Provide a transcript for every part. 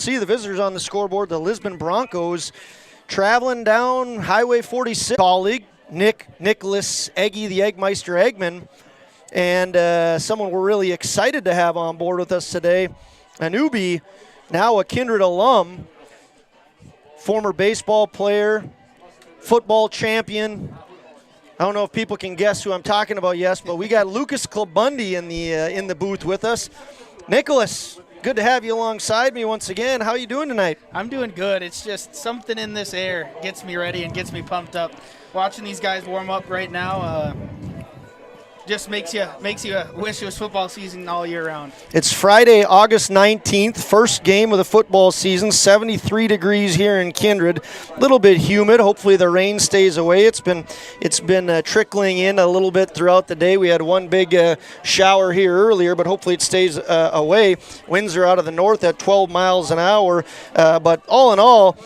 See the visitors on the scoreboard, the Lisbon Broncos traveling down Highway 46. Colleague Nicholas Eggy, the Eggmeister Eggman, and someone we're really excited to have on board with us today, a newbie, now a Kindred alum, former baseball player, football champion. I don't know if people can guess who I'm talking about, yes, but we got Lucas Klabundi in the booth with us. Nicholas, good to have you alongside me once again. How are you doing tonight? I'm doing good. It's just something in this air gets me ready and gets me pumped up. Watching these guys warm up right now just makes you wish it was football season all year round. It's Friday, August 19th, first game of the football season. 73 degrees here in Kindred. A little bit humid. Hopefully the rain stays away. It's been trickling in a little bit throughout the day. We had one big shower here earlier, but hopefully it stays away. Winds are out of the north at 12 miles an hour. But all in all,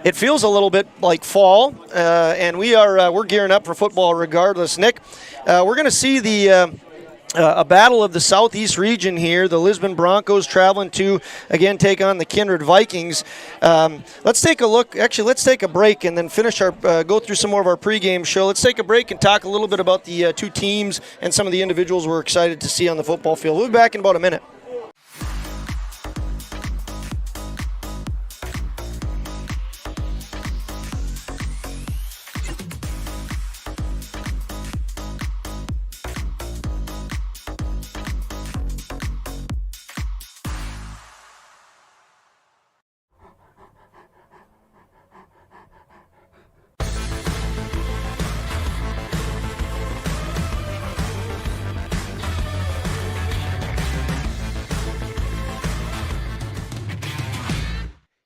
it feels a little bit like fall, and we're gearing up for football regardless. Nick, we're going to see a battle of the southeast region here. The Lisbon Broncos traveling to, again, take on the Kindred Vikings. Let's take a look. Actually, let's take a break and then finish go through some more of our pregame show. Let's take a break and talk a little bit about the two teams and some of the individuals we're excited to see on the football field. We'll be back in about a minute.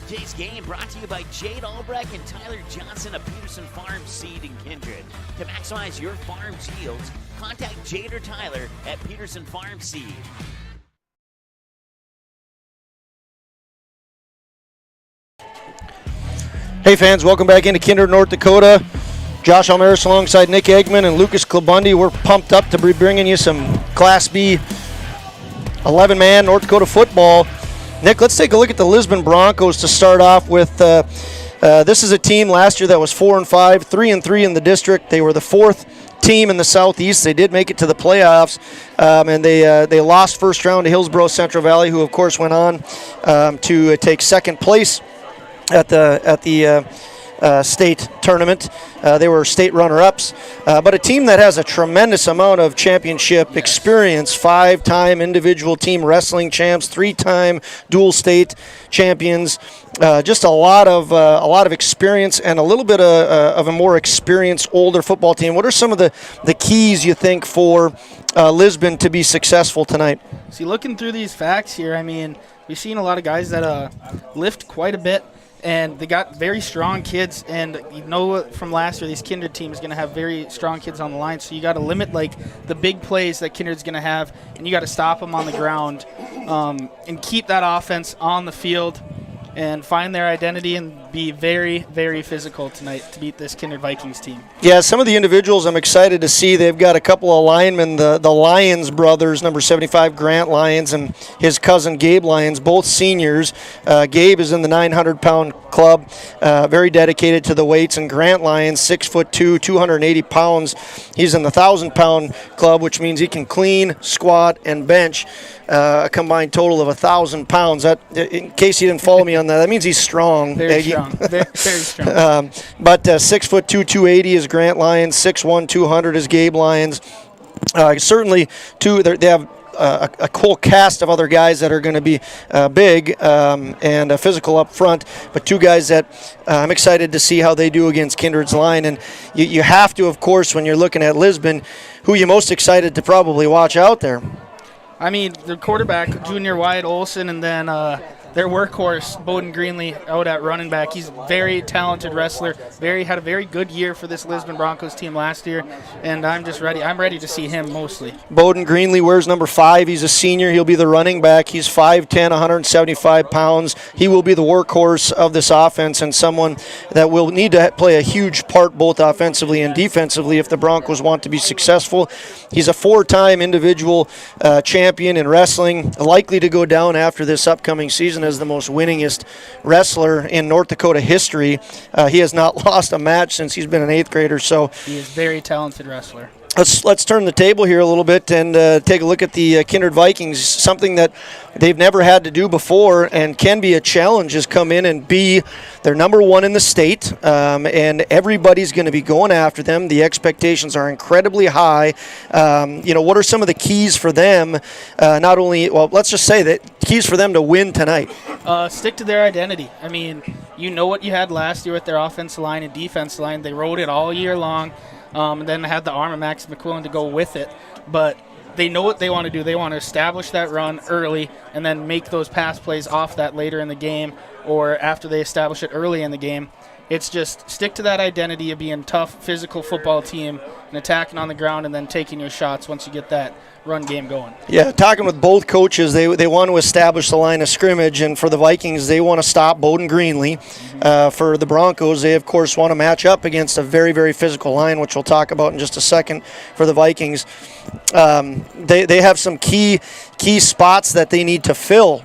Today's game brought to you by Jade Albrecht and Tyler Johnson of Peterson Farm Seed in Kindred. To maximize your farm's yields, contact Jade or Tyler at Peterson Farm Seed. Hey fans, welcome back into Kindred, North Dakota. Josh Almaris alongside Nick Eggman and Lucas Klabundi. We're pumped up to be bringing you some Class B 11-man North Dakota football. Nick, let's take a look at the Lisbon Broncos to start off with. This is a team last year that was 4-5, 3-3 in the district. They were the fourth team in the Southeast. They did make it to the playoffs, and they lost first round to Hillsborough Central Valley, who of course went on to take second place at the state tournament. They were state runner-ups, but a team that has a tremendous amount of championship experience, 5-time individual team wrestling champs, 3-time dual state champions, just a lot of experience and a little bit of a more experienced older football team. What are some of the keys you think for Lisbon to be successful tonight? See, looking through these facts here, I mean, we've seen a lot of guys that lift quite a bit. And they got very strong kids, and you know from last year, these Kindred team is going to have very strong kids on the line. So you got to limit the big plays that Kindred's going to have, and you got to stop them on the ground, and keep that offense on the field, and find their identity and be very, very physical tonight to beat this Kindred Vikings team. Yeah, some of the individuals I'm excited to see. They've got a couple of linemen, the Lyons brothers, number 75 Grant Lyons and his cousin Gabe Lyons, both seniors. Gabe is in the 900-pound club, very dedicated to the weights, and Grant Lyons, 6'2", 280 pounds. He's in the 1,000-pound club, which means he can clean, squat, and bench. A combined total of 1,000 pounds. That, in case you didn't follow me on that means he's strong. Very strong. Very strong. But 6'2", 280 is Grant Lyons. 6'1", 200 is Gabe Lyons. Certainly, they have a whole cast of other guys that are going to be big and physical up front, but two guys that I'm excited to see how they do against Kindred's line. And you have to, of course, when you're looking at Lisbon, who are you most excited to probably watch out there? I mean, the quarterback, Junior Wyatt Olson, and then their workhorse, Bowden Greenlee, out at running back. He's a very talented wrestler. Had a very good year for this Lisbon Broncos team last year, and I'm just ready. I'm ready to see him mostly. Bowden Greenlee wears number 5. He's a senior. He'll be the running back. He's 5'10", 175 pounds. He will be the workhorse of this offense and someone that will need to play a huge part both offensively and defensively if the Broncos want to be successful. He's a 4-time individual champion in wrestling, likely to go down after this upcoming season. Johnson is the most winningest wrestler in North Dakota history. He has not lost a match since he's been an 8th grader. So he is a very talented wrestler. Let's turn the table here a little bit and take a look at the Kindred Vikings. Something that they've never had to do before and can be a challenge is come in and be their number 1 in the state, and everybody's going to be going after them. The expectations are incredibly high. What are some of the keys for them? Not only, well, let's just say that keys for them to win tonight. Stick to their identity. I mean, you know what you had last year with their offensive line and defensive line. They rode it all year long. And then had the arm of Max McQuillan to go with it. But they know what they want to do. They want to establish that run early and then make those pass plays off that later in the game or after they establish it early in the game. It's just stick to that identity of being tough, physical football team and attacking on the ground and then taking your shots once you get that run game going. Yeah, talking with both coaches, they want to establish the line of scrimmage, and for the Vikings, they want to stop Bowden Greenlee. For the Broncos, they, of course, want to match up against a very, very physical line, which we'll talk about in just a second for the Vikings. They have some key spots that they need to fill.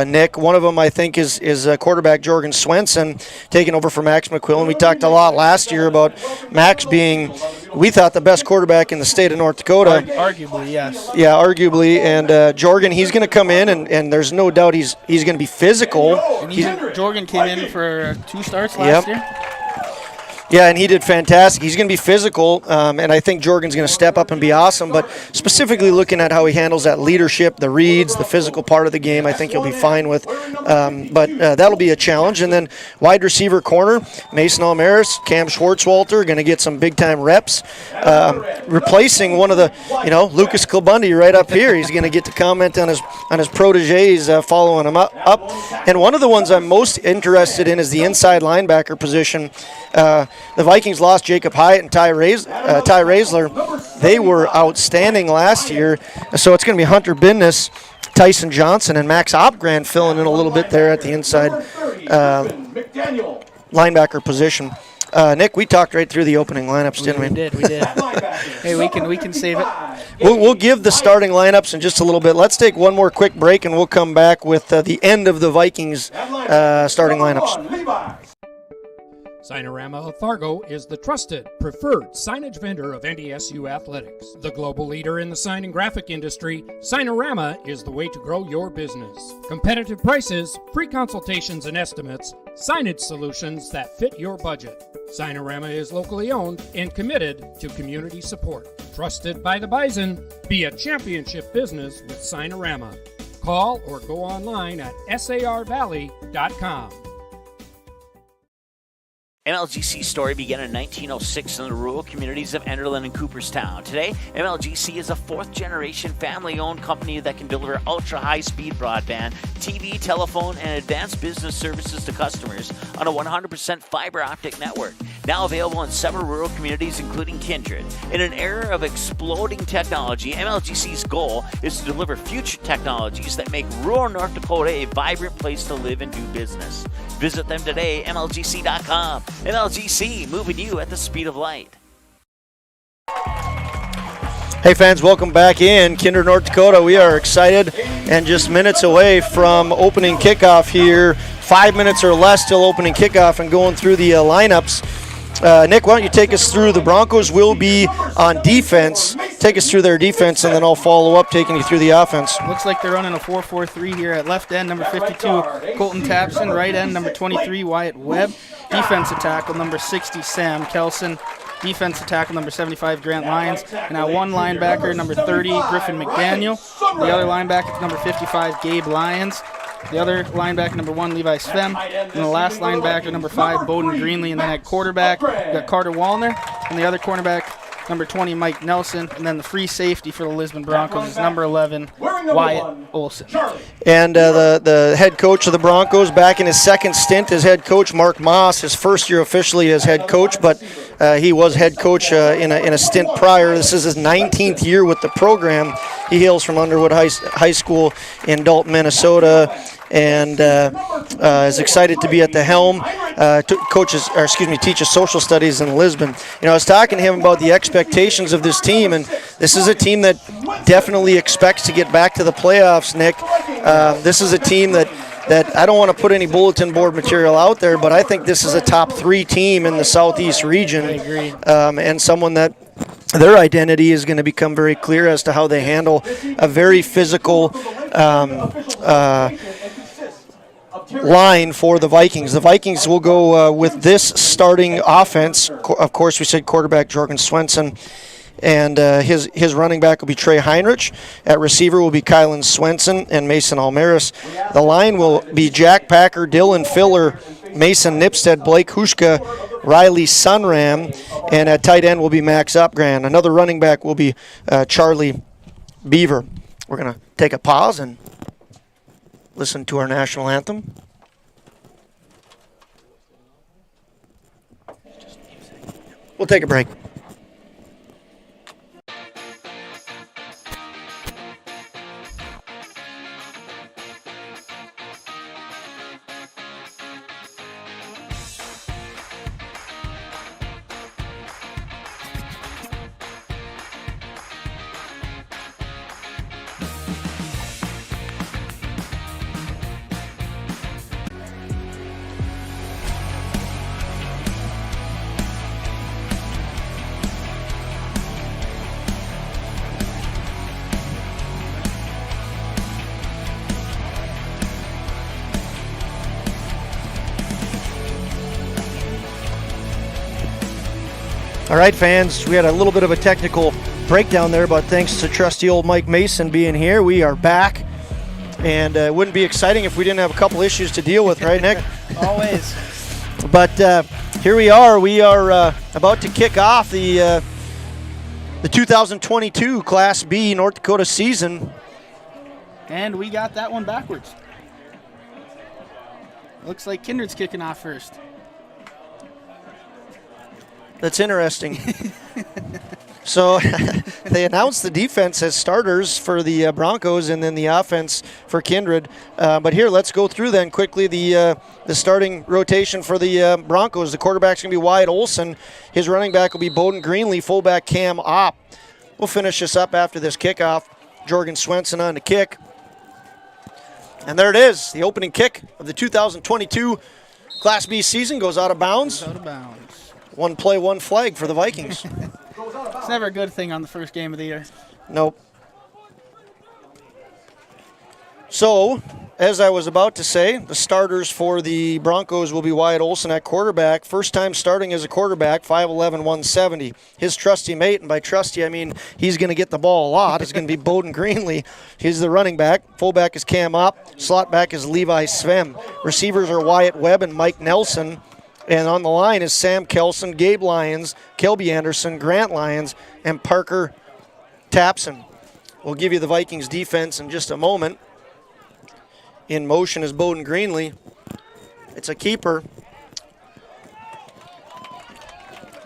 Nick, one of them I think is quarterback Jorgen Swenson taking over for Max McQuillan. We talked a lot last year about Max being, we thought, the best quarterback in the state of North Dakota. Arguably, yes. Yeah, arguably. And Jorgen, he's going to come in, and there's no doubt he's going to be physical. And Jorgen came in for 2 starts last year. Yeah, and he did fantastic. He's going to be physical, and I think Jorgen's going to step up and be awesome. But specifically looking at how he handles that leadership, the reads, the physical part of the game, I think he'll be fine with. But that'll be a challenge. And then wide receiver corner, Mason Almaris, Cam Schwartzwalter, going to get some big-time reps. Replacing one of the, Lucas Kilbundy right up here. He's going to get to comment on his proteges following him up. And one of the ones I'm most interested in is the inside linebacker position. The Vikings lost Jacob Hyatt and Ty Raisler. They were outstanding last year, so it's going to be Hunter Bindness, Tyson Johnson, and Max Opgran filling in a little bit there at the inside linebacker position. Nick, we talked right through the opening lineups, didn't we? We did. Hey, we can save it. We'll give the starting lineups in just a little bit. Let's take one more quick break, and we'll come back with the end of the Vikings starting lineups. Signarama of Fargo is the trusted, preferred signage vendor of NDSU athletics. The global leader in the sign and graphic industry, Signarama is the way to grow your business. Competitive prices, free consultations and estimates, signage solutions that fit your budget. Signarama is locally owned and committed to community support. Trusted by the Bison, be a championship business with Signarama. Call or go online at sarvalley.com. MLGC story began in 1906 in the rural communities of Enderlin and Cooperstown. Today, MLGC is a 4th-generation family-owned company that can deliver ultra-high-speed broadband, TV, telephone, and advanced business services to customers on a 100% fiber optic network. Now available in several rural communities, including Kindred. In an era of exploding technology, MLGC's goal is to deliver future technologies that make rural North Dakota a vibrant place to live and do business. Visit them today, MLGC.com. MLGC, moving you at the speed of light. Hey fans, welcome back in Kindred, North Dakota. We are excited and just minutes away from opening kickoff here. 5 minutes or less till opening kickoff and going through the lineups. Nick, why don't you take us through? The Broncos will be on defense. Take us through their defense, and then I'll follow up taking you through the offense. Looks like they're running a 4-4-3 here at left end, number 52, Colton Tapson. Right end, number 23, Wyatt Webb. Defensive tackle, number 60, Sam Kelson. Defensive tackle, number 75, Grant Lyons. And now one linebacker, number 30, Griffin McDaniel. The other linebacker, number 55, Gabe Lyons. The other linebacker, number 1, Levi Svem. And the last linebacker, number 5, Bowden Greenlee. And then at quarterback, we got Carter Wallner. And the other cornerback, number 20, Mike Nelson. And then the free safety for the Lisbon Broncos is number 11, Wyatt Olson. And the head coach of the Broncos back in his second stint as head coach, Mark Moss, his first year officially as head coach, but he was head coach in a stint prior. This is his 19th year with the program. He hails from Underwood High School in Dalton, Minnesota, and is excited to be at the helm. Teaches social studies in Lisbon. I was talking to him about the expectations of this team, and this is a team that definitely expects to get back to the playoffs, Nick. This is a team that that I don't want to put any bulletin board material out there, but I think this is a top 3 team in the Southeast region. I agree. And someone that their identity is going to become very clear as to how they handle a very physical line for the Vikings. The Vikings will go with this starting offense. Of course, we said quarterback Jorgen Swenson, and his running back will be Trey Heinrich. At receiver will be Kylan Swenson and Mason Almaris. The line will be Jack Packer, Dylan Filler, Mason Nipstead, Blake Hushka, Riley Sunram, and at tight end will be Max Upgran. Another running back will be Charlie Beaver. We're going to take a pause and listen to our national anthem. We'll take a break. All right, fans, we had a little bit of a technical breakdown there, but thanks to trusty old Mike Mason being here, we are back. And it wouldn't be exciting if we didn't have a couple issues to deal with, right, Nick? Always. But here we are. We are about to kick off the 2022 Class B North Dakota season. And we got that one backwards. Looks like Kindred's kicking off first. That's interesting. So they announced the defense as starters for the Broncos and then the offense for Kindred. But here, let's go through then quickly the starting rotation for the Broncos. The quarterback's going to be Wyatt Olson. His running back will be Bowden Greenlee, fullback Cam Opp. We'll finish this up after this kickoff. Jorgen Swenson on the kick. And there it is. The opening kick of the 2022 Class B season goes out of bounds. Out of bounds. One play, one flag for the Vikings. It's never a good thing on the first game of the year. Nope. So, as I was about to say, the starters for the Broncos will be Wyatt Olson at quarterback. First time starting as a quarterback, 5'11", 170. His trusty mate, and by trusty I mean he's going to get the ball a lot, is going to be Bowden Greenlee. He's the running back. Fullback is Cam Opp. Slot back is Levi Svem. Receivers are Wyatt Webb and Mike Nelson. And on the line is Sam Kelson, Gabe Lyons, Kelby Anderson, Grant Lyons, and Parker Tapson. We'll give you the Vikings defense in just a moment. In motion is Bowden Greenlee. It's a keeper.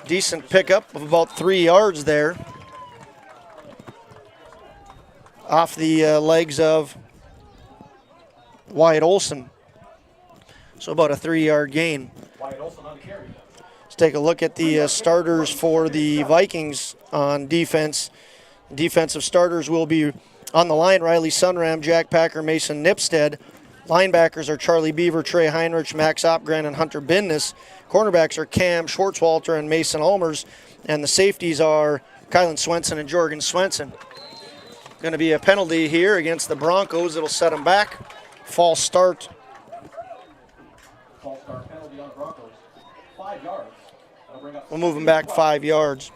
Decent pickup of about 3 yards there. Off the legs of Wyatt Olson. So about a 3-yard gain. Let's take a look at the starters for the Vikings on defense. Defensive starters will be on the line, Riley Sunram, Jack Packer, Mason Nipstead. Linebackers are Charlie Beaver, Trey Heinrich, Max Opgren, and Hunter Bindness. Cornerbacks are Cam Schwartzwalter and Mason Almers. And the safeties are Kylan Swenson and Jorgen Swenson. Going to be a penalty here against the Broncos. It'll set them back. False start. False start penalty on Broncos. 5 yards. We'll move them back 5 yards.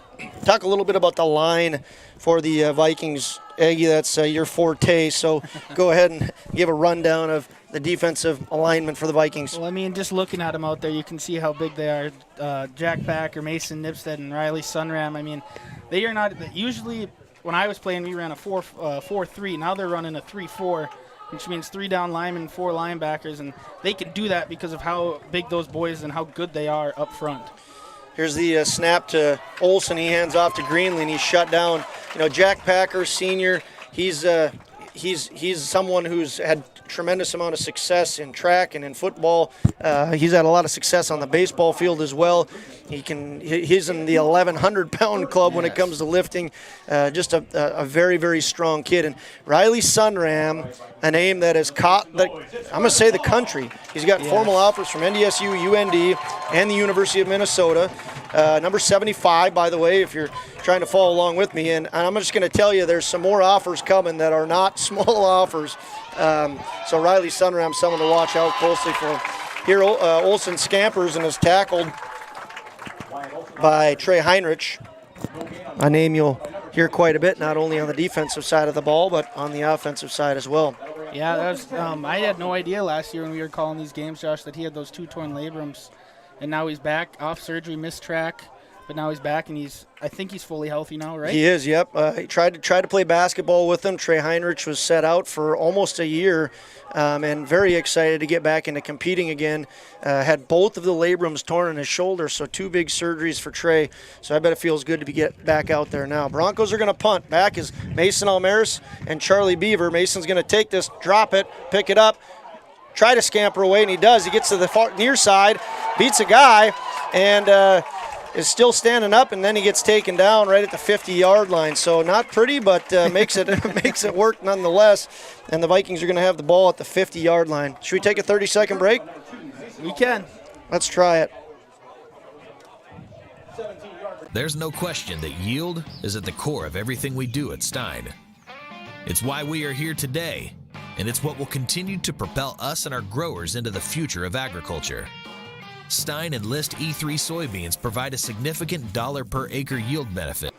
Talk a little bit about the line for the Vikings. Aggie, that's your forte, so go ahead and give a rundown of the defensive alignment for the Vikings. Well, I mean, just looking at them out there, you can see how big they are. Jack Packer, Mason Nipstead, and Riley Sunram. I mean, they are not – usually when I was playing, we ran a 4-3. Now they're running a 3-4, which means 3 down linemen, 4 linebackers, and they can do that because of how big those boys and how good they are up front. Here's the snap to Olson. He hands off to Greenlee, and he's shut down. You know, Jack Packer, senior, he's he's someone who's had tremendous amount of success in track and in football. He's had a lot of success on the baseball field as well. He's in the 1,100-pound club when it comes to lifting. Just a very, very strong kid. And Riley Sunram, a name that has caught I'm going to say the country. He's got formal offers from NDSU, UND, and the University of Minnesota. Number 75, by the way, if you're trying to follow along with me. And I'm just going to tell you there's some more offers coming that are not small offers. So Riley Sunram, someone to watch out closely for. Here, Olsen scampers and is tackled by Trey Heinrich, a name you'll hear quite a bit, not only on the defensive side of the ball, but on the offensive side as well. Yeah, that was, I had no idea last year when we were calling these games, Josh, that he had those 2 torn labrums. And now he's back off surgery, missed track, but now he's back, and I think he's fully healthy now, right? He is, yep. He tried to play basketball with him. Trey Heinrich was set out for almost a year, and very excited to get back into competing again. Had both of the labrums torn in his shoulder, so 2 big surgeries for Trey. So I bet it feels good to get back out there now. Broncos are going to punt. Back is Mason Almaris and Charlie Beaver. Mason's going to take this, drop it, pick it up, try to scamper away, and he does. He gets to the far near side, beats a guy, and is still standing up, and then he gets taken down right at the 50-yard line. So not pretty, but makes it work nonetheless. And the Vikings are going to have the ball at the 50-yard line. Should we take a 30-second break? We can. Let's try it. There's no question that yield is at the core of everything we do at Stein. It's why we are here today, and it's what will continue to propel us and our growers into the future of agriculture. Stein and List E3 soybeans provide a significant dollar per acre yield benefit.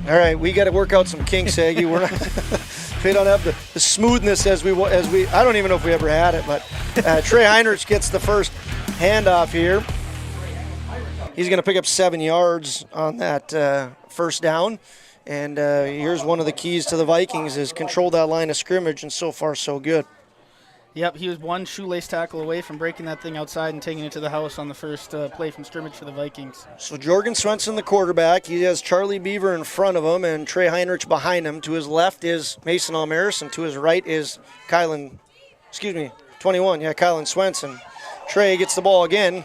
All right, we got to work out some kinks, Aggie. We don't have the smoothness as we. I don't even know if we ever had it, but Trey Heinrich gets the first handoff here. He's going to pick up 7 yards on that first down. And here's one of the keys to the Vikings is control that line of scrimmage, and so far so good. Yep, he was 1 shoelace tackle away from breaking that thing outside and taking it to the house on the first play from scrimmage for the Vikings. So Jorgen Swenson, the quarterback. He has Charlie Beaver in front of him and Trey Heinrich behind him. To his left is Mason Almaris, and to his right is Kylan 21, Swenson. Trey gets the ball again.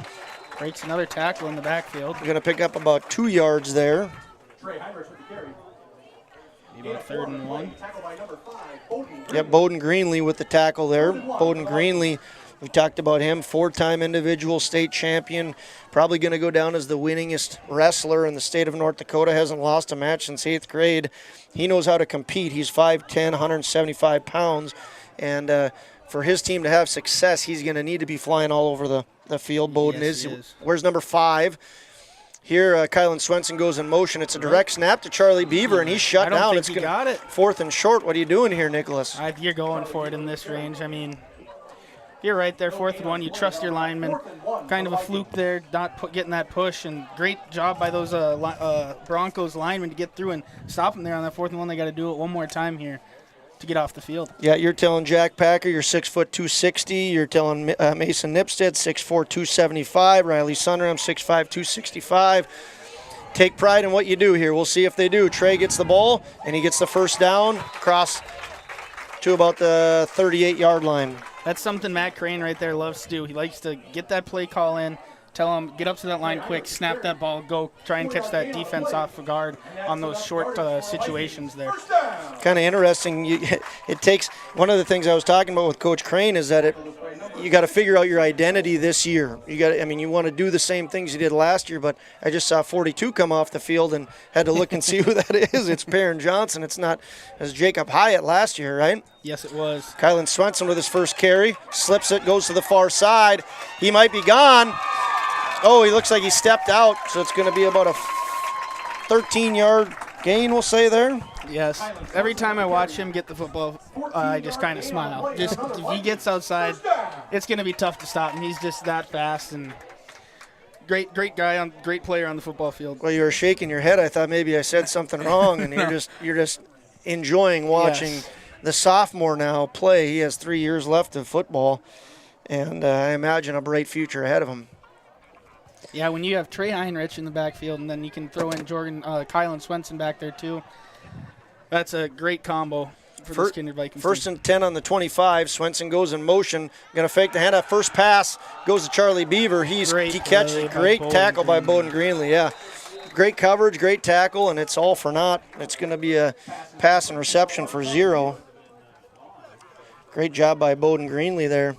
Breaks another tackle in the backfield. We're going to pick up about 2 yards there. Trey Heinrich with the carry. About 3rd and 1. Yep, Bowden Greenlee with the tackle there. Bowden Greenlee, we talked about him, 4-time individual state champion, probably going to go down as the winningest wrestler in the state of North Dakota, hasn't lost a match since 8th grade. He knows how to compete. He's 5'10", 175 pounds, and for his team to have success, he's going to need to be flying all over the field. Bowden is. Where's number 5? Here, Kylan Swenson goes in motion. It's a direct snap to Charlie Beaver, and he's shut down. It's got it. 4th and short. What are you doing here, Nicholas? You're going for it in this range. I mean, you're right there, 4th and 1. You trust your lineman. Kind of a fluke there, not getting that push, and great job by those Broncos linemen to get through and stop them there on that 4th and 1. They got to do it one more time here to get off the field. Yeah, you're telling Jack Packer you're 6 foot 260. You're telling Mason Nipstead 6'4", 275. Riley Sunram 6'5", 265. Take pride in what you do here. We'll see if they do. Trey gets the ball, and he gets the first down across to about the 38-yard line. That's something Matt Crane right there loves to do. He likes to get that play call in, tell him, get up to that line quick, snap that ball, go try and catch that defense off guard on those short situations there. Kind of interesting. It takes one of the things I was talking about with Coach Crane is that you got to figure out your identity this year. You want to do the same things you did last year, but I just saw 42 come off the field and had to look and see who that is. It's Perrin Johnson. It's not as Jacob Hyatt last year, right? Yes, it was. Kylan Swenson with his first carry, slips it, goes to the far side. He might be gone. Oh, he looks like he stepped out, so it's going to be about a 13-yard gain, we'll say there. Yes. Every time I watch him get the football, I just kind of smile. Just if he gets outside, it's going to be tough to stop him. He's just that fast and great guy, great player on the football field. Well, you were shaking your head. I thought maybe I said something wrong, and you're just enjoying watching the sophomore now play. He has 3 years left of football, and I imagine a bright future ahead of him. Yeah, when you have Trey Heinrich in the backfield and then you can throw in Kylan Swenson back there too, that's a great combo. for this Kindred Vikings First team. and 10 on the 25. Swenson goes in motion. Going to fake the handoff. First pass goes to Charlie Beaver. He catches it. Great tackle by Bowden Greenlee. Yeah. Great coverage, great tackle, and it's all for naught. It's going to be a pass and reception for 0. Great job by Bowden Greenlee there.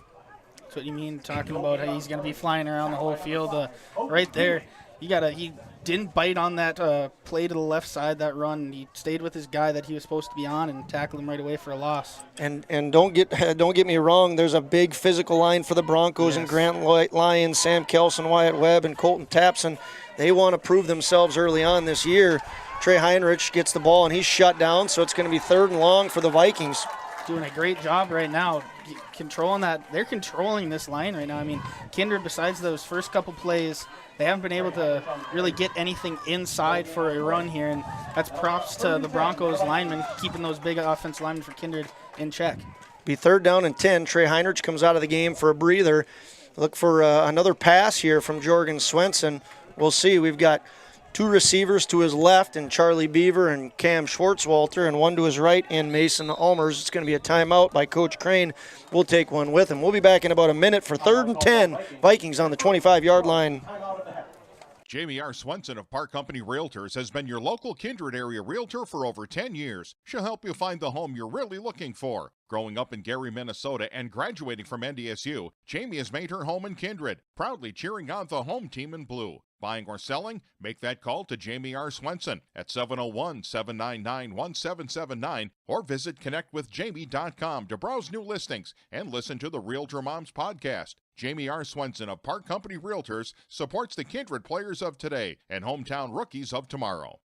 That's what you mean, talking about how he's going to be flying around the whole field. Right there, he didn't bite on that play to the left side, that run. He stayed with his guy that he was supposed to be on and tackled him right away for a loss. And don't get me wrong, there's a big physical line for the Broncos, and Grant Lyons, Sam Kelson, Wyatt Webb, and Colton Tapson. They want to prove themselves early on this year. Trey Heinrich gets the ball, and he's shut down, so it's going to be 3rd and long for the Vikings. Doing a great job right now, controlling that. They're controlling this line right now. I mean, Kindred, besides those first couple plays, they haven't been able to really get anything inside for a run here, and that's props to the Broncos linemen keeping those big offensive linemen for Kindred in check. Be 3rd down and 10. Trey Heinrich comes out of the game for a breather. Look for another pass here from Jorgen Swenson. We'll see. We've got 2 receivers to his left, and Charlie Beaver and Cam Schwartzwalter, and 1 to his right, and Mason Almers. It's going to be a timeout by Coach Crane. We'll take one with him. We'll be back in about a minute for 3rd and 10. Vikings on the 25-yard line. Jamie R. Swenson of Park Company Realtors has been your local Kindred area realtor for over 10 years. She'll help you find the home you're really looking for. Growing up in Gary, Minnesota, and graduating from NDSU, Jamie has made her home in Kindred, proudly cheering on the home team in blue. Buying or selling? Make that call to Jamie R. Swenson at 701-799-1779 or visit connectwithjamie.com to browse new listings and listen to the Realtor Moms podcast. Jamie R. Swenson of Park Company Realtors supports the Kindred players of today and hometown rookies of tomorrow.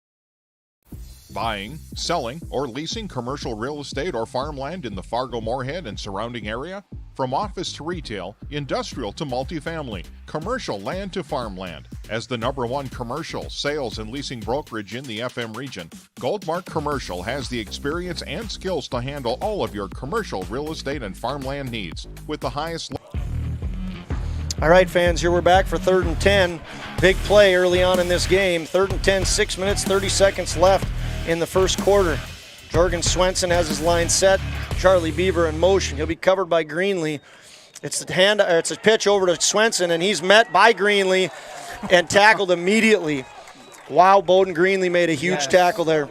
Buying, selling, or leasing commercial real estate or farmland in the Fargo-Moorhead and surrounding area? From office to retail, industrial to multifamily, commercial land to farmland. As the #1 commercial, sales, and leasing brokerage in the FM region, Goldmark Commercial has the experience and skills to handle all of your commercial real estate and farmland needs with the highest... All right, fans, here we're back for 3rd and 10. Big play early on in this game. 3rd and 10, 6 minutes, 30 seconds left in the first quarter. Jorgen Swenson has his line set. Charlie Beaver in motion. He'll be covered by Greenlee. It's a pitch over to Swenson, and he's met by Greenlee and tackled immediately. Wow, Bowden Greenlee made a huge tackle there.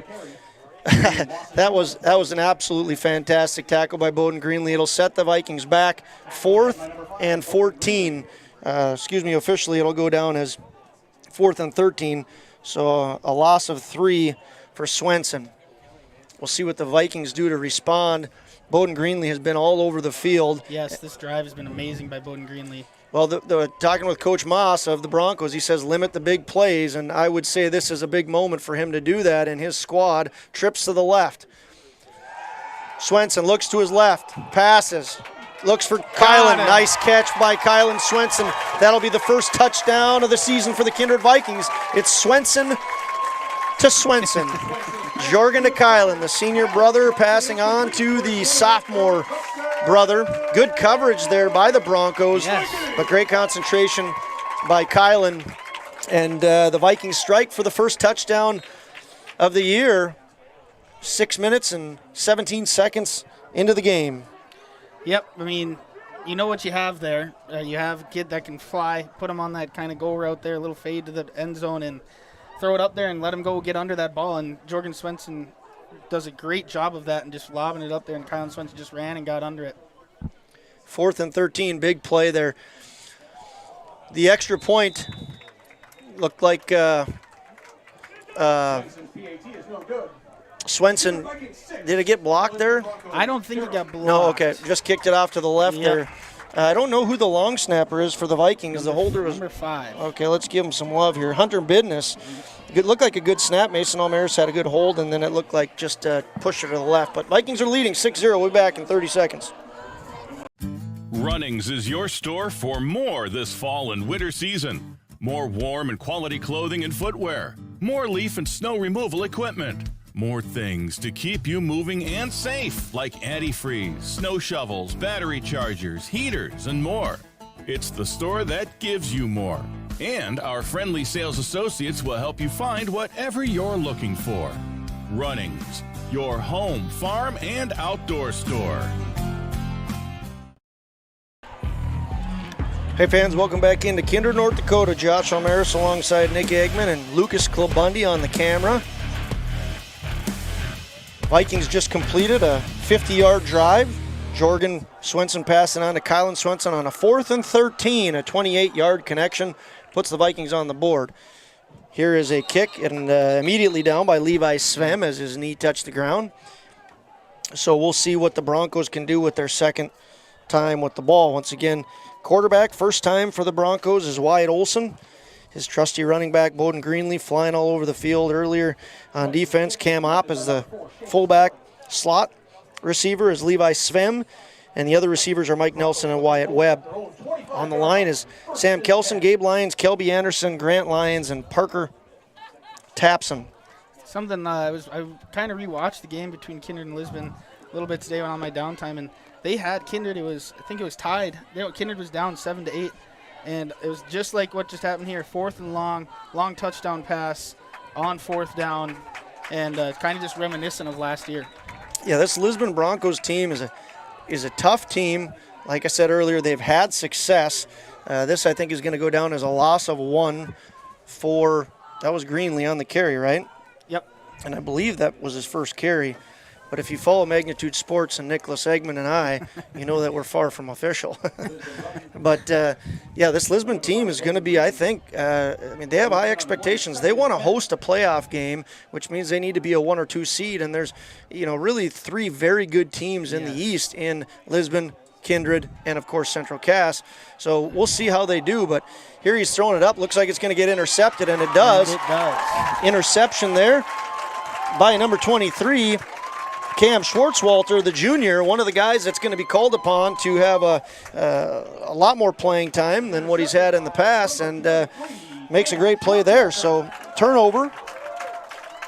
That was an absolutely fantastic tackle by Bowden Greenlee. It'll set the Vikings back 4th and 14. Officially it'll go down as 4th and 13. So a loss of 3 for Swenson. We'll see what the Vikings do to respond. Bowden Greenlee has been all over the field. Yes, this drive has been amazing by Bowden Greenlee. Well, talking with Coach Moss of the Broncos, he says limit the big plays, and I would say this is a big moment for him to do that, and his squad trips to the left. Swenson looks to his left, passes, looks for Kylan. Nice catch by Kylan Swenson. That'll be the first touchdown of the season for the Kindred Vikings. It's Swenson to Swenson. Jorgen to Kylan, the senior brother, passing on to the sophomore brother. Good coverage there by the Broncos, but great concentration by Kylan. And the Vikings strike for the first touchdown of the year. 6 minutes and 17 seconds into the game. Yep, I mean, you know what you have there. You have a kid that can fly, put him on that kind of go route there, a little fade to the end zone, and throw it up there and let him go get under that ball. And Jorgen Swenson does a great job of that and just lobbing it up there, and Kylan Swenson just ran and got under it. 4th and 13, big play there. The extra point looked like Swenson, did it get blocked there? I don't think it got blocked. No, okay, just kicked it off to the left there. I don't know who the long snapper is for the Vikings. The holder was number 5. Okay, let's give him some love here. Hunter Bidness. It looked like a good snap. Mason Almaris had a good hold, and then it looked like just push it to the left. But Vikings are leading 6-0. We'll be back in 30 seconds. Runnings is your store for more this fall and winter season. More warm and quality clothing and footwear. More leaf and snow removal equipment. More things to keep you moving and safe, like antifreeze, snow shovels, battery chargers, heaters, and more. It's the store that gives you more. And our friendly sales associates will help you find whatever you're looking for. Runnings, your home, farm, and outdoor store. Hey fans, welcome back into Kindred, North Dakota. Josh Almaris alongside Nick Eggman and Lucas Klabundy on the camera. Vikings just completed a 50-yard drive. Jorgen Swenson passing on to Kylan Swenson on a 4th and 13, a 28-yard connection, puts the Vikings on the board. Here is a kick and immediately down by Levi Svem as his knee touched the ground. So we'll see what the Broncos can do with their second time with the ball. Once again, quarterback, first time for the Broncos, is Wyatt Olson. His trusty running back, Bowden Greenleaf, flying all over the field earlier on defense. Cam Opp is the fullback. Slot receiver is Levi Svem. And the other receivers are Mike Nelson and Wyatt Webb. On the line is Sam Kelson, Gabe Lyons, Kelby Anderson, Grant Lyons, and Parker Tapson. Something I kind of rewatched the game between Kindred and Lisbon a little bit today on my downtime, and they had Kindred. I think it was tied. Kindred was down 7-8, and it was just like what just happened here. 4th and long touchdown pass on 4th down, and kind of just reminiscent of last year. Yeah, this Lisbon Broncos team is a tough team. Like I said earlier, they've had success. This, I think, is going to go down as a loss of 1 for, that was Greenlee on the carry, right? Yep. And I believe that was his first carry. But if you follow Magnitude Sports and Nicholas Eggman and I, you know that we're far from official. But, yeah, this Lisbon team is going to be, I think, they have high expectations. They want to host a playoff game, which means they need to be a 1 or 2 seed. And there's, really 3 very good teams in the East in Lisbon, Kindred, and, of course, Central Cass. So we'll see how they do. But here he's throwing it up. Looks like it's going to get intercepted, and it does. And it does. Interception there by number 23, Cam Schwartzwalter, the junior, one of the guys that's going to be called upon to have a lot more playing time than what he's had in the past, and makes a great play there. So turnover.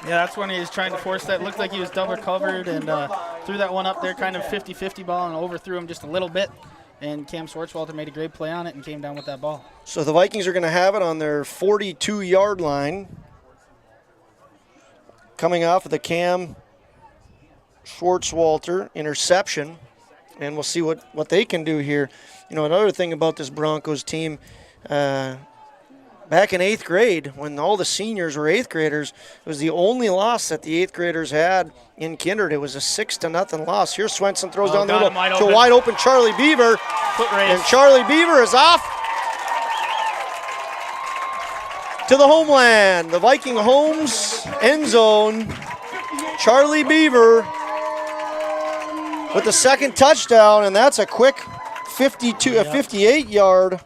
Yeah, that's when he was trying to force that. Looked like he was double covered and threw that one up there, kind of 50-50 ball, and overthrew him just a little bit. And Cam Schwartzwalter made a great play on it and came down with that ball. So the Vikings are going to have it on their 42-yard line. Coming off of the Cam Schwartzwalter interception, and we'll see what they can do here. Another thing about this Broncos team, back in 8th grade, when all the seniors were 8th graders, it was the only loss that the 8th graders had in Kindred. It was a 6-0 loss. Here Swenson throws down the middle to a wide open Charlie Beaver, and Charlie Beaver is off to the homeland, the Viking homes end zone. Charlie Beaver with the second touchdown, and that's a quick 58-yard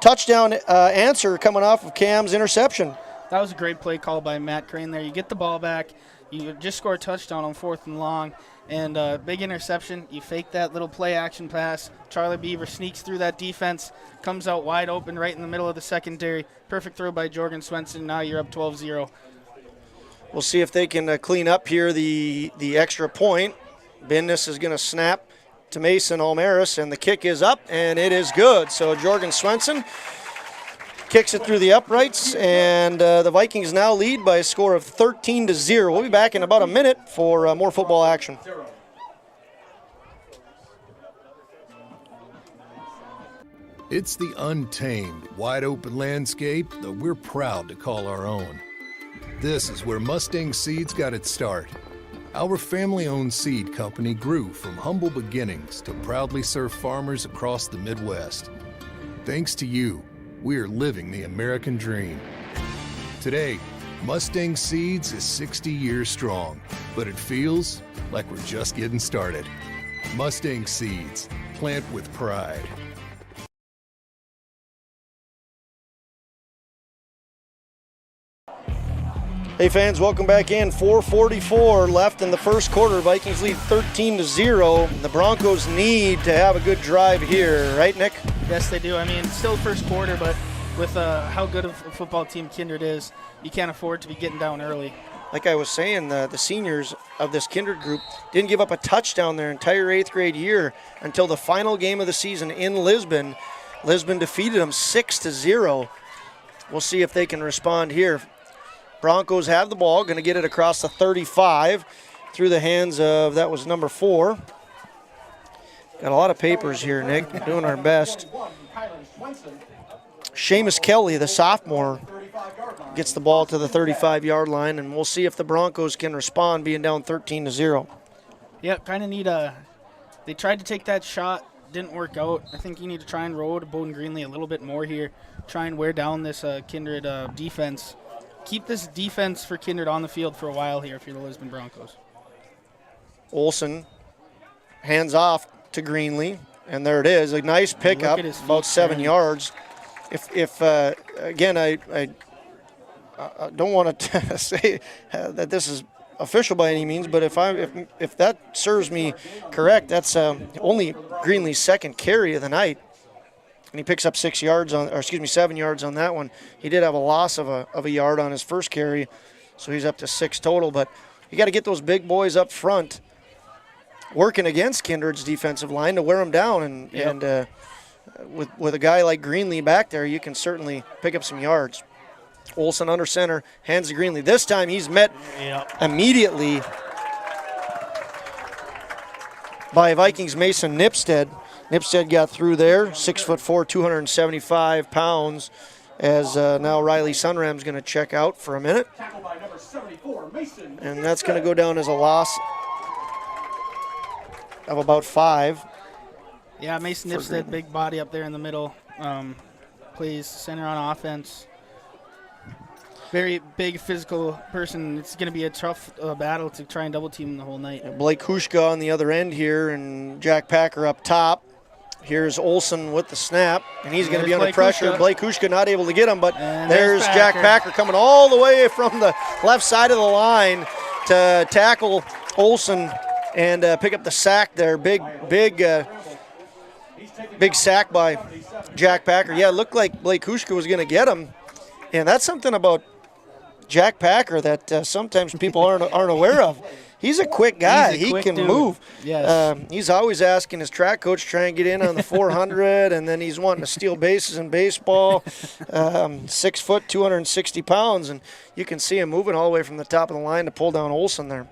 touchdown answer coming off of Cam's interception. That was a great play call by Matt Crane there. You get the ball back, you just score a touchdown on 4th and long, and big interception. You fake that little play action pass. Charlie Beaver sneaks through that defense, comes out wide open right in the middle of the secondary. Perfect throw by Jorgen Swenson. Now you're up 12-0. We'll see if they can clean up here the extra point. Bendis is going to snap to Mason Almaris, and the kick is up, and it is good. So Jorgen Swenson kicks it through the uprights, and the Vikings now lead by a score of 13-0. We'll be back in about a minute for more football action. It's the untamed, wide-open landscape that we're proud to call our own. This is where Mustang Seeds got its start. Our family-owned seed company grew from humble beginnings to proudly serve farmers across the Midwest. Thanks to you, we are living the American dream. Today, Mustang Seeds is 60 years strong, but it feels like we're just getting started. Mustang Seeds, plant with pride. Hey fans, welcome back in. 4:44 left in the first quarter. Vikings lead 13-0. The Broncos need to have a good drive here, right, Nick? Yes, they do. I mean, still first quarter, but with how good of a football team Kindred is, you can't afford to be getting down early. Like I was saying, the seniors of this Kindred group didn't give up a touchdown their entire 8th grade year until the final game of the season in Lisbon. Lisbon defeated them 6-0. We'll see if they can respond here. Broncos have the ball, going to get it across the 35 through the hands of, that was number 4. Got a lot of papers here, Nick. We're doing our best. Seamus Kelly, the sophomore, gets the ball to the 35-yard line, and we'll see if the Broncos can respond being down 13-0. Yeah, kind of need a – they tried to take that shot, didn't work out. I think you need to try and roll to Bowden Greenlee a little bit more here, try and wear down this Kindred defense. Keep this defense for Kindred on the field for a while here if you're the Lisbon Broncos. Olsen hands off to Greenlee, and there it is. A nice pickup, about 7 yards. If again, I don't want to say that this is official by any means, but if that serves me correct, that's only Greenlee's second carry of the night, and he picks up 7 yards on that one. He did have a loss of a yard on his first carry, so he's up to 6 total. But you got to get those big boys up front working against Kindred's defensive line to wear them down, and with a guy like Greenlee back there, you can certainly pick up some yards. Olsen under center, hands to Greenlee. This time he's met immediately by Vikings Mason Nipstead. Nipstead got through there, 6'4", 275 pounds, as now Riley Sunram's going to check out for a minute. And that's going to go down as a loss of about 5. Yeah, Mason Nipstead, big body up there in the middle. Plays center on offense. Very big physical person. It's going to be a tough battle to try and double team him the whole night. Blake Hushka on the other end here, and Jack Packer up top. Here's Olsen with the snap, and he's going to be under pressure. Blake Hushka not able to get him, but there's Jack Packer coming all the way from the left side of the line to tackle Olsen and pick up the sack there. Big sack by Jack Packer. Yeah, it looked like Blake Hushka was going to get him, and that's something about Jack Packer that sometimes people aren't aware of. He's a quick guy. He can move. Yes. He's always asking his track coach to try and get in on the 400, and then he's wanting to steal bases in baseball. 6 foot, 260 pounds, and you can see him moving all the way from the top of the line to pull down Olsen there.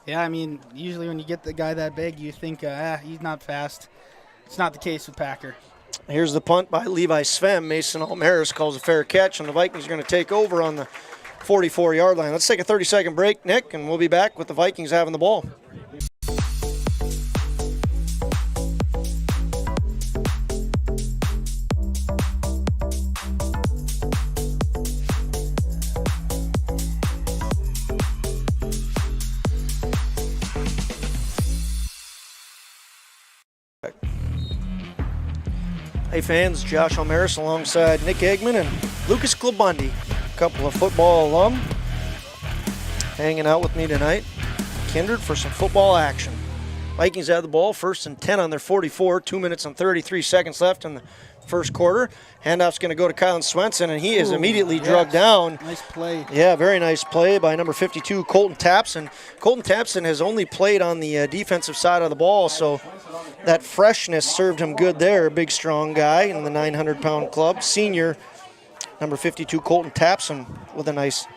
Yeah, I mean, usually when you get the guy that big, you think, he's not fast. It's not the case with Packer. Here's the punt by Levi Svem. Mason Almaris calls a fair catch, and the Vikings are going to take over on the 44-yard line. Let's take a 30-second break, Nick, and we'll be back with the Vikings having the ball. Hey fans, Josh Almaris alongside Nick Eggman and Lucas Klabundi, a couple of football alum, hanging out with me tonight. Kindred for some football action. Vikings have the ball, 1st and 10 on their 44, 2 minutes and 33 seconds left in the first quarter. Handoff's going to go to Kylan Swenson, and he is immediately drugged down. Nice play. Yeah, very nice play by number 52, Colton Tapson. Colton Tapson has only played on the defensive side of the ball, so that freshness served him good there. Big, strong guy in the 900-pound club. Senior, number 52, Colton Tapson, with a nice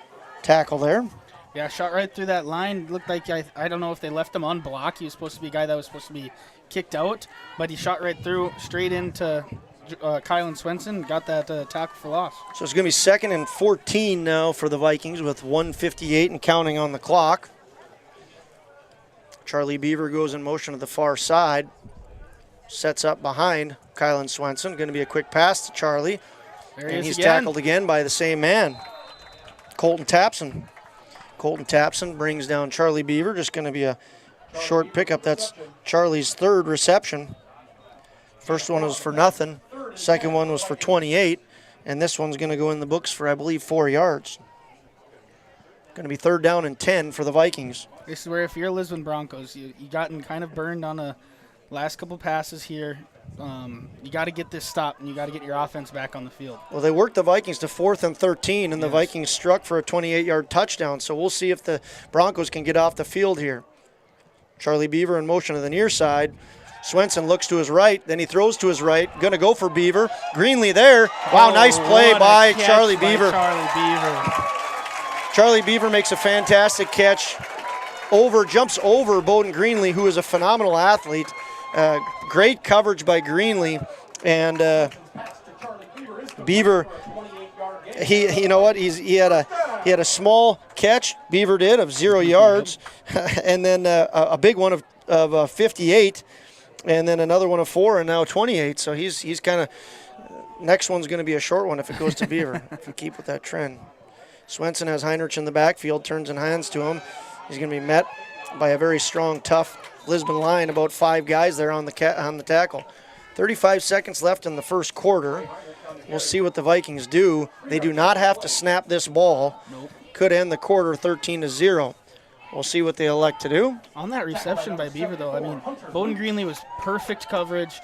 tackle there. Yeah, shot right through that line. Looked like, I don't know if they left him on block. He was supposed to be a guy that was supposed to be kicked out, but he shot right through, straight into Kylan Swenson, got that tackle for loss. So it's going to be 2nd and 14 now for the Vikings with 1:58 and counting on the clock. Charlie Beaver goes in motion to the far side, sets up behind Kylan Swenson. Going to be a quick pass to Charlie, and he's tackled again by the same man, Colton Tapson. Colton Tapson brings down Charlie Beaver. Just going to be a short pickup. That's Charlie's 3rd reception. First one was for nothing. Second one was for 28. And this one's going to go in the books for, I believe, 4 yards. Going to be 3rd down and 10 for the Vikings. This is where if you're Lisbon Broncos, you gotten kind of burned on the last couple passes here. You got to get this stopped, and you got to get your offense back on the field. Well, they worked the Vikings to 4th and 13, and the Vikings struck for a 28-yard touchdown. So we'll see if the Broncos can get off the field here. Charlie Beaver in motion to the near side. Swenson looks to his right, then he throws to his right. Going to go for Beaver. Greenlee there. Wow, nice play by Charlie Beaver. Charlie Beaver makes a fantastic catch, jumps over Bowden Greenlee, who is a phenomenal athlete. Great coverage by Greenlee, and Beaver. He, you know what? He had a small catch. Beaver did of 0 yards, and then a big one of 58, and then another one of 4, and now 28. So he's kind of next one's going to be a short one if it goes to Beaver. If we keep with that trend. Swenson has Heinrich in the backfield, turns and hands to him. He's going to be met by a very strong, tough Lisbon line. About 5 guys there on the tackle. 35 seconds left in the first quarter. We'll see what the Vikings do. They do not have to snap this ball. Nope. Could end the quarter 13-0. We'll see what they elect to do. On that reception by Beaver, though, I mean, Bowden Greenlee was perfect coverage.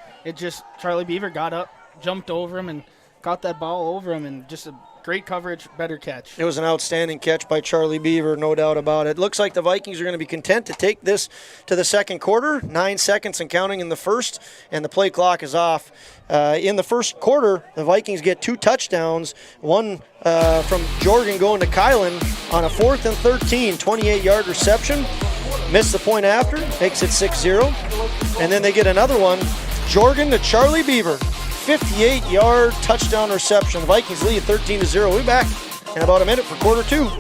Charlie Beaver got up, jumped over him, and got that ball over him, and just a great coverage, better catch. It was an outstanding catch by Charlie Beaver, no doubt about it. Looks like the Vikings are going to be content to take this to the second quarter. 9 seconds and counting in the first, and the play clock is off. In the first quarter, the Vikings get 2 touchdowns, one from Jorgen going to Kylan on a 4th and 13, 28-yard reception. Missed the point after, makes it 6-0. And then they get another one, Jorgen to Charlie Beaver. 58-yard touchdown reception. The Vikings lead 13-0. We'll be back in about a minute for quarter 2.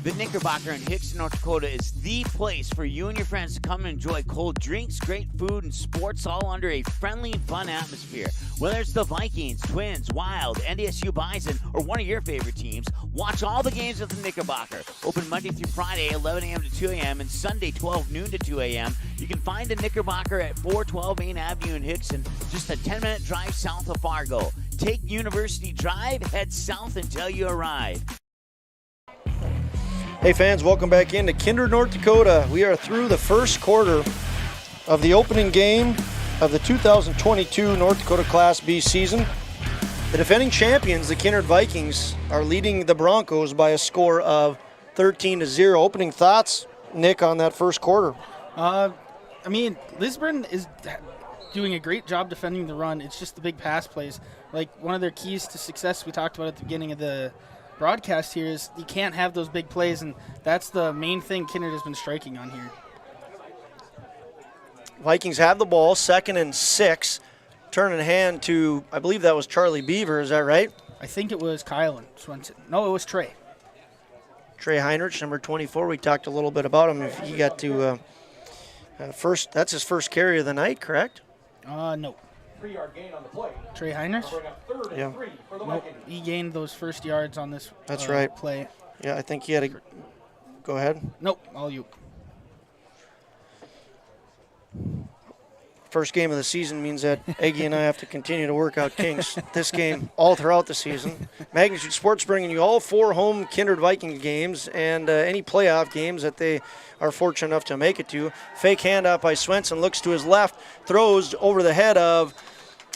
The Knickerbocker in Hickson, North Dakota is the place for you and your friends to come and enjoy cold drinks, great food, and sports all under a friendly and fun atmosphere. Whether it's the Vikings, Twins, Wild, NDSU Bison, or one of your favorite teams, watch all the games at the Knickerbocker. Open Monday through Friday, 11 a.m. to 2 a.m., and Sunday, 12 noon to 2 a.m. You can find the Knickerbocker at 412 Main Avenue in Hickson, just a 10-minute drive south of Fargo. Take University Drive, head south until you arrive. Hey fans, welcome back into Kindred, North Dakota. We are through the first quarter of the opening game of the 2022 North Dakota Class B season. The defending champions, the Kindred Vikings, are leading the Broncos by a score of 13-0. Opening thoughts, Nick, on that first quarter? I mean, Lisbon is doing a great job defending the run. It's just the big pass plays. Like, one of their keys to success we talked about at the beginning of the broadcast here is you can't have those big plays, and that's the main thing Kindred has been striking on here. Vikings have the ball, 2nd and 6. Turn in hand to, I believe that was Charlie Beaver, is that right? I think it was Kylan Swenson. No, it was Trey. Trey Heinrich, number 24. We talked a little bit about him. If he got to first, that's his first carry of the night, correct? No. 3-yard gain on the play. Trey Heinrich? Yeah. Nope. He gained those first yards on this That's right. play. Yeah, I think he had a... Go ahead. Nope, all you. First game of the season means that Eggie and I have to continue to work out kinks this game all throughout the season. Magnitude Sports bringing you all 4 home Kindred Viking games and any playoff games that they are fortunate enough to make it to. Fake handoff by Swenson, looks to his left, throws over the head of,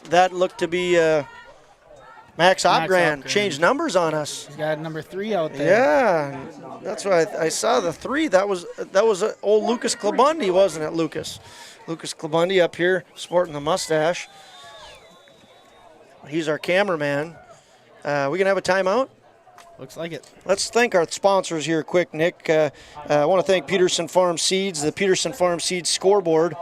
that looked to be Max Opgran. Changed numbers on us. He's got number 3 out there. Yeah, that's why I saw the 3. That was old Lucas Klabundi, wasn't it, Lucas? Lucas Klabundi up here sporting the mustache. He's our cameraman. We going to have a timeout? Looks like it. Let's thank our sponsors here quick, Nick. I want to thank Peterson Farm Seeds, the Peterson Farm Seeds scoreboard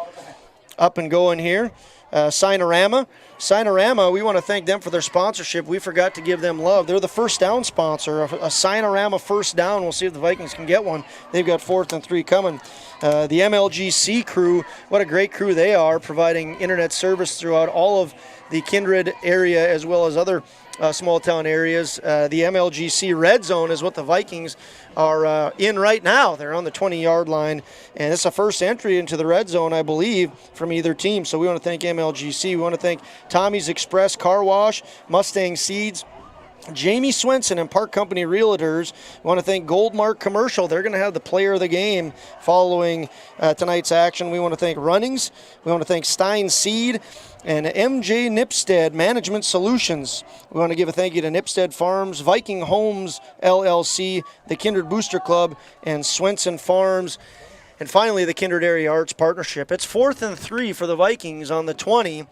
up and going here. Sinorama, we want to thank them for their sponsorship. We forgot to give them love. They're the first down sponsor, a Sinorama first down. We'll see if the Vikings can get one. They've got 4th and 3 coming. The MLGC crew, what a great crew they are, providing internet service throughout all of the Kindred area as well as other small town areas. The MLGC red zone is what the Vikings are in right now. They're on the 20-yard line, and it's a first entry into the red zone, I believe, from either team. So we want to thank MLGC. We want to thank Tommy's Express Car Wash, Mustang Seeds, Jamie Swenson and Park Company Realtors. We want to thank Goldmark Commercial. They're going to have the player of the game following tonight's action. We want to thank Runnings. We want to thank Stein Seed and MJ Nipstead Management Solutions. We want to give a thank you to Nipstead Farms, Viking Homes LLC, the Kindred Booster Club, and Swenson Farms. And finally, the Kindred Area Arts Partnership. It's 4th and 3 for the Vikings on the 20.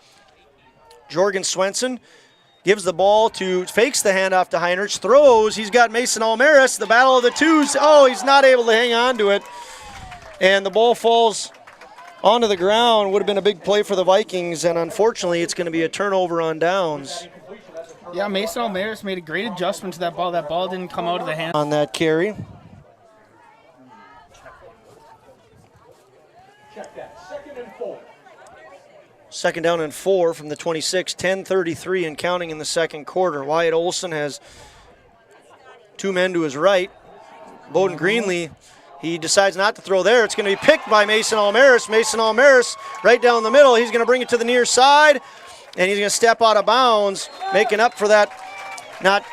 Jorgen Swenson gives the ball to, fakes the handoff to Heinrich, throws. He's got Mason Almaris, the battle of the twos. Oh, he's not able to hang on to it. And the ball falls onto the ground. Would have been a big play for the Vikings, and unfortunately, it's going to be a turnover on downs. Yeah, Mason Almaris made a great adjustment to that ball. That ball didn't come out of the hand. On that carry. Check that. 2nd and 4. 2nd down and 4 from the 26, 10:33 and counting in the second quarter. Wyatt Olson has 2 men to his right. Bowden Greenlee, he decides not to throw there. It's going to be picked by Mason Almaris. Mason Almaris right down the middle. He's going to bring it to the near side, and he's going to step out of bounds, making up for that not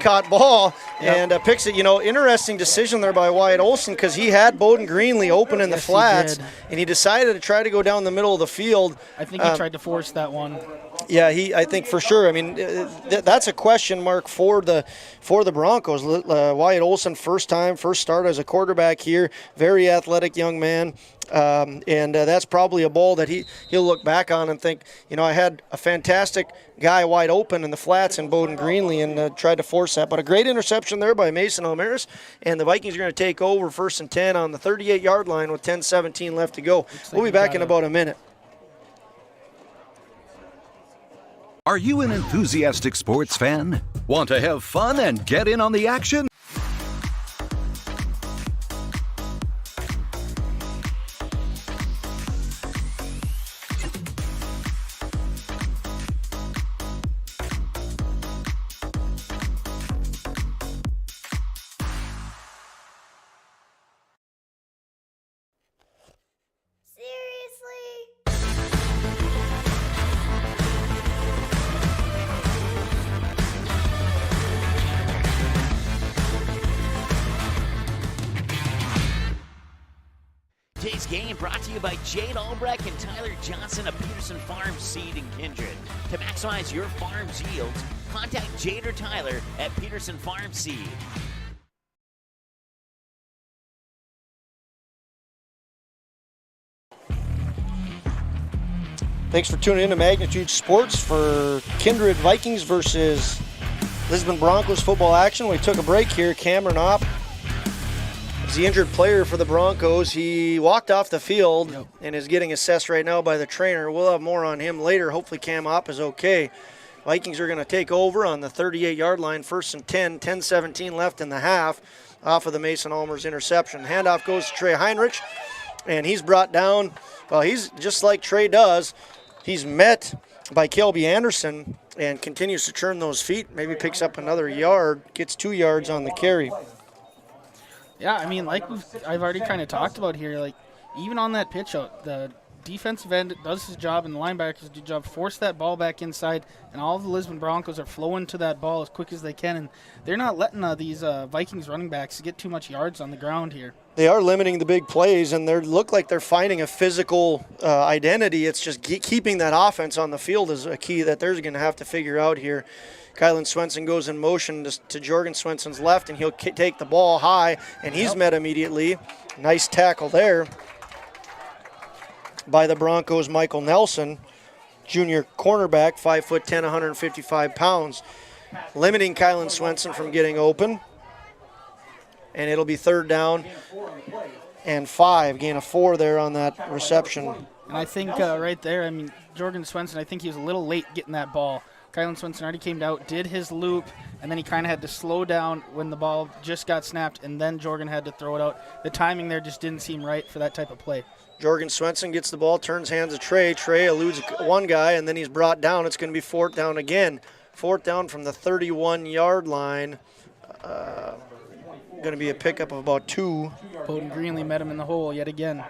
caught ball. Yep. And picks it. Interesting decision there by Wyatt Olson, because he had Bowden Greenlee open in the flats, and he decided to try to go down the middle of the field. I think he tried to force that one. Yeah, I think for sure. I mean, that's a question mark for the Broncos. Wyatt Olson, first start as a quarterback here, very athletic young man. And that's probably a ball that he'll look back on and think, I had a fantastic guy wide open in the flats in Bowden Greenlee and tried to force that. But a great interception there by Mason Almaris, and the Vikings are going to take over 1st and 10 on the 38-yard line with 10:17 left to go. We'll be back in about a minute. Are you an enthusiastic sports fan? Want to have fun and get in on the action? Today's game brought to you by Jade Albrecht and Tyler Johnson of Peterson Farm Seed in Kindred. To maximize your farm's yields, contact Jade or Tyler at Peterson Farm Seed. Thanks for tuning in to Magnitude Sports for Kindred Vikings versus Lisbon Broncos football action. We took a break here. Cameron Opp is the injured player for the Broncos. He walked off the field and is getting assessed right now by the trainer. We'll have more on him later. Hopefully Cam Opp is okay. Vikings are going to take over on the 38-yard line, 1st and 10, 10:17 left in the half, off of the Mason Almaris interception. Handoff goes to Trey Heinrich, and he's brought down. Well, he's just like Trey does. He's met by Kelby Anderson and continues to turn those feet. Maybe picks up another yard, gets 2 yards on the carry. Yeah, I mean, like I've already kind of talked about here, like even on that pitch out, the defensive end does his job and the linebackers do his job, force that ball back inside, and all of the Lisbon Broncos are flowing to that ball as quick as they can, and they're not letting these Vikings running backs get too much yards on the ground here. They are limiting the big plays, and they look like they're finding a physical identity. It's just keeping that offense on the field is a key that they're going to have to figure out here. Kylan Swenson goes in motion to Jorgen Swenson's left, and he'll take the ball high, and he's met immediately. Nice tackle there by the Broncos' Michael Nelson, junior cornerback, 5'10", 155 pounds, limiting Kylan Swenson from getting open. And it'll be 3rd down and 5, gain of 4 there on that reception. And I think right there, I mean, Jorgen Swenson, I think he was a little late getting that ball. Kylan Swenson already came out, did his loop, and then he kind of had to slow down when the ball just got snapped, and then Jorgen had to throw it out. The timing there just didn't seem right for that type of play. Jorgen Swenson gets the ball, turns hands to Trey. Trey eludes one guy, and then he's brought down. It's going to be 4th down again. 4th down from the 31-yard line. Going to be a pickup of about 2. Bowden Greenlee met him in the hole yet again.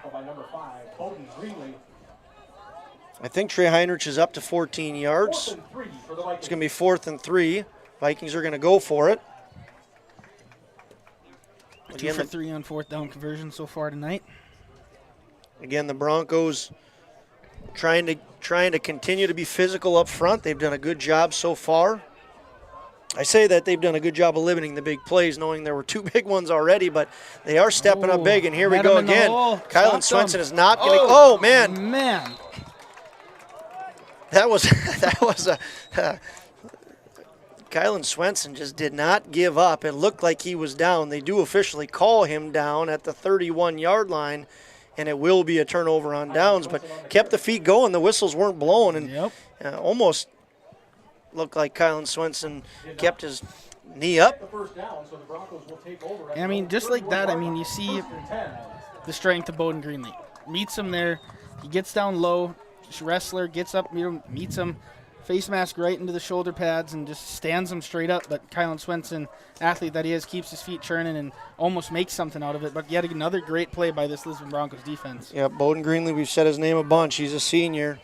I think Trey Heinrich is up to 14 yards. It's going to be 4th and 3. Vikings are going to go for it. 2 for 3 on 4th down conversion so far tonight. Again, the Broncos trying to continue to be physical up front. They've done a good job so far. I say that they've done a good job of limiting the big plays, knowing there were 2 big ones already, but they are stepping up big, and here we go again. Kylan Swenson is not going to – oh, man. Man. That was Kylan Swenson just did not give up. It looked like he was down. They do officially call him down at the 31-yard line, and it will be a turnover on downs, but kept the feet going. The whistles weren't blowing, and almost looked like Kylan Swenson kept his knee up. I mean, just like that, I mean, you see the strength of Bowden Greenlee. Meets him there. He gets down low. Wrestler gets up, meets him, face mask right into the shoulder pads and just stands him straight up. But Kylan Swenson, athlete that he is, keeps his feet churning and almost makes something out of it. But yet another great play by this Lisbon Broncos defense. Yeah, Bowden Greenlee, we've said his name a bunch. He's a senior,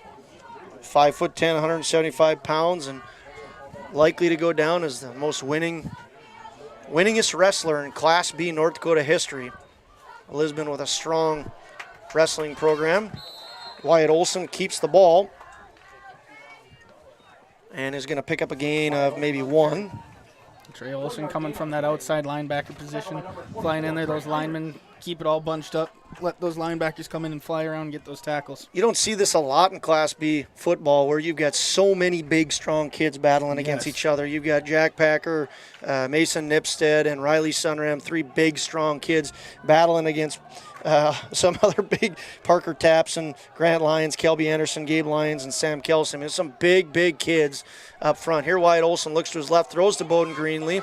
5'10", 175 pounds, and likely to go down as the most winningest wrestler in Class B North Dakota history. Lisbon with a strong wrestling program. Wyatt Olson keeps the ball and is going to pick up a gain of maybe 1. Trey Olson coming from that outside linebacker position, flying in there. Those linemen keep it all bunched up. Let those linebackers come in and fly around and get those tackles. You don't see this a lot in Class B football where you've got so many big, strong kids battling against each other. You've got Jack Packer, Mason Nipstead, and Riley Sunram, 3 big, strong kids battling against some other big Parker Tapson, Grant Lyons, Kelby Anderson, Gabe Lyons, and Sam Kelsom. There's some big, big kids up front. Here Wyatt Olson looks to his left, throws to Bowden Greenlee,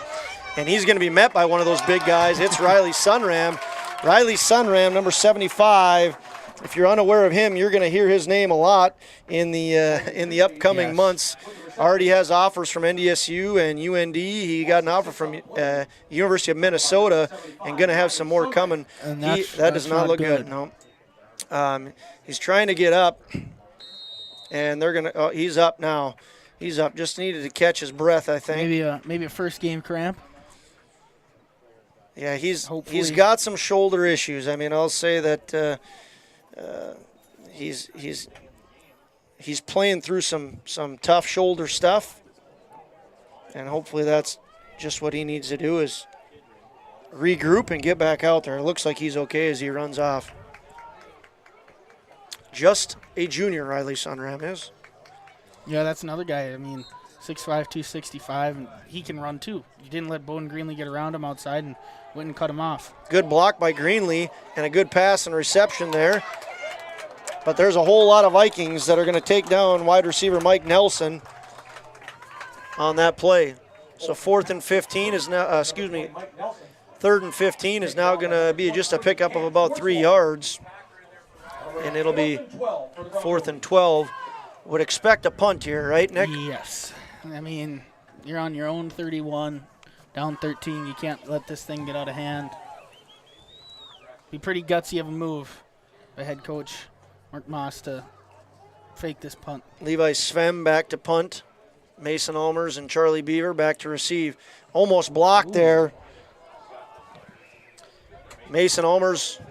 and he's going to be met by one of those big guys. It's Riley Sunram. Riley Sunram, number 75. If you're unaware of him, you're going to hear his name a lot in the upcoming months. Already has offers from NDSU and UND. He got an offer from University of Minnesota and going to have some more coming. And that does not look good. No. He's trying to get up, and they're going to. Oh, he's up now. He's up. Just needed to catch his breath, I think. Maybe a first game cramp. Yeah, he's got some shoulder issues. I mean, I'll say that he's playing through some tough shoulder stuff, and hopefully that's just what he needs to do is regroup and get back out there. It looks like he's okay as he runs off. Just a junior, Riley Sunram is. Yeah, that's another guy. I mean, 6'5", 265, and he can run too. You didn't let Bowden Greenlee get around him outside and went and cut him off. Good block by Greenlee and a good pass and reception there. But there's a whole lot of Vikings that are going to take down wide receiver Mike Nelson on that play. So 4th and 15 is now, 3rd and 15 is now going to be just a pickup of about 3 yards. And it'll be 4th and 12. Would expect a punt here, right, Nick? Yes. I mean, you're on your own 31, down 13. You can't let this thing get out of hand. Be pretty gutsy of a move by head coach Mark Moss to fake this punt. Levi Svem back to punt. Mason Almers and Charlie Beaver back to receive. Almost blocked there. Mason Almers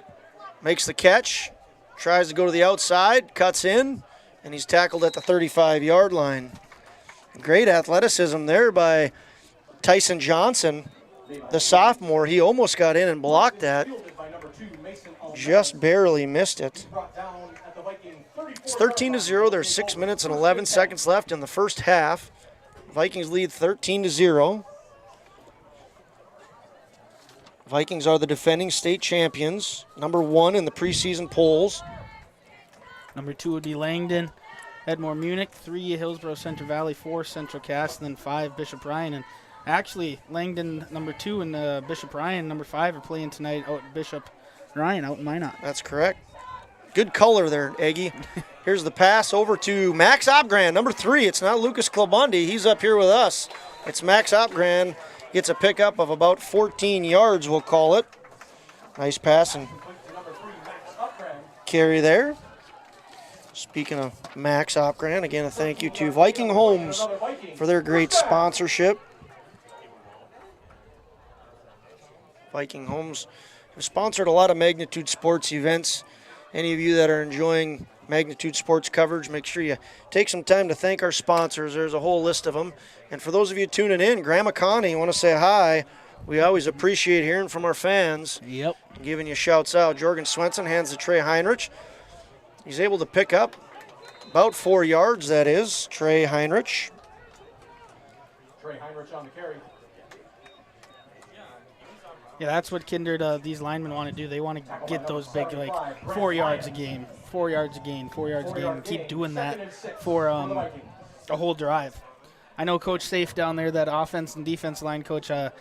makes the catch, tries to go to the outside, cuts in, and he's tackled at the 35-yard line. Great athleticism there by Tyson Johnson, the sophomore. He almost got in and blocked that. Just barely missed it. It's 13-0. There's 6 minutes and 11 seconds left in the first half. Vikings lead 13-0. Vikings are the defending state champions, number 1 in the preseason polls. Number 2 would be Langdon, Edmore Munich, 3 Hillsborough Central Valley, 4 Central Cass, and then 5 Bishop Ryan. And actually, Langdon, number 2, and Bishop Ryan, number 5, are playing tonight out at Bishop Ryan out in Minot. That's correct. Good color there, Eggie. Here's the pass over to Max Opgran, number 3. It's not Lucas Klobundi. He's up here with us. It's Max Opgran. Gets a pickup of about 14 yards, we'll call it. Nice pass and carry there. Speaking of Max Opgran, again, a thank you to Viking Homes for their great sponsorship. Viking Homes have sponsored a lot of Magnitude Sports events. Any of you that are enjoying Magnitude Sports coverage, make sure you take some time to thank our sponsors. There's a whole list of them. And for those of you tuning in, Grandma Connie, want to say hi. We always appreciate hearing from our fans. Yep. Giving you shouts out. Jorgen Swenson hands to Trey Heinrich. He's able to pick up about 4 yards, that is. Trey Heinrich. Trey Heinrich on the carry. Yeah, that's what Kindred, these linemen want to do. They want to get those big, 4 yards a game, 4 yards a game, 4 yards a game, and keep doing that for a whole drive. I know Coach Safe down there, that offense and defense line coach, if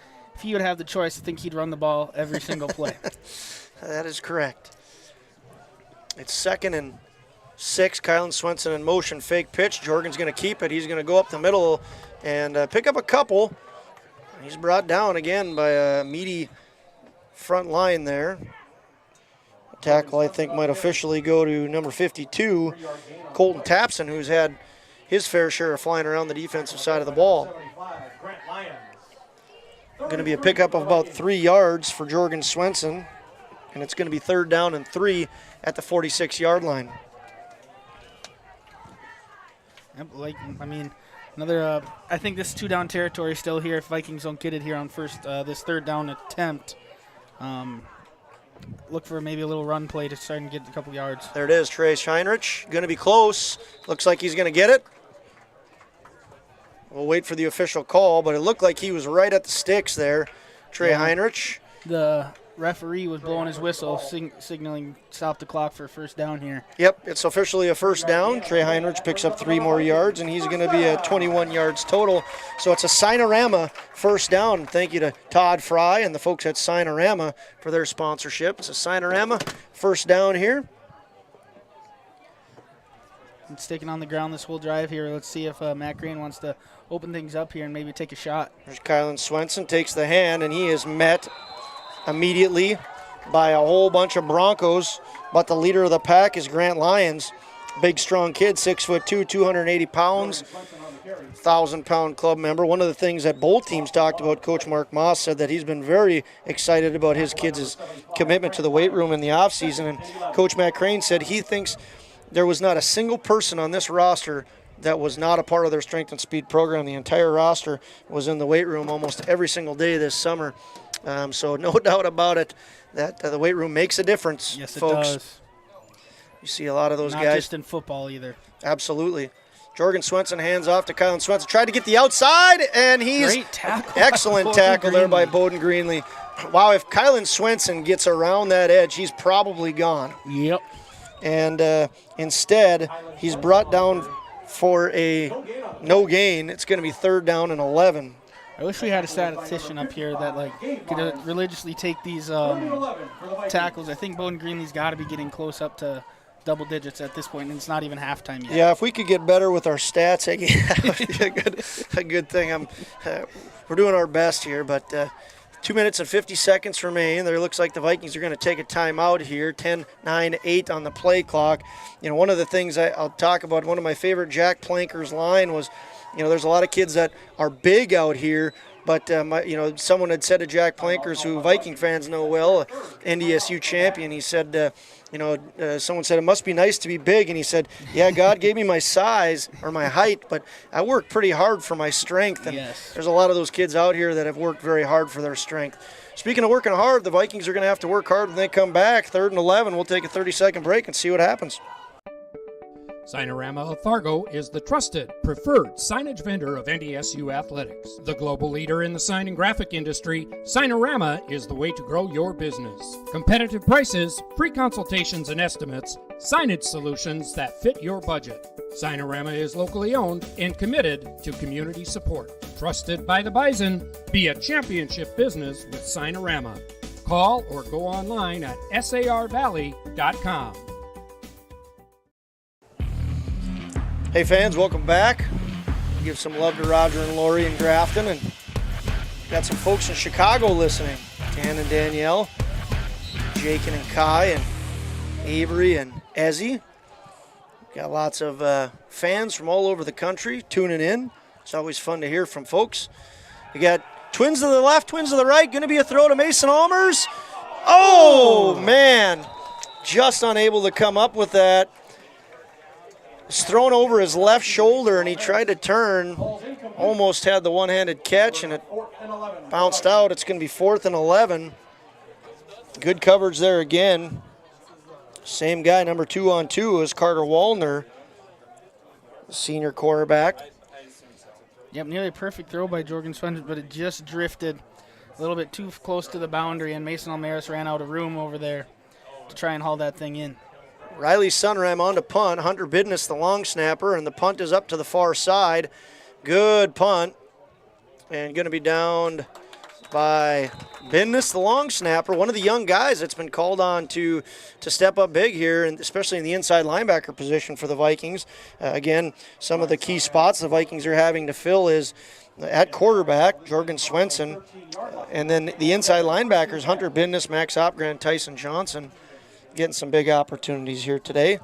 he would have the choice, I think he'd run the ball every single play. That is correct. It's 2nd and 6. Kylan Swenson in motion, fake pitch. Jorgen's going to keep it. He's going to go up the middle and pick up a couple. He's brought down again by a meaty front line there. Tackle, I think, might officially go to number 52, Colton Tapson, who's had his fair share of flying around the defensive side of the ball. Going to be a pickup of about 3 yards for Jorgen Swenson, and it's going to be 3rd down and 3 at the 46-yard line. Yep, another. I think this 2-down territory still here. If Vikings don't get it here on this 3rd down attempt, look for maybe a little run play to try and get a couple yards. There it is, Trey Heinrich. Going to be close. Looks like he's going to get it. We'll wait for the official call, but it looked like he was right at the sticks there, Trey Heinrich. The referee was blowing his whistle, signaling stop the clock for 1st down here. Yep, it's officially a 1st down. Trey Heinrich picks up 3 more yards, and he's going to be at 21 yards total. So it's a Signorama 1st down. Thank you to Todd Fry and the folks at Signorama for their sponsorship. It's a Signorama 1st down here. It's sticking on the ground this whole drive here. Let's see if Matt Green wants to open things up here and maybe take a shot. There's Kylan Swenson, takes the hand, and he is met immediately by a whole bunch of Broncos. But the leader of the pack is Grant Lyons. Big, strong kid, 6'2", 280 pounds, 1,000-pound club member. One of the things that both teams talked about, Coach Mark Moss said that he's been very excited about his kids' commitment to the weight room in the offseason. And Coach Matt Crane said he thinks there was not a single person on this roster that was not a part of their strength and speed program. The entire roster was in the weight room almost every single day this summer. So no doubt about it that the weight room makes a difference, yes, folks. It does. You see a lot of those Not guys. Not just in football either. Absolutely. Jorgen Swenson hands off to Kylan Swenson. Tried to get the outside, and he's great tackle. Excellent tackle there by Bowden Greenlee. Wow, if Kylan Swenson gets around that edge, he's probably gone. Yep. And instead, he's brought down for a no gain. It's going to be 3rd down and 11. I wish we had a statistician up here that could religiously take these tackles. I think Bowden Greenlee's got to be getting close up to double digits at this point, and it's not even halftime yet. Yeah, if we could get better with our stats, that would be a good thing. We're doing our best here, but 2 minutes and 50 seconds remain. There looks like the Vikings are going to take a timeout here. 10, 9, 8 on the play clock. One of the things I'll talk about, one of my favorite Jack Planker's line was, there's a lot of kids that are big out here, but someone had said to Jack Plankers, who Viking fans know well, NDSU champion, he said, someone said, it must be nice to be big, and he said, yeah, God gave me my size or my height, but I worked pretty hard for my strength, and There's a lot of those kids out here that have worked very hard for their strength. Speaking of working hard, the Vikings are going to have to work hard when they come back. 3rd and 11, we'll take a 30-second break and see what happens. Signorama of Fargo is the trusted, preferred signage vendor of NDSU athletics. The global leader in the sign and graphic industry, Signorama is the way to grow your business. Competitive prices, free consultations and estimates, signage solutions that fit your budget. Signorama is locally owned and committed to community support. Trusted by the Bison, be a championship business with Signorama. Call or go online at sarvalley.com. Hey fans, welcome back. Give some love to Roger and Lori in Grafton, and got some folks in Chicago listening. Dan and Danielle, Jake and Kai, and Avery and Ezzy. Got lots of fans from all over the country tuning in. It's always fun to hear from folks. We got Twins to the left, twins to the right. Going to be a throw to Mason Almers. Oh, man. Just unable to come up with that. It's thrown over his left shoulder, and he tried to turn. Almost had the one-handed catch, and it bounced out. It's going to be 4th and 11. Good coverage there again. Same guy, number 2 on 2, is Carter Wallner, senior quarterback. Yep, nearly a perfect throw by Jorgen Swenson, but it just drifted a little bit too close to the boundary, and Mason Almaris ran out of room over there to try and haul that thing in. Riley Sunram on to punt. Hunter Bidness, the long snapper, and the punt is up to the far side. Good punt. And going to be downed by Bidness, the long snapper, one of the young guys that's been called on to step up big here, and especially in the inside linebacker position for the Vikings. Again, some of the key spots the Vikings are having to fill is at quarterback, Jorgen Swenson, and then the inside linebackers, Hunter Bidness, Max Opgren, Tyson Johnson, getting some big opportunities here today.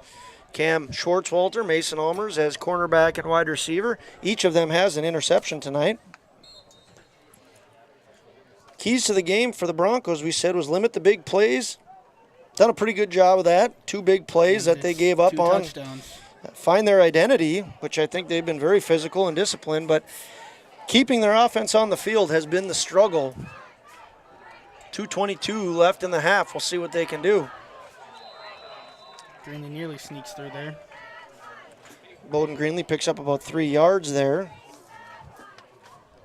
Cam Schwartzwalter, Mason Almers as cornerback and wide receiver. Each of them has an interception tonight. Keys to the game for the Broncos, we said, was limit the big plays. Done a pretty good job of that. 2 big plays that they gave up on. Touchdowns. Find their identity, which I think they've been very physical and disciplined, but keeping their offense on the field has been the struggle. 2:22 left in the half. We'll see what they can do. Greenlee nearly sneaks through there. Bowden Greenlee picks up about 3 yards there.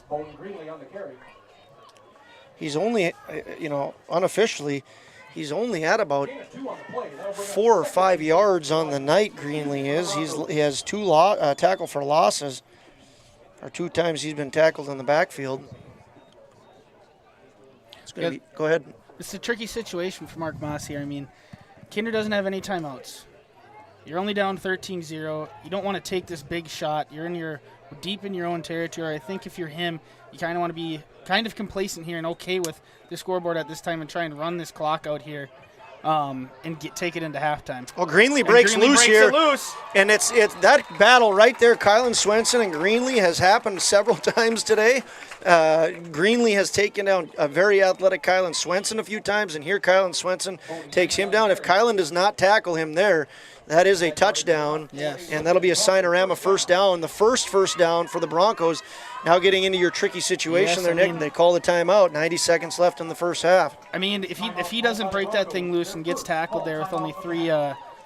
Bowden Greenlee on the carry. He's only, unofficially, he's only at about 4 or 5 yards on the night, Greenlee is. He has 2 tackle for losses, or 2 times he's been tackled in the backfield. Go ahead. It's a tricky situation for Mark Moss here. I mean, Kindred doesn't have any timeouts. You're only down 13-0. You don't want to take this big shot. You're deep in your own territory. I think if you're him, you kind of want to be kind of complacent here and okay with the scoreboard at this time and try and run this clock out here and take it into halftime. Well, Greenlee breaks loose here. And it's that battle right there, Kylan Swenson and Greenlee, has happened several times today. Greenlee has taken down a very athletic Kylan Swenson a few times, and here Kylan Swenson takes him down. If Kylan does not tackle him there, that is a touchdown, yes. And that'll be a Signorama first down. The first down for the Broncos. Now getting into your tricky situation there, Nick. They call the timeout. 90 seconds left in the first half. I mean, if he doesn't break that thing loose and gets tackled there with only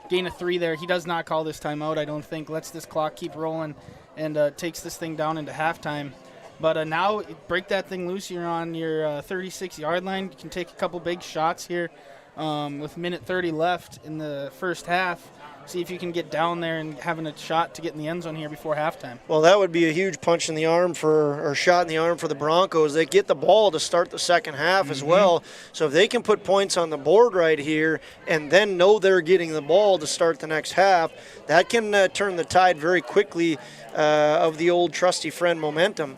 gain of 3 there, he does not call this timeout, I don't think. Lets this clock keep rolling and takes this thing down into halftime. But now break that thing loose. You're on your 36-yard line. You can take a couple big shots here with minute 30 left in the first half. See if you can get down there and having a shot to get in the end zone here before halftime. Well, that would be a huge punch in the arm or shot in the arm for the Broncos. They get the ball to start the second half as well. So if they can put points on the board right here and then know they're getting the ball to start the next half, that can turn the tide very quickly of the old trusty friend momentum.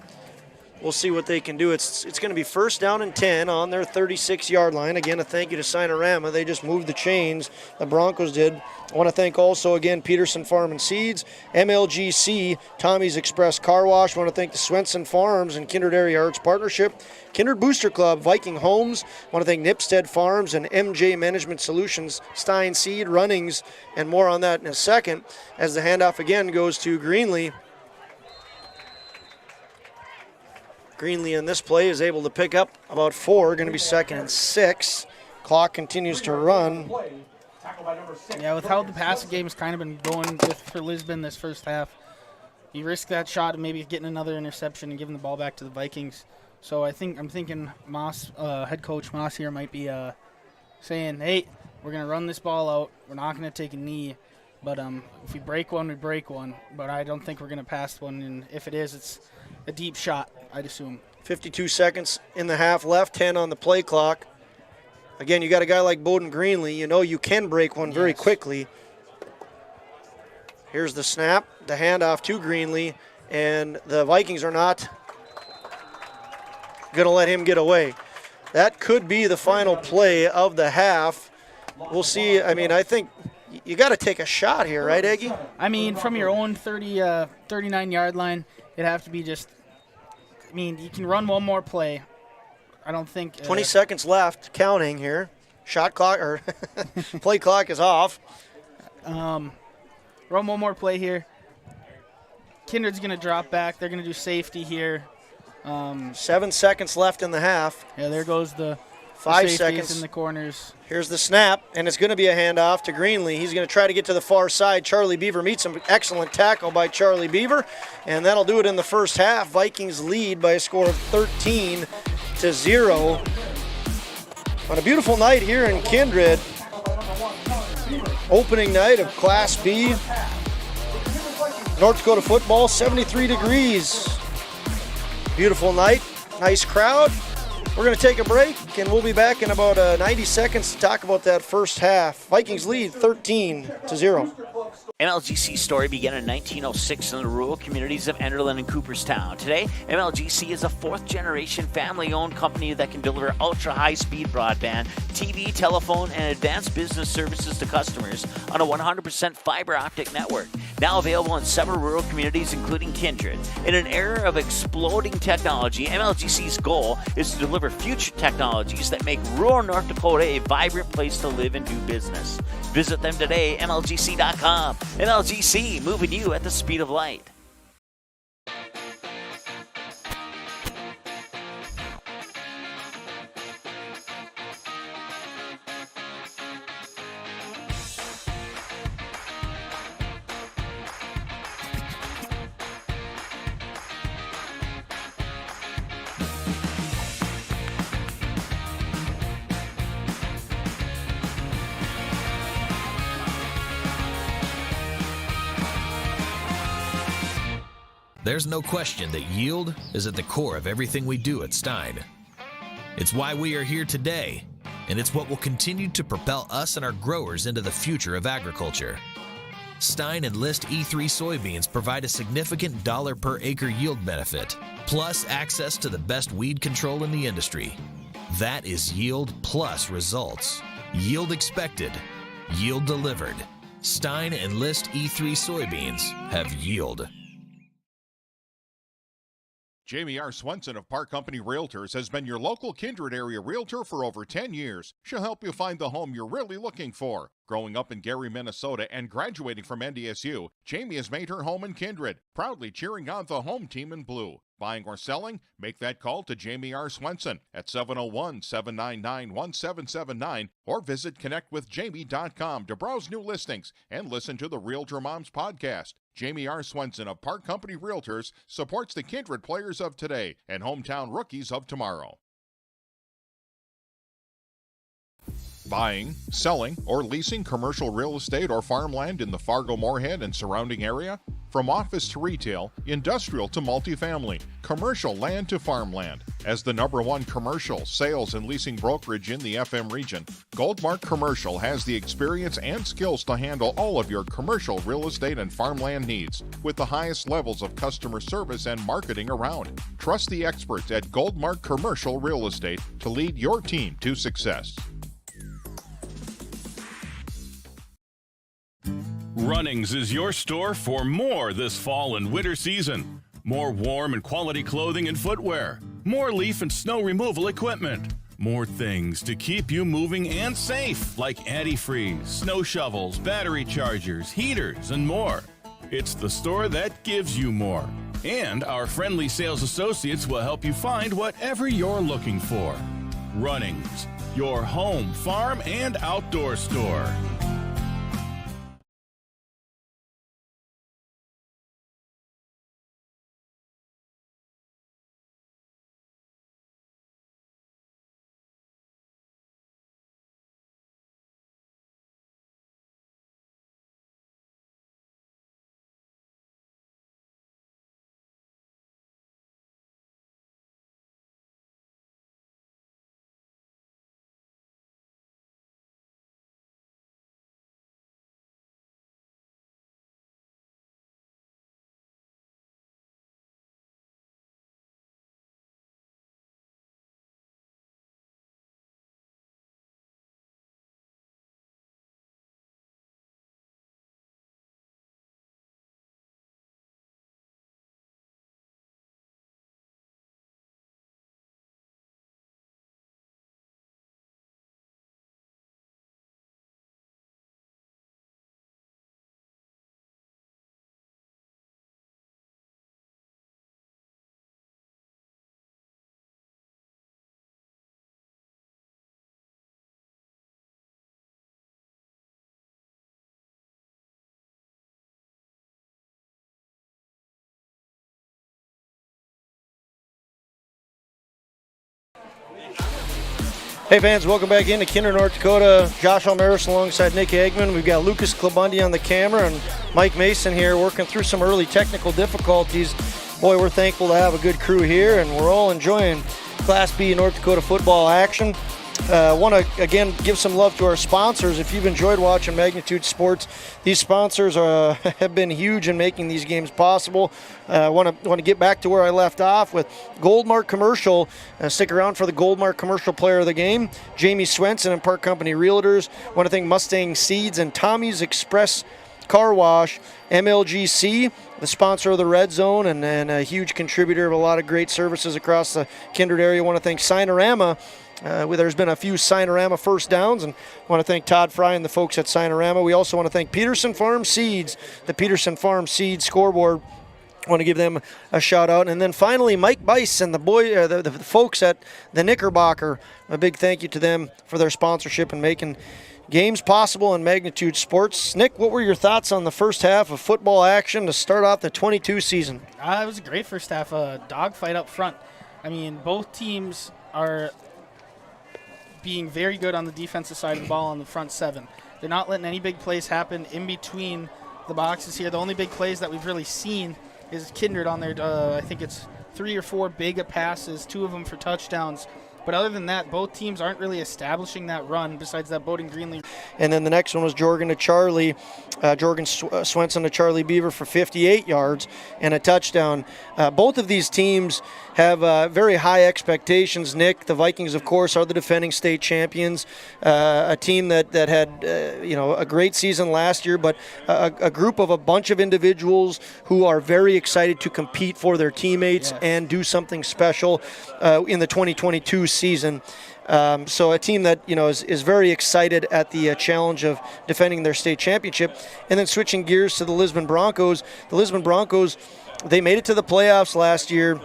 We'll see what they can do. It's going to be 1st down and 10 on their 36-yard line. Again, a thank you to Signorama. They just moved the chains. The Broncos did. I want to thank also, again, Peterson Farm and Seeds, MLGC, Tommy's Express Car Wash. I want to thank the Swenson Farms and Kindred Area Arts Partnership, Kindred Booster Club, Viking Homes. I want to thank Nipstead Farms and MJ Management Solutions, Stein Seed, Runnings, and more on that in a second as the handoff again goes to Greenlee. Greenlee in this play is able to pick up about 4, going to be 2nd and 6. Clock continues to run. Yeah, with how the passing game has kind of been going for Lisbon this first half, you risk that shot and maybe getting another interception and giving the ball back to the Vikings. So I'm thinking Moss, head coach Moss here might be saying, hey, we're going to run this ball out. We're not going to take a knee. But if we break one, we break one. But I don't think we're going to pass one. And if it is, it's a deep shot, I'd assume. 52 seconds in the half left, 10 on the play clock. Again, you got a guy like Bowden Greenlee. You know you can break one very quickly. Here's the snap, the handoff to Greenlee, and the Vikings are not going to let him get away. That could be the final play of the half. We'll see. I mean, I think you got to take a shot here, right, Eggie? I mean, from your own 39-yard line, it'd have to be just I mean, you can run one more play. I don't think 20 seconds left, counting here. Shot clock or play clock is off. Run one more play here. Kindred's going to drop back. They're going to do safety here. 7 seconds left in the half. Yeah, there goes the 5 safeties seconds in the corners. Here's the snap, and it's going to be a handoff to Greenlee. He's going to try to get to the far side. Charlie Beaver meets him. Excellent tackle by Charlie Beaver, and that'll do it in the first half. Vikings lead by a score of 13-0. On a beautiful night here in Kindred, opening night of Class B, North Dakota football, 73 degrees. Beautiful night, nice crowd. We're going to take a break, and we'll be back in about 90 seconds to talk about that first half. Vikings lead 13-0. MLGC story began in 1906 in the rural communities of Enderlin and Cooperstown. Today, MLGC is a fourth-generation family-owned company that can deliver ultra-high-speed broadband, TV, telephone, and advanced business services to customers on a 100% fiber optic network. Now available in several rural communities, including Kindred. In an era of exploding technology, MLGC's goal is to deliver future technologies that make rural North Dakota a vibrant place to live and do business. Visit them today, MLGC.com. MLGC, moving you at the speed of light. There's no question that yield is at the core of everything we do at Stein. It's why we are here today, and it's what will continue to propel us and our growers into the future of agriculture. Stein and List E3 soybeans provide a significant dollar per acre yield benefit, plus access to the best weed control in the industry. That is yield plus results. Yield expected, yield delivered. Stein and List E3 soybeans have yield. Jamie R. Swenson of Park Company Realtors has been your local Kindred area realtor for over 10 years. She'll help you find the home you're really looking for. Growing up in Gary, Minnesota, and graduating from NDSU, Jamie has made her home in Kindred, proudly cheering on the home team in blue. Buying or selling? Make that call to Jamie R. Swenson at 701-799-1779 or visit connectwithjamie.com to browse new listings and listen to the Realtor Moms podcast. Jamie R. Swenson of Park Company Realtors supports the Kindred players of today and hometown rookies of tomorrow. Buying, selling, or leasing commercial real estate or farmland in the Fargo-Moorhead and surrounding area? From office to retail, industrial to multifamily, commercial land to farmland. As the #1 commercial, sales, and leasing brokerage in the FM region, Goldmark Commercial has the experience and skills to handle all of your commercial real estate and farmland needs with the highest levels of customer service and marketing around. Trust the experts at Goldmark Commercial Real Estate to lead your team to success. Runnings is your store for more this fall and winter season. More warm and quality clothing and footwear. More leaf and snow removal equipment. More things to keep you moving and safe, like antifreeze, snow shovels, battery chargers, heaters, and more. It's the store that gives you more. And our friendly sales associates will help you find whatever you're looking for. Runnings, your home, farm, and outdoor store. Hey fans, welcome back into Kindred, North Dakota. Josh Almaris alongside Nick Eggman. We've got Lucas Klabundi on the camera and Mike Mason here working through some early technical difficulties. Boy, we're thankful to have a good crew here, and we're all enjoying Class B North Dakota football action. Want to, again, give some love to our sponsors. If you've enjoyed watching Magnitude Sports, these sponsors have been huge in making these games possible. Want to get back to where I left off with Goldmark Commercial. Stick around for the Goldmark Commercial Player of the Game, Jamie Swenson and Park Company Realtors. Want to thank Mustang Seeds and Tommy's Express Car Wash. MLGC, the sponsor of the Red Zone and a huge contributor of a lot of great services across the Kindred area. Want to thank Sinorama. There's been a few Sinorama first downs, and I want to thank Todd Fry and the folks at Sinorama. We also want to thank Peterson Farm Seeds, the Peterson Farm Seeds scoreboard. I want to give them a shout out. And then finally, Mike Bice and the folks at the Knickerbocker. A big thank you to them for their sponsorship and making games possible in Magnitude Sports. Nick, what were your thoughts on the first half of football action to start off the 22 season? It was a great first half, dogfight up front. I mean, both teams are being very good on the defensive side of the ball on the front seven. They're not letting any big plays happen in between the boxes here. The only big plays that we've really seen is Kindred on their, I think it's 3 or 4 big passes, 2 of them for touchdowns. But other than that, both teams aren't really establishing that run besides that Bowden Greenlee. And then the next one was Jorgen Swenson to Charlie Beaver for 58 yards and a touchdown. Both of these teams have very high expectations. Nick, the Vikings, of course, are the defending state champions. A team that had a great season last year, but a group of a bunch of individuals who are very excited to compete for their teammates and do something special in the 2022 season. So a team that is very excited at the challenge of defending their state championship. And then switching gears to the Lisbon Broncos. The Lisbon Broncos, they made it to the playoffs last year.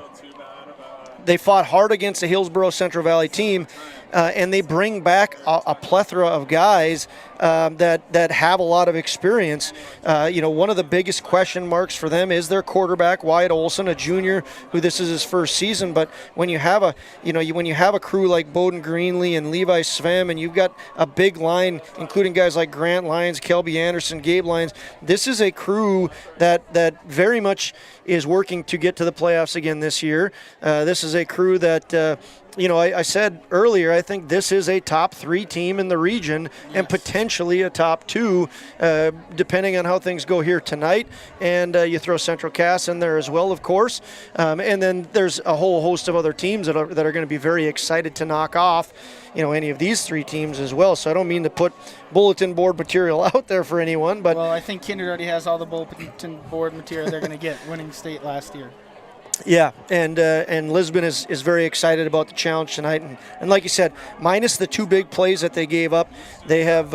They fought hard against the Hillsborough Central Valley team, and they bring back a plethora of guys that have a lot of experience. One of the biggest question marks for them is their quarterback, Wyatt Olson, a junior who this is his first season. But when you have a crew like Bowden Greenlee and Levi Svem, and you've got a big line, including guys like Grant Lyons, Kelby Anderson, Gabe Lyons, this is a crew that very much is working to get to the playoffs again this year. This is a crew that I said earlier, I think this is a top 3 team in the region and potentially a top 2, depending on how things go here tonight. And you throw Central Cass in there as well, of course. And then there's a whole host of other teams that are going to be very excited to knock off any of these 3 teams as well. So I don't mean to put bulletin board material out there for anyone, but well, I think Kindred already has all the bulletin board material they're going to get, winning state last year. Yeah, and Lisbon is very excited about the challenge tonight, and like you said, minus the 2 big plays that they gave up, they have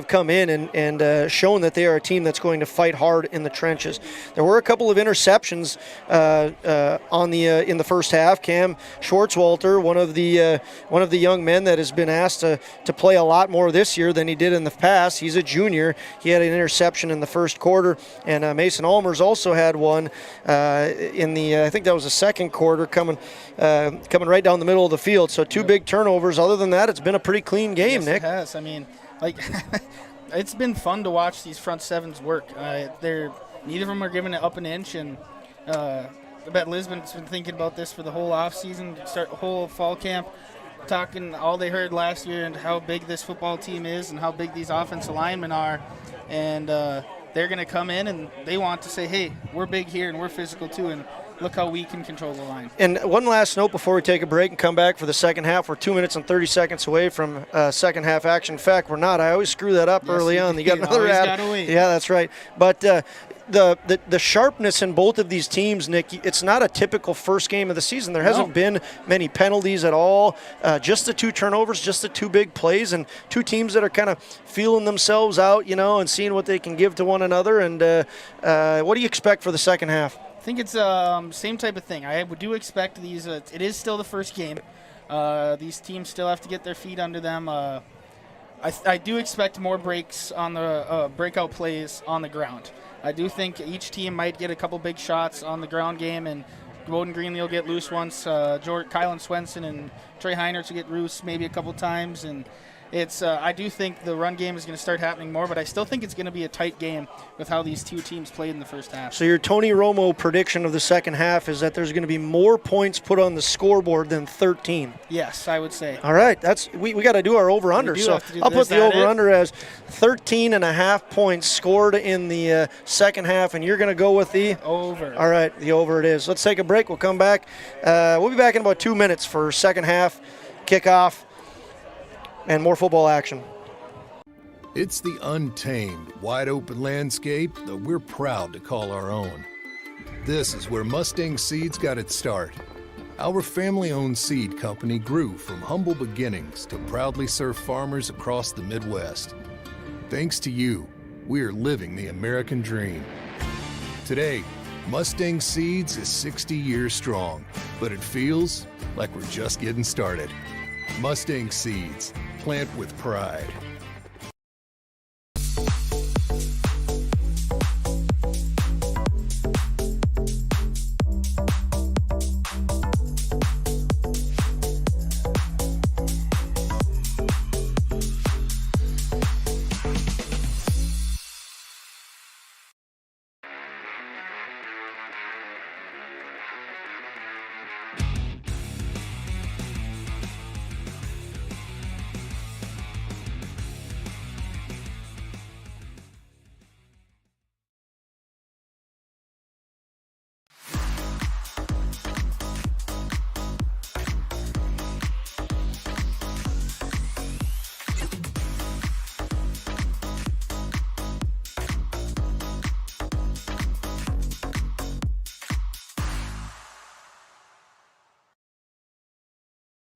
come in and shown that they are a team that's going to fight hard in the trenches. There were a couple of interceptions in the first half. Cam Schwartzwalter, one of the young men that has been asked to play a lot more this year than he did in the past. He's a junior. He had an interception in the first quarter, and Mason Almers also had one in the I think that was the second quarter, coming right down the middle of the field. So 2 big turnovers. Other than that, it's been a pretty clean game, yes, Nick. It has. I mean, it's been fun to watch these front sevens work. Neither of them are giving it up an inch, and I bet Lisbon's been thinking about this for the whole off season, start the whole fall camp, talking all they heard last year and how big this football team is and how big these offensive linemen are, and they're going to come in and they want to say, hey, we're big here and we're physical too, and look how we can control the line. And one last note before we take a break and come back for the second half. We're 2 minutes and 30 seconds away from second half action. In fact, we're not. I always screw that up early on. You got another ad. Yeah, that's right. But the sharpness in both of these teams, Nick, it's not a typical first game of the season. There hasn't been many penalties at all. Just the 2 turnovers, just the 2 big plays, and 2 teams that are kind of feeling themselves out, and seeing what they can give to one another. And what do you expect for the second half? I think it's same type of thing. I do expect these. It is still the first game. These teams still have to get their feet under them. I do expect more breaks on the breakout plays on the ground. I do think each team might get a couple big shots on the ground game and Bowden Greenlee will get loose once. Kylan Swenson and Trey Heinrichs will get loose maybe a couple times. And it's I do think the run game is going to start happening more, but I still think it's going to be a tight game with how these two teams played in the first half. So your Tony Romo prediction of the second half is that there's going to be more points put on the scoreboard than 13. Yes, I would say. All right, we got to do our over-under. So I'll put the over-under as 13.5 points scored in the second half, and you're going to go with the? Over. All right, the over it is. Let's take a break. We'll come back. We'll be back in about 2 minutes for second half kickoff and more football action. It's the untamed, wide-open landscape that we're proud to call our own. This is where Mustang Seeds got its start. Our family-owned seed company grew from humble beginnings to proudly serve farmers across the Midwest. Thanks to you, we are living the American dream. Today, Mustang Seeds is 60 years strong, but it feels like we're just getting started. Mustang Seeds, plant with pride.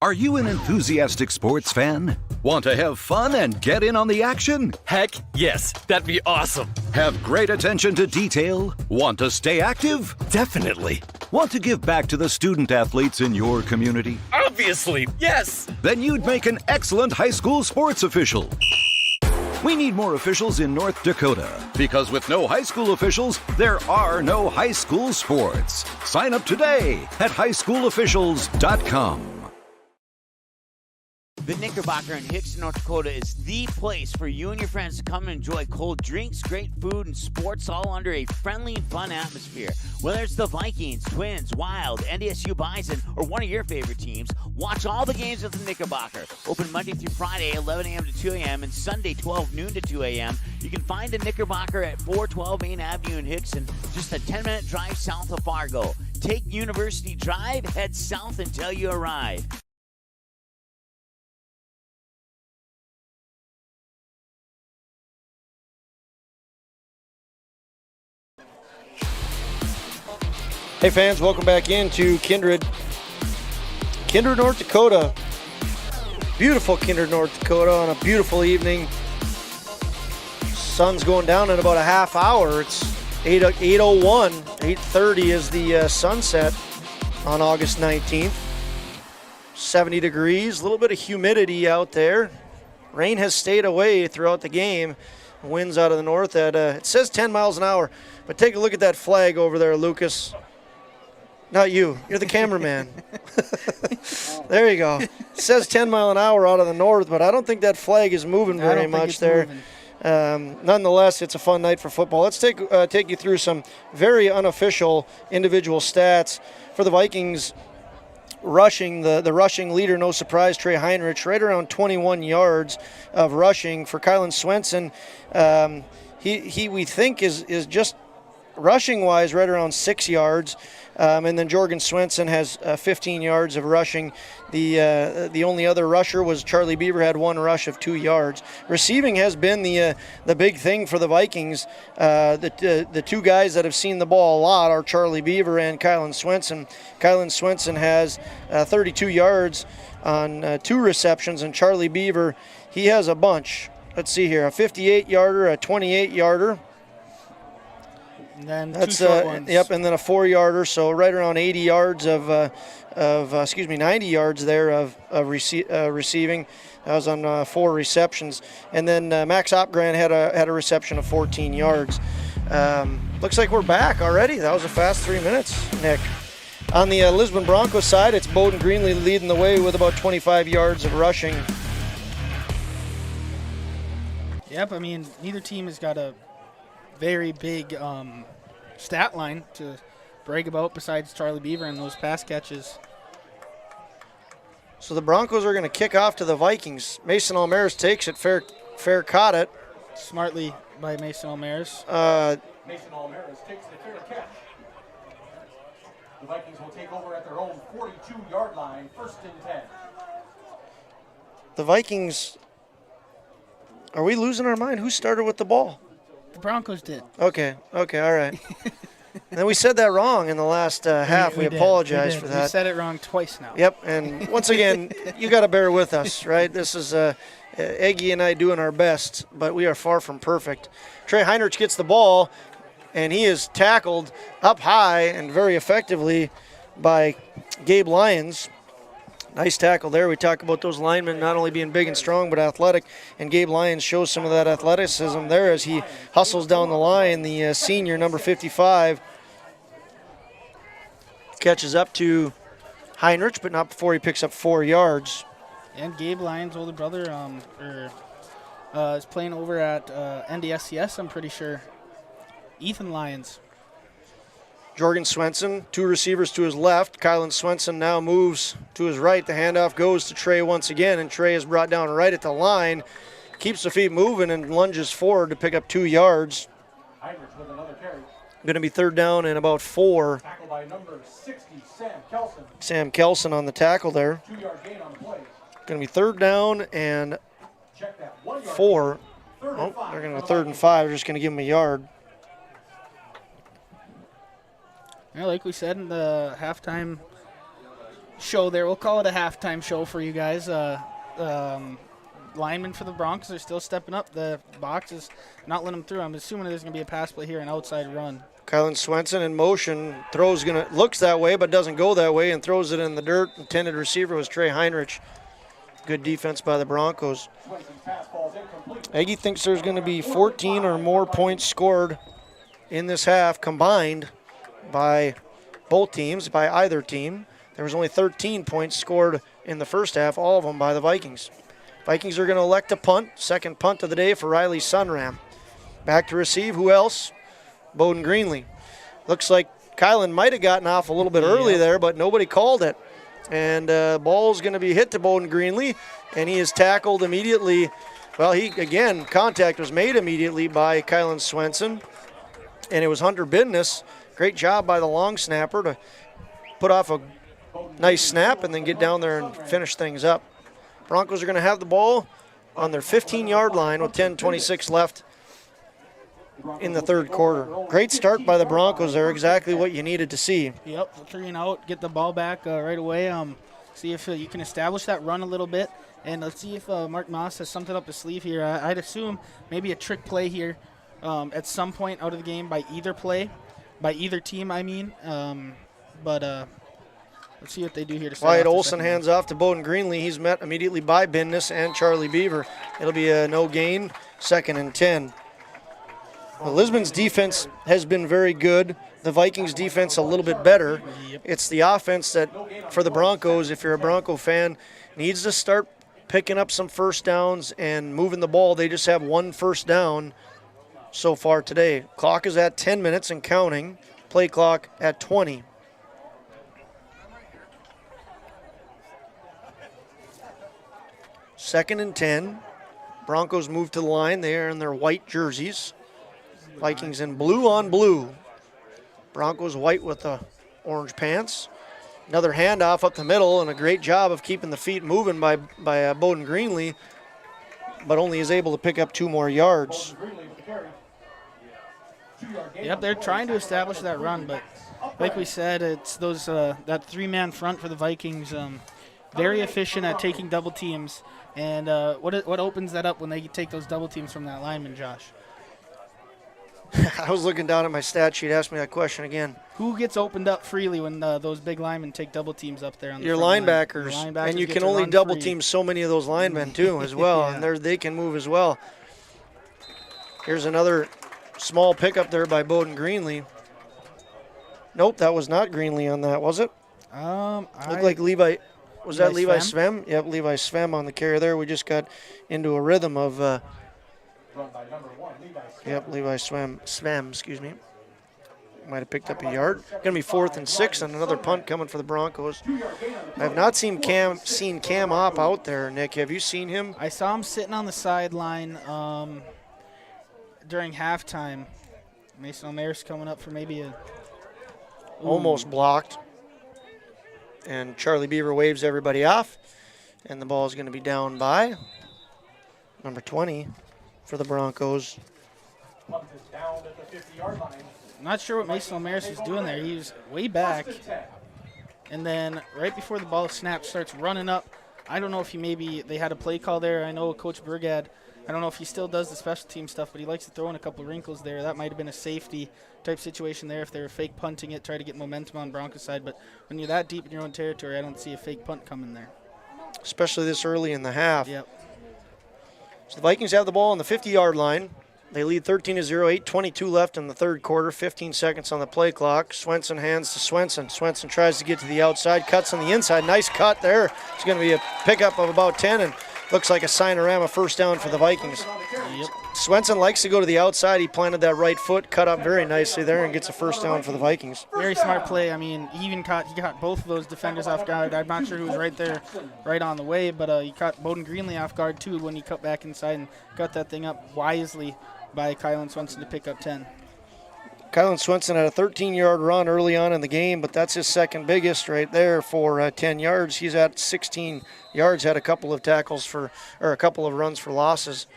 Are you an enthusiastic sports fan? Want to have fun and get in on the action? Heck, yes, that'd be awesome. Have great attention to detail? Want to stay active? Definitely. Want to give back to the student athletes in your community? Obviously, yes. Then you'd make an excellent high school sports official. We need more officials in North Dakota, because with no high school officials, there are no high school sports. Sign up today at highschoolofficials.com. The Knickerbocker in Hickson, North Dakota is the place for you and your friends to come and enjoy cold drinks, great food, and sports all under a friendly and fun atmosphere. Whether it's the Vikings, Twins, Wild, NDSU Bison, or one of your favorite teams, watch all the games at the Knickerbocker. Open Monday through Friday, 11 a.m. to 2 a.m., and Sunday, 12 noon to 2 a.m. You can find the Knickerbocker at 412 Main Avenue in Hickson, just a 10-minute drive south of Fargo. Take University Drive, head south until you arrive. Hey fans, welcome back into Kindred, North Dakota. Beautiful Kindred, North Dakota on a beautiful evening. Sun's going down in about a half hour. It's 8:01, 8:30 is the sunset on August 19th. 70 degrees, a little bit of humidity out there. Rain has stayed away throughout the game. Winds out of the north at, it says 10 miles an hour, but take a look at that flag over there, Lucas. Not you. You're the cameraman. There you go. It says 10 mile an hour out of the north, but I don't think that flag is moving very much there. Nonetheless, it's a fun night for football. Let's take you through some very unofficial individual stats for the Vikings. Rushing, the rushing leader, no surprise, Trey Heinrich, right around 21 yards of rushing. For Kylan Swenson, he we think is just rushing-wise right around 6 yards. And then Jorgen Swenson has 15 yards of rushing. The only other rusher was Charlie Beaver, had one rush of 2 yards. Receiving has been the big thing for the Vikings. The two guys that have seen the ball a lot are Charlie Beaver and Kylan Swenson. Kylan Swenson has 32 yards on 2 receptions, and Charlie Beaver, he has a bunch. Let's see here, a 58-yarder, a 28-yarder. And then that's 2 short ones. Yep, and then a 4-yarder, so right around 80 yards 90 yards there of receiving. That was on 4 receptions, and then Max Opgren had a reception of 14 yards. Looks like we're back already. That was a fast 3 minutes, Nick. On the Lisbon Broncos side, it's Bowden Greenlee leading the way with about 25 yards of rushing. Yep, I mean, neither team has got a very big stat line to brag about besides Charlie Beaver and those pass catches. So the Broncos are going to kick off to the Vikings. Mason Almaris takes it, fair caught it. Smartly by Mason Almaris. Mason Almaris takes the fair catch. The Vikings will take over at their own 42-yard line, 1st and 10. The Vikings, are we losing our mind? Who started with the ball? The Broncos did. Okay, all right. And then we said that wrong in the last half. We apologize for that. We said it wrong twice now. Yep, and once again, you got to bear with us, right? This is Eggy and I doing our best, but we are far from perfect. Trey Heinrich gets the ball, and he is tackled up high and very effectively by Gabe Lyons. Nice tackle there. We talk about those linemen not only being big and strong, but athletic, and Gabe Lyons shows some of that athleticism there as he hustles down the line. The senior, number 55, catches up to Heinrich, but not before he picks up 4 yards. And Gabe Lyons' older brother is playing over at NDHSAA, I'm pretty sure. Ethan Lyons. Jorgen Swenson, 2 receivers to his left. Kylan Swenson now moves to his right. The handoff goes to Trey once again, and Trey is brought down right at the line. Keeps the feet moving and lunges forward to pick up 2 yards. Heinrich with another carry. Going to be 3rd down and about 4. Tackle by number 60, Sam Kelson. Sam Kelson on the tackle there. 2-yard gain on the play. Going to be 3rd down and Check that. 1 yard 4. Third and Oh, five they're going to for go the 3rd and 5. They're just going to give him a yard. Yeah, like we said in the halftime show there, we'll call it a halftime show for you guys. Linemen for the Broncos are still stepping up. The box is not letting them through. I'm assuming there's going to be a pass play here, an outside run. Kylan Swenson in motion, looks that way but doesn't go that way and throws it in the dirt. Intended receiver was Trey Heinrich. Good defense by the Broncos. Eggy thinks there's going to be 14 or more points scored in this half combined by both teams, by either team. There was only 13 points scored in the first half, all of them by the Vikings. Vikings are going to elect a punt, second punt of the day for Riley Sunram. Back to receive, who else? Bowden Greenlee. Looks like Kylan might have gotten off a little bit early there, but nobody called it. And ball's going to be hit to Bowden Greenlee, and he is tackled immediately. Well, contact was made immediately by Kylan Swenson, and it was Hunter Bidness. Great job by the long snapper to put off a nice snap and then get down there and finish things up. Broncos are going to have the ball on their 15-yard line with 10:26 left in the 3rd quarter. Great start by the Broncos there, exactly what you needed to see. Yep, 3 and out, get the ball back right away. See if you can establish that run a little bit, and let's see if Mark Moss has something up his sleeve here. I'd assume maybe a trick play here at some point out of the game by either team, I mean. Let's see what they do here to start. Wyatt Olson hands off to Bowden Greenlee. He's met immediately by Bidness and Charlie Beaver. It'll be a no gain, 2nd and 10. Well, Lisbon's defense has been very good. The Vikings' defense a little bit better. It's the offense that, for the Broncos, if you're a Bronco fan, needs to start picking up some first downs and moving the ball. They just have 1 first down so far today. Clock is at 10 minutes and counting. Play clock at 20. Second and 10. Broncos move to the line. They are in their white jerseys. Vikings in blue on blue. Broncos white with the orange pants. Another handoff up the middle, and a great job of keeping the feet moving by Bowden Greenlee, but only is able to pick up 2 more yards. Yep, they're trying to establish that run, but like we said, it's those that 3-man front for the Vikings. Very efficient at taking double teams, and what opens that up when they take those double teams from that lineman, Josh? I was looking down at my stat sheet. Ask me that question again. Who gets opened up freely when those big linemen take double teams up there on the Your front linebackers. line? And you can only double team so many of those linemen too as well, Yeah. and they can move as well. Here's another small pickup there by Bowden Greenlee. Nope, that was not Greenlee on that, was it? Looked like Levi. Was that Levi Svem? Yep, Levi Svem on the carry there. We just got into a rhythm of. Yep, Levi Svem, excuse me. Might have picked up a yard. Going to be 4th and 6 and another punt coming for the Broncos. I have not seen Cam Opp out there, Nick. Have you seen him? I saw him sitting on the sideline during halftime. Mason O'Meara's coming up for maybe a... Almost blocked. And Charlie Beaver waves everybody off. And the ball is going to be down by number 20 for the Broncos. Not sure what Mason O'Meara was doing there. He was way back. And then right before the ball snaps, starts running up. I don't know if they had a play call there. I know Coach Burgad, I don't know if he still does the special team stuff, but he likes to throw in a couple wrinkles there. That might have been a safety type situation there if they were fake punting it, try to get momentum on Broncos side. But when you're that deep in your own territory, I don't see a fake punt coming there. Especially this early in the half. Yep. So the Vikings have the ball on the 50-yard line. They lead 13-0, 8:22 left in the third quarter, 15 seconds on the play clock. Swenson hands to Swenson. Swenson tries to get to the outside, cuts on the inside. Nice cut there. It's going to be a pickup of about 10, and looks like a Signorama first down for the Vikings. Yep. Swenson likes to go to the outside. He planted that right foot, cut up very nicely there, and gets a first down for the Vikings. Very smart play. I mean, he got both of those defenders off guard. I'm not sure who was right there, right on the way, but he caught Bowden Greenlee off guard too when he cut back inside and got that thing up wisely by Kylan Swenson to pick up 10. Kylan Swenson had a 13-yard run early on in the game, but that's his second biggest right there for 10 yards. He's at 16 yards, had a couple of a couple of runs for losses.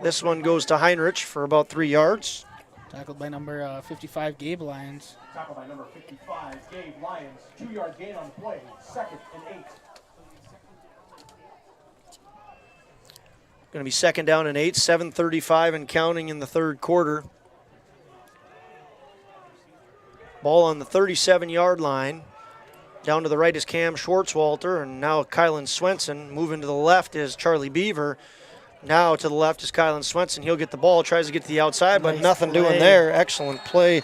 This one goes to Heinrich for about 3 yards. Tackled by number 55, Gabe Lyons. Tackled by number 55, Gabe Lyons. 2-yard gain on the play, 2nd and 8. Going to be 2nd down and 8, 7:35 and counting in the third quarter. Ball on the 37-yard line. Down to the right is Cam Schwartzwalter, and now Kylan Swenson. Moving to the left is Charlie Beaver. Now to the left is Kylan Swenson. He'll get the ball, tries to get to the outside, but nothing doing there. Excellent play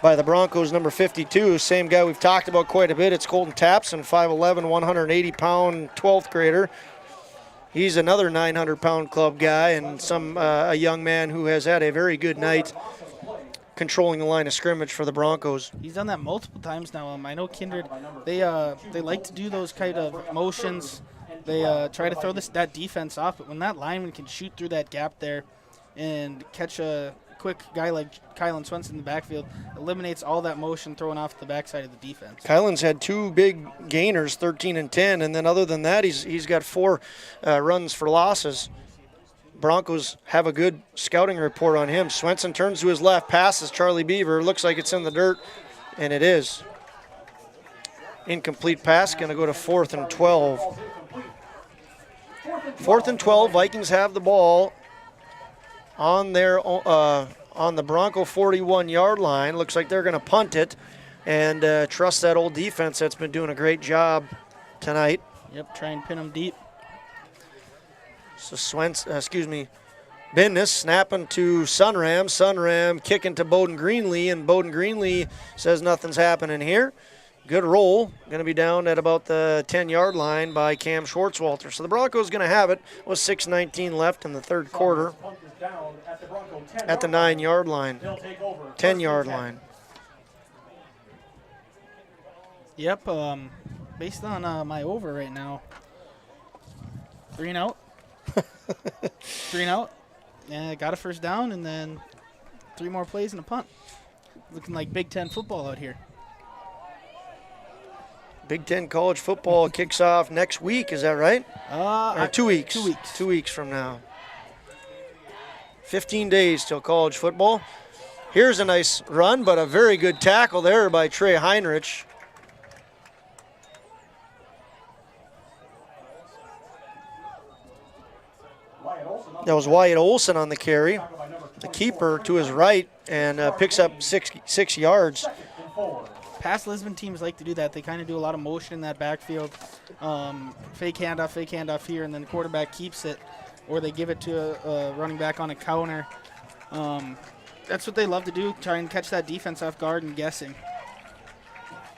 by the Broncos, number 52. Same guy we've talked about quite a bit. It's Colton Tapson, 5'11", 180-pound 12th grader. He's another 900-pound club guy and a young man who has had a very good night controlling the line of scrimmage for the Broncos. He's done that multiple times now. I know Kindred, they like to do those kind of motions. They try to throw that defense off, but when that lineman can shoot through that gap there and catch a quick guy like Kylan Swenson in the backfield, eliminates all that motion thrown off the backside of the defense. Kylan's had 2 big gainers, 13 and 10, and then other than that, he's got 4 runs for losses. Broncos have a good scouting report on him. Swenson turns to his left, passes Charlie Beaver. Looks like it's in the dirt, and it is. Incomplete pass, going to go to 4th and 12. 4th and 12, Vikings have the ball on the Bronco 41-yard line. Looks like they're going to punt it and trust that old defense that's been doing a great job tonight. Yep, try and pin them deep. So Bendis snapping to Sunram. Sunram kicking to Bowden Greenlee, and Bowden Greenlee says nothing's happening here. Good roll. Going to be down at about the 10-yard line by Cam Schwartzwalter. So the Broncos going to have it with 6:19 left in the third quarter at the 9-yard line, 10-yard line. Yep, based on my over right now, 3 and out. 3 and out. Yeah, got a first down, and then 3 more plays and a punt. Looking like Big Ten football out here. Big Ten college football kicks off next week, is that right? Or 2 weeks. 2 weeks. 2 weeks from now. 15 days till college football. Here's a nice run, but a very good tackle there by Trey Heinrich. That was Wyatt Olson on the carry. The keeper to his right, and picks up 6 yards. Past Lisbon teams like to do that. They kind of do a lot of motion in that backfield. Fake handoff here, and then the quarterback keeps it, or they give it to a running back on a counter. That's what they love to do, try and catch that defense off guard and guessing.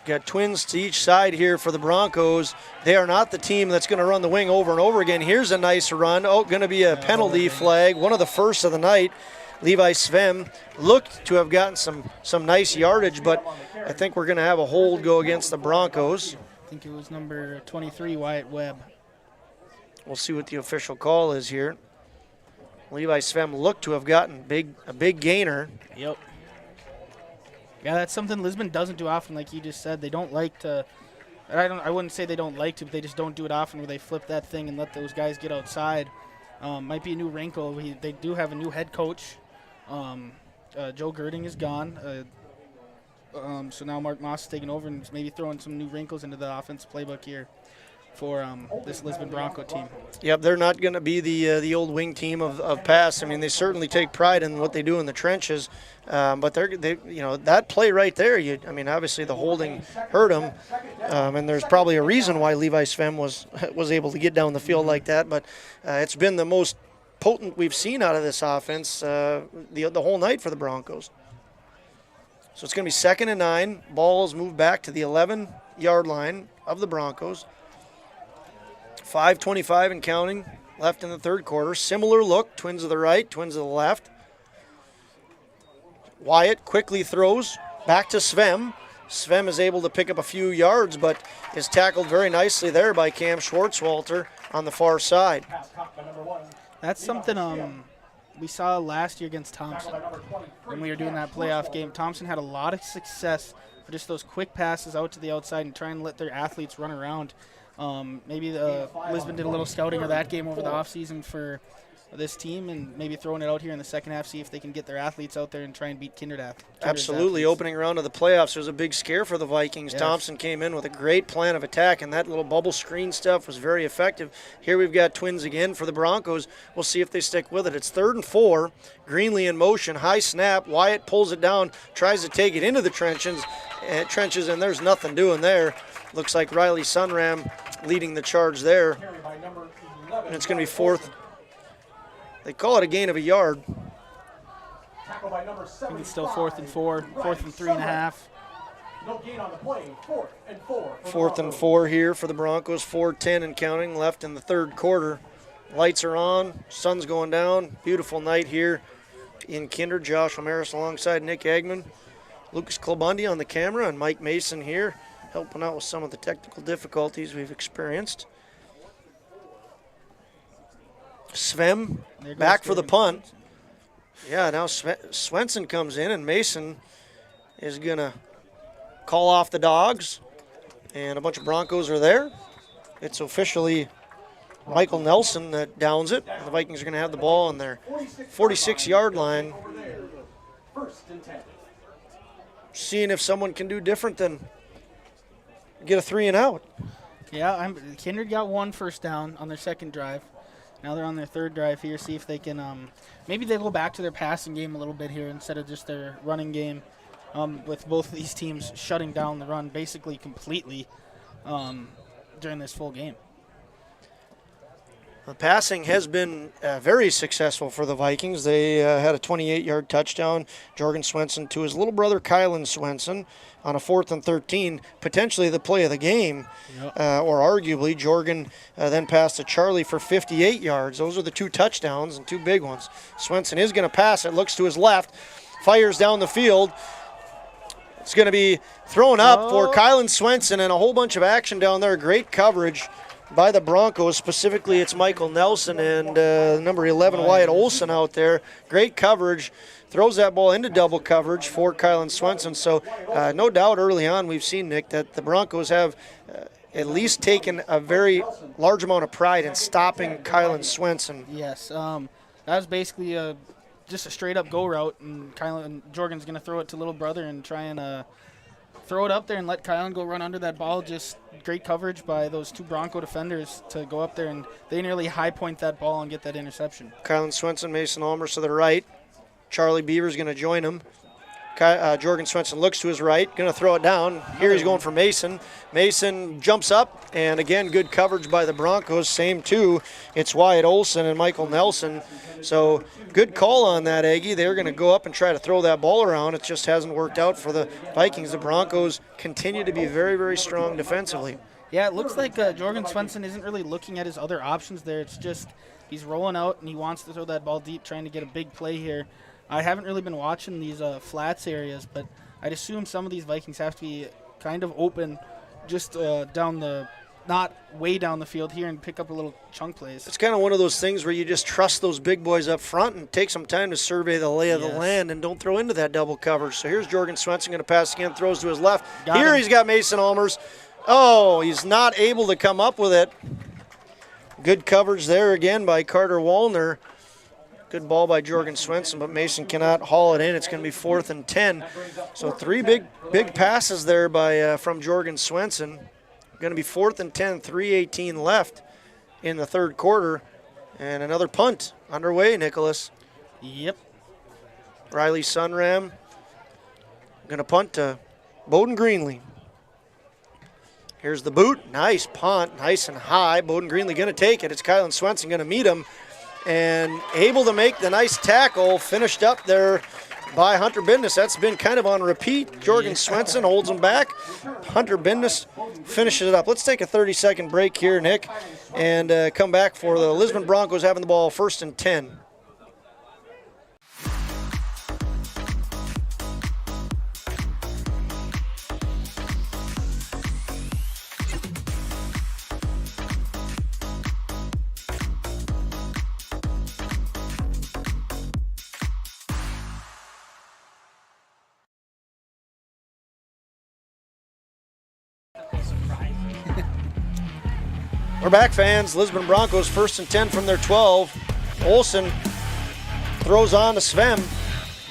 Got twins to each side here for the Broncos. They are not the team that's going to run the wing over and over again. Here's a nice run. Oh, going to be a penalty flag, one of the first of the night. Levi Svem looked to have gotten some nice yardage, but I think we're going to have a hold go against the Broncos. I think it was number 23, Wyatt Webb. We'll see what the official call is here. Levi Svem looked to have gotten a big gainer. Yep. Yeah, that's something Lisbon doesn't do often, like you just said. They don't like to. I wouldn't say they don't like to, but they just don't do it often where they flip that thing and let those guys get outside. Might be a new wrinkle. They do have a new head coach. Joe Girding is gone. So now Mark Moss is taking over and maybe throwing some new wrinkles into the offense playbook here for this Lisbon Bronco team. Yep, they're not going to be the old wing team of pass. I mean, they certainly take pride in what they do in the trenches, but they that play right there. Obviously the holding hurt them, and there's probably a reason why Levi Svem was able to get down the field like that. But it's been the most potent we've seen out of this offense the whole night for the Broncos. So it's going to be 2nd and 9. Ball's moved back to the 11-yard line of the Broncos. 5:25 and counting left in the third quarter. Similar look, twins to the right, twins to the left. Wyatt quickly throws back to Svem. Svem is able to pick up a few yards, but is tackled very nicely there by Cam Schwartzwalter on the far side. That's something we saw last year against Thompson when we were doing that playoff game. Thompson had a lot of success for just those quick passes out to the outside and trying to let their athletes run around. Maybe Lisbon did a little scouting of that game over the offseason for this team and maybe throwing it out here in the second half, see if they can get their athletes out there and try and beat Kindred athletes. Absolutely. Opening round of the playoffs was a big scare for the Vikings. Yes. Thompson came in with a great plan of attack, and that little bubble screen stuff was very effective. Here we've got twins again for the Broncos. We'll see if they stick with it. It's 3rd and 4. Greenlee in motion. High snap. Wyatt pulls it down, tries to take it into the trenches, and there's nothing doing there. Looks like Riley Sunram leading the charge there. And it's going to be 4th. They call it a gain of a yard. I think it's still 4th and 4, 4th and 3.5. No gain on the play. 4th and 4. 4th and 4 here for the Broncos. 4:10 and counting left in the third quarter. Lights are on. Sun's going down. Beautiful night here in Kindred. Josh Omeris alongside Nick Eggman. Lucas Klobundy on the camera and Mike Mason here helping out with some of the technical difficulties we've experienced. Svem back for the punt. Yeah, now Swenson comes in, and Mason is going to call off the Dogs, and a bunch of Broncos are there. It's officially Michael Nelson that downs it. The Vikings are going to have the ball on their 46-yard line. Seeing if someone can do different than get a 3 and out. Yeah, Kindred got 1 first down on their second drive. Now they're on their third drive here. See if they can maybe they go back to their passing game a little bit here instead of just their running game, with both of these teams shutting down the run basically completely during this full game. The passing has been very successful for the Vikings. They had a 28-yard touchdown. Jorgen Swenson to his little brother Kylan Swenson on a 4th and 13, potentially the play of the game, or arguably. Jorgen then passed to Charlie for 58 yards. Those are the 2 touchdowns and 2 big ones. Swenson is going to pass it, looks to his left, fires down the field. It's going to be thrown up for Kylan Swenson, and a whole bunch of action down there. Great coverage by the Broncos. Specifically, it's Michael Nelson and number 11, Wyatt Olson out there. Great coverage. Throws that ball into double coverage for Kylan Swenson. So no doubt early on we've seen, Nick, that the Broncos have at least taken a very large amount of pride in stopping Kylan Swenson. Yes, that was basically just a straight-up go route, and Jorgen's going to throw it to little brother and try and throw it up there and let Kylan go run under that ball. Just great coverage by those 2 Bronco defenders to go up there, and they nearly high-point that ball and get that interception. Kylan Swenson, Mason Ulmers to the right. Charlie Beaver's going to join him. Jorgen Swenson looks to his right, going to throw it down. Here he's going for Mason. Mason jumps up, and again, good coverage by the Broncos. Same two. It's Wyatt Olson and Michael Nelson. So good call on that, Aggie. They're going to go up and try to throw that ball around. It just hasn't worked out for the Vikings. The Broncos continue to be very, very strong defensively. Yeah, it looks like Jorgen Swenson isn't really looking at his other options there. It's just he's rolling out, and he wants to throw that ball deep, trying to get a big play here. I haven't really been watching these flats areas, but I'd assume some of these Vikings have to be kind of open just down the – not way down the field here and pick up a little chunk plays. It's kind of one of those things where you just trust those big boys up front and take some time to survey the lay of the land and don't throw into that double coverage. So here's Jorgen Swenson going to pass again, throws to his left. He's got Mason Almers. Oh, he's not able to come up with it. Good coverage there again by Carter Wallner. Good ball by Jorgen Swenson, but Mason cannot haul it in. It's going to be 4th and 10. So 3 big passes there by from Jorgen Swenson. Going to be 4th and 10, 3:18 left in the third quarter. And another punt underway, Nicholas. Yep. Riley Sunram going to punt to Bowden Greenlee. Here's the boot. Nice punt, nice and high. Bowden Greenlee going to take it. It's Kylan Swenson going to meet him. And able to make the nice tackle, finished up there by Hunter Bindus. That's been kind of on repeat. Jorgen Swenson holds him back. Hunter Bindus finishes it up. Let's take a 30-second break here, Nick, and come back for the Lisbon Broncos having the ball 1st and 10. We're back, fans. Lisbon Broncos 1st and 10 from their 12. Olsen throws on to Svem.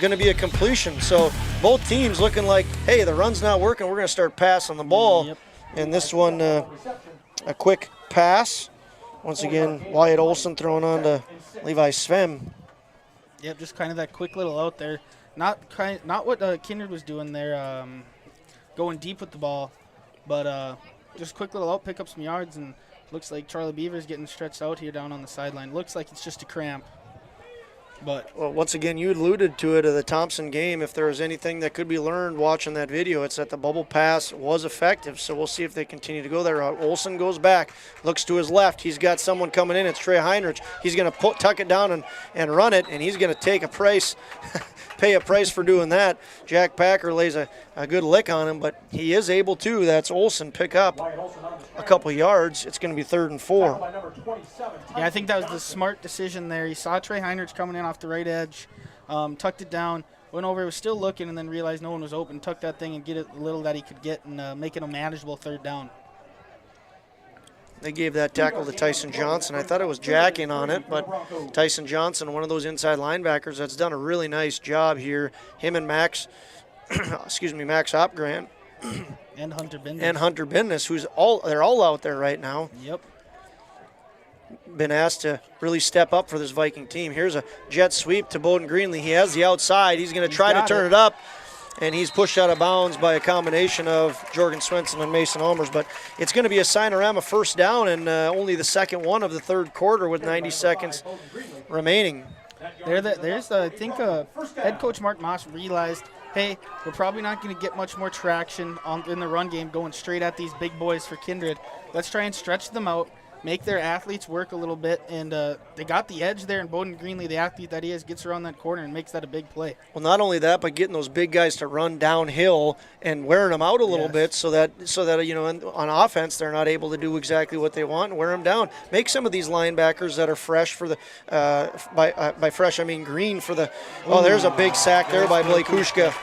Going to be a completion. So both teams looking like, hey, the run's not working. We're going to start passing the ball. Yep. And this one, a quick pass. Once again, Wyatt Olson throwing on to Levi Svem. Yep, just kind of that quick little out there. Not what Kindred was doing there, going deep with the ball, but just quick little out, pick up some yards, and looks like Charlie Beaver's getting stretched out here down on the sideline. Looks like it's just a cramp. But well, once again, you alluded to it at the Thompson game. If there was anything that could be learned watching that video, it's that the bubble pass was effective. So we'll see if they continue to go there. Olsen goes back, looks to his left. He's got someone coming in. It's Trey Heinrich. He's going to tuck it down and run it, and he's going to take a price, pay a price for doing that. Jack Packer lays a good lick on him, but he is able to. That's Olsen pick up a couple yards. It's going to be 3rd and 4. Yeah, I think that was the smart decision there. He saw Trey Heinrich coming in off the right edge, tucked it down, went over, was still looking, and then realized no one was open, tucked that thing and get it the little that he could get and make it a manageable 3rd down. They gave that tackle to Tyson Johnson. I thought it was jacking on it, but Tyson Johnson, one of those inside linebackers that's done a really nice job here. Him and Max Opgrant. And Hunter Bindus. And Hunter Bindus, they're all out there right now. Yep. Been asked to really step up for this Viking team. Here's a jet sweep to Bowden Greenlee. He has the outside. He's going to try to turn it up, and he's pushed out of bounds by a combination of Jorgen Swenson and Mason Almers. But it's going to be a Signorama 1st down and only the second one of the third quarter with 90 seconds remaining. I think head coach Mark Moss realized, hey, we're probably not going to get much more traction in the run game going straight at these big boys for Kindred. Let's try and stretch them out, make their athletes work a little bit, and they got the edge there, and Bowden Greenlee, the athlete that he is, gets around that corner and makes that a big play. Well, not only that, but getting those big guys to run downhill and wearing them out a little bit so that on offense they're not able to do exactly what they want and wear them down. Make some of these linebackers that are fresh for the by fresh I mean green for the. Oh, there's a big sack there by Blake Hushka.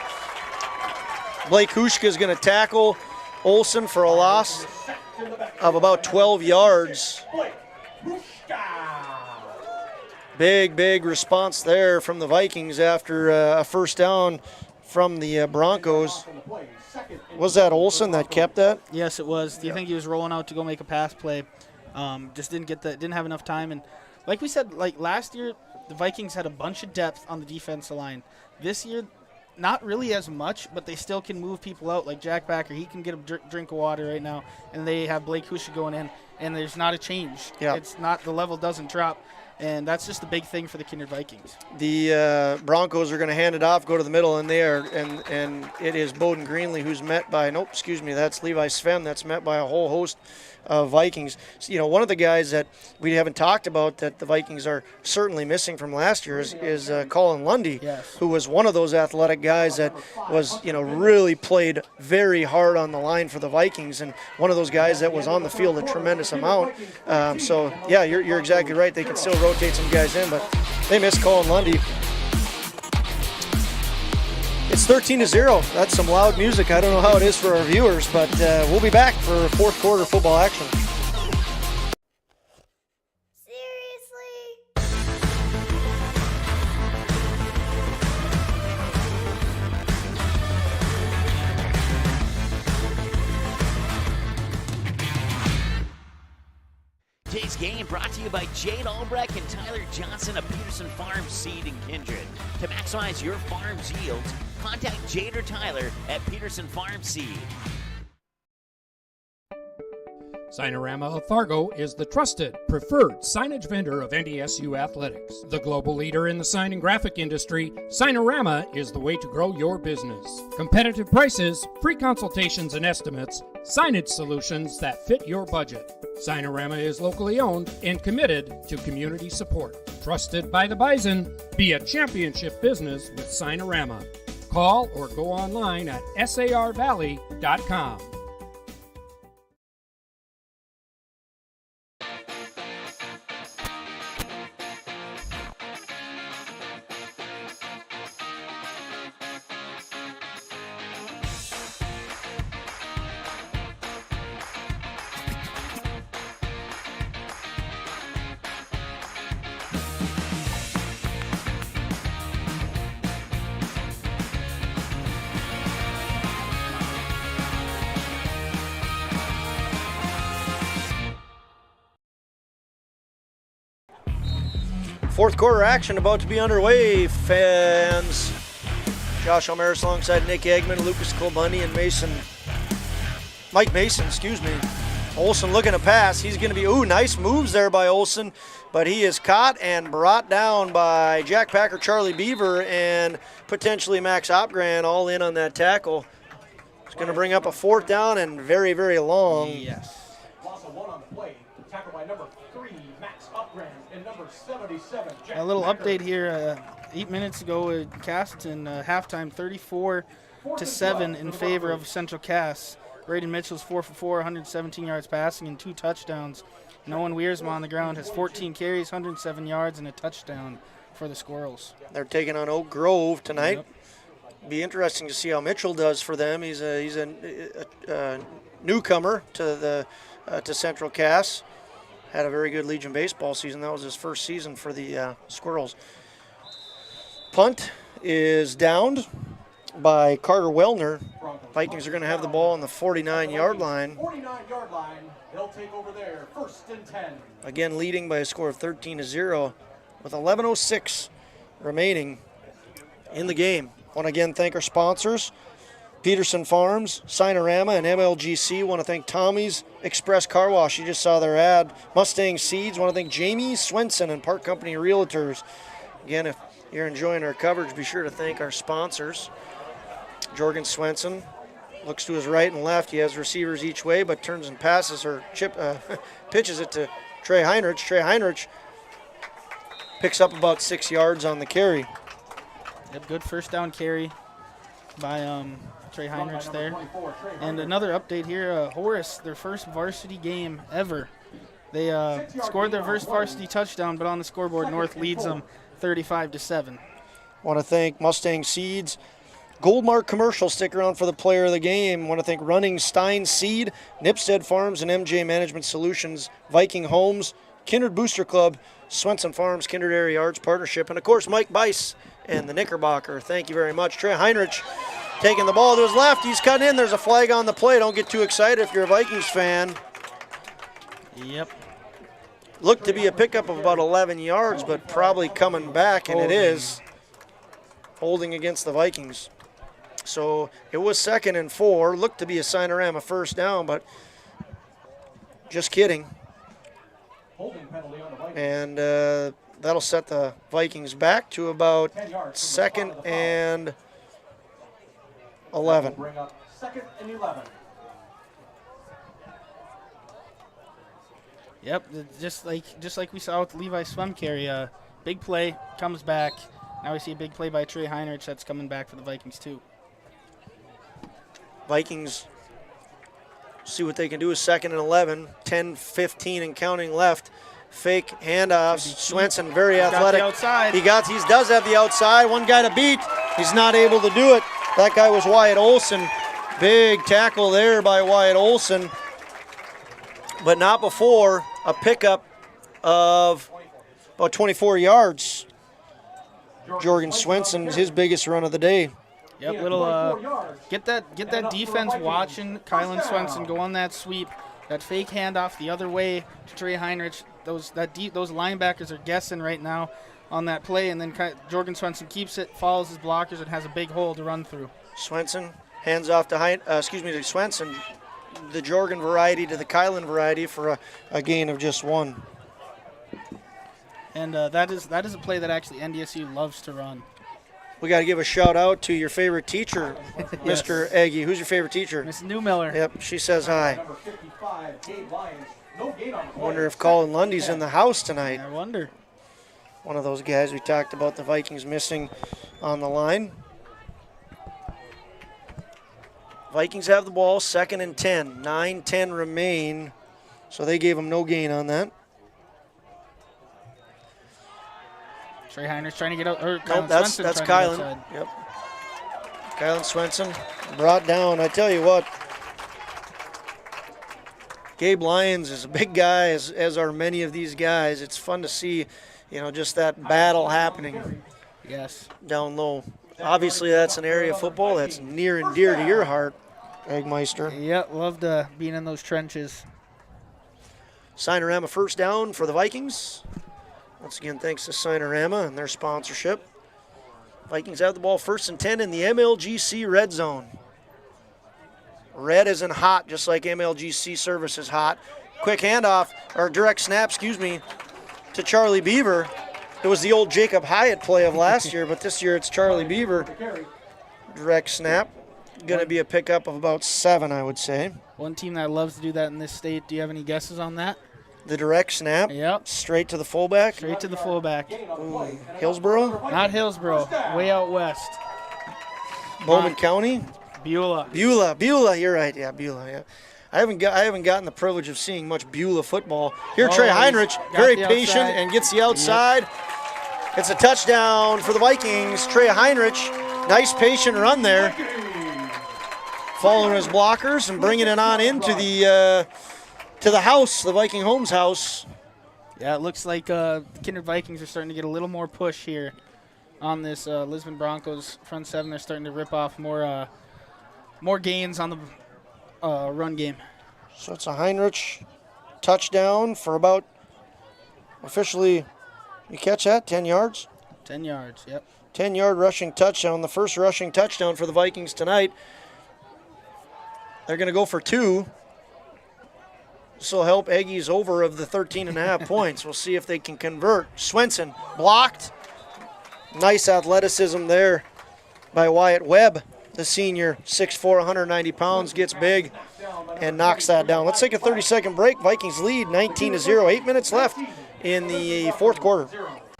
Blake Hushka is going to tackle Olsen for a loss of about 12 yards. Big response there from the Vikings after a 1st down from the Broncos. Was that Olsen that kept that? Yes, it was. Do you think he was rolling out to go make a pass play? Just didn't have enough time. And like we said, like last year, the Vikings had a bunch of depth on the defensive line. This year, not really as much, but they still can move people out. Like Jack Backer, he can get a drink of water right now, and they have Blake Husha going in, and there's not a change. Yeah. It's not, the level doesn't drop, and that's just a big thing for the Kindred Vikings. The Broncos are going to hand it off, go to the middle, and and it is Bowden Greenlee who's met by, that's Levi Sven, that's met by a whole host of Vikings. So, one of the guys that we haven't talked about that the Vikings are certainly missing from last year is Colin Lundy, yes, who was one of those athletic guys that was, really played very hard on the line for the Vikings, and one of those guys that was on the field a tremendous amount. So, yeah, you're exactly right. They can still rotate some guys in, but they miss Colin Lundy. It's 13-0. That's some loud music. I don't know how it is for our viewers, but we'll be back for fourth quarter football action. Today's game brought to you by Jade Albrecht and Tyler Johnson of Peterson Farm Seed in Kindred. To maximize your farm's yields, contact Jade or Tyler at Peterson Farm Seed. Signorama of Fargo is the trusted, preferred signage vendor of NDSU athletics. The global leader in the sign and graphic industry, Signorama is the way to grow your business. Competitive prices, free consultations and estimates, signage solutions that fit your budget. Signorama is locally owned and committed to community support. Trusted by the Bison, be a championship business with Signorama. Call or go online at sarvalley.com. Fourth quarter action about to be underway, fans. Josh Almaris alongside Nick Eggman, Lucas Colbundy, and Mike Mason, Olsen looking to pass. He's going to be, nice moves there by Olsen, but he is caught and brought down by Jack Packer, Charlie Beaver, and potentially Max Opgran all in on that tackle. It's going to bring up a fourth down and very, very long. Yes. Loss of one on the play. Tackled by number 3, Max Upgran, and number 77, Jack A little Packer. update here. 8 minutes ago, Castleton halftime 34-7 in favor of Central Cass. Braden Mitchell's 4 for 4, 117 yards passing and 2 touchdowns. And Owen Wiersma on the ground has 14 carries, 107 yards, and a touchdown for the Squirrels. They're taking on Oak Grove tonight. Yep. Be interesting to see how Mitchell does for them. He's a newcomer to Central Cass. Had a very good Legion baseball season. That was his first season for the Squirrels. Punt is downed by Carter Wellner. Vikings are going to have the ball on the 49-yard line. 49-yard line. They'll take over there. 1st and 10. Again, leading by a score of 13-0 with 11:06 remaining in the game. Want to again thank our sponsors, Peterson Farms, Signorama, and MLGC. Want to thank Tommy's Express Car Wash. You just saw their ad. Mustang Seeds. Want to thank Jamie Swenson and Park Company Realtors. Again, if you're enjoying our coverage, be sure to thank our sponsors. Jorgen Swenson looks to his right and left. He has receivers each way, but turns and passes or pitches it to Trey Heinrich. Trey Heinrich picks up about 6 yards on the carry. Yep, good first down carry by Trey Heinrich there. And another update here, Horace, their first varsity game ever. They scored their first varsity touchdown, but on the scoreboard, North leads them 35-7. Want to thank Mustang Seeds. Goldmark commercial, stick around for the player of the game. Want to thank Running Stein Seed, Nipstead Farms and MJ Management Solutions, Viking Homes, Kindred Booster Club, Swenson Farms, Kindred Area Arts Partnership, and of course Mike Bice and the Knickerbocker. Thank you very much. Trey Heinrich taking the ball to his left. He's cut in. There's a flag on the play. Don't get too excited if you're a Vikings fan. Yep. Looked to be a pickup of about 11 yards, but probably coming back, and it is. Holding against the Vikings. So it was 2nd and 4. Looked to be a Sinorama first down, but just kidding. Holding penalty on the Vikings. And that'll set the Vikings back to about 2nd and 11. Bring up 2nd and 11. Yep, just like we saw with Levi Swemcarry, big play comes back. Now we see a big play by Trey Heinrich that's coming back for the Vikings too. Vikings see what they can do. Is 2nd and 11, 10-15 and counting left. Fake handoff. Swenson, very athletic. Outside. He does have the outside. One guy to beat. He's not able to do it. That guy was Wyatt Olson. Big tackle there by Wyatt Olson. But not before a pickup of about 24 yards. Jorgen Swenson, his biggest run of the day. Yep, little get that defense watching Kylan Swenson go on that sweep, that fake handoff the other way to Trey Heinrich. Those linebackers are guessing right now on that play, and then Jorgen Swenson keeps it, follows his blockers, and has a big hole to run through. Swenson hands off to Swenson, the Jorgen variety to the Kylan variety for a gain of just 1. And that is a play that actually NDSU loves to run. We got to give a shout out to your favorite teacher, Yes. Mr. Aggie. Who's your favorite teacher? Miss Newmiller. Yep, she says hi. Number 55, Gabe Lyons. No gain on the play. Wonder if Colin Lundy's in the house tonight. I wonder. One of those guys we talked about the Vikings missing on the line. Vikings have the ball, 2nd and 10. 9-10 remain, so they gave him no gain on that. Trey Heinrich trying to get out. Nope, that's Kylan. Yep. Kylan Swenson brought down. I tell you what, Gabe Lyons is a big guy, as are many of these guys. It's fun to see, just that battle happening. Yes. Down low. Obviously, that's an area of football that's near and dear to your heart, Eggmeister. Yep, loved being in those trenches. Sinorama first down for the Vikings. Once again, thanks to Sinorama and their sponsorship. Vikings have the ball 1st and 10 in the MLGC red zone. Red is in hot, just like MLGC service is hot. Quick handoff, or direct snap, to Charlie Beaver. It was the old Jacob Hyatt play of last year, but this year it's Charlie Beaver. Direct snap. Going to be a pickup of about 7, I would say. One team that loves to do that in this state. Do you have any guesses on that? The direct snap. Yep. Straight to the fullback. Straight to the fullback. Hillsboro? Not Hillsboro. Way out west. Bowman County? Beulah. Beulah. You're right. Yeah, Beulah. Yeah. I haven't gotten the privilege of seeing much Beulah football. Here, Trey Heinrich, very patient and gets the outside. Yep. It's a touchdown for the Vikings. Trey Heinrich, nice patient run there. Following his blockers and bringing it on into the house, the Viking Homes house. Yeah, it looks like the Kindred Vikings are starting to get a little more push here on this Lisbon Broncos front 7. They're starting to rip off more gains on the run game. So it's a Heinrich touchdown for about, officially, you catch that, 10 yards? 10 yards, yep. 10-yard rushing touchdown, the first rushing touchdown for the Vikings tonight. They're going to go for 2. This will help Aggies over of the 13.5 points. We'll see if they can convert. Swenson blocked. Nice athleticism there by Wyatt Webb. The senior, 6'4", 190 pounds, gets big and knocks that down. Let's take a 30-second break. Vikings lead 19-0. 8 minutes left in the fourth quarter.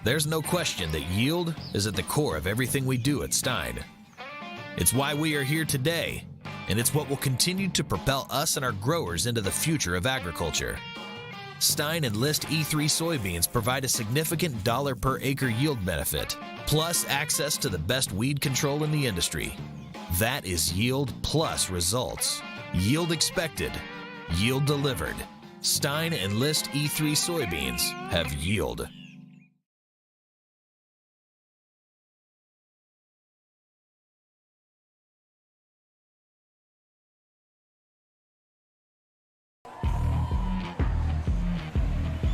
There's no question that yield is at the core of everything we do at Stein. It's why we are here today, and it's what will continue to propel us and our growers into the future of agriculture. Stein Enlist E3 soybeans provide a significant dollar per acre yield benefit, plus access to the best weed control in the industry. That is yield plus results. Yield expected, yield delivered. Stein Enlist E3 soybeans have yield.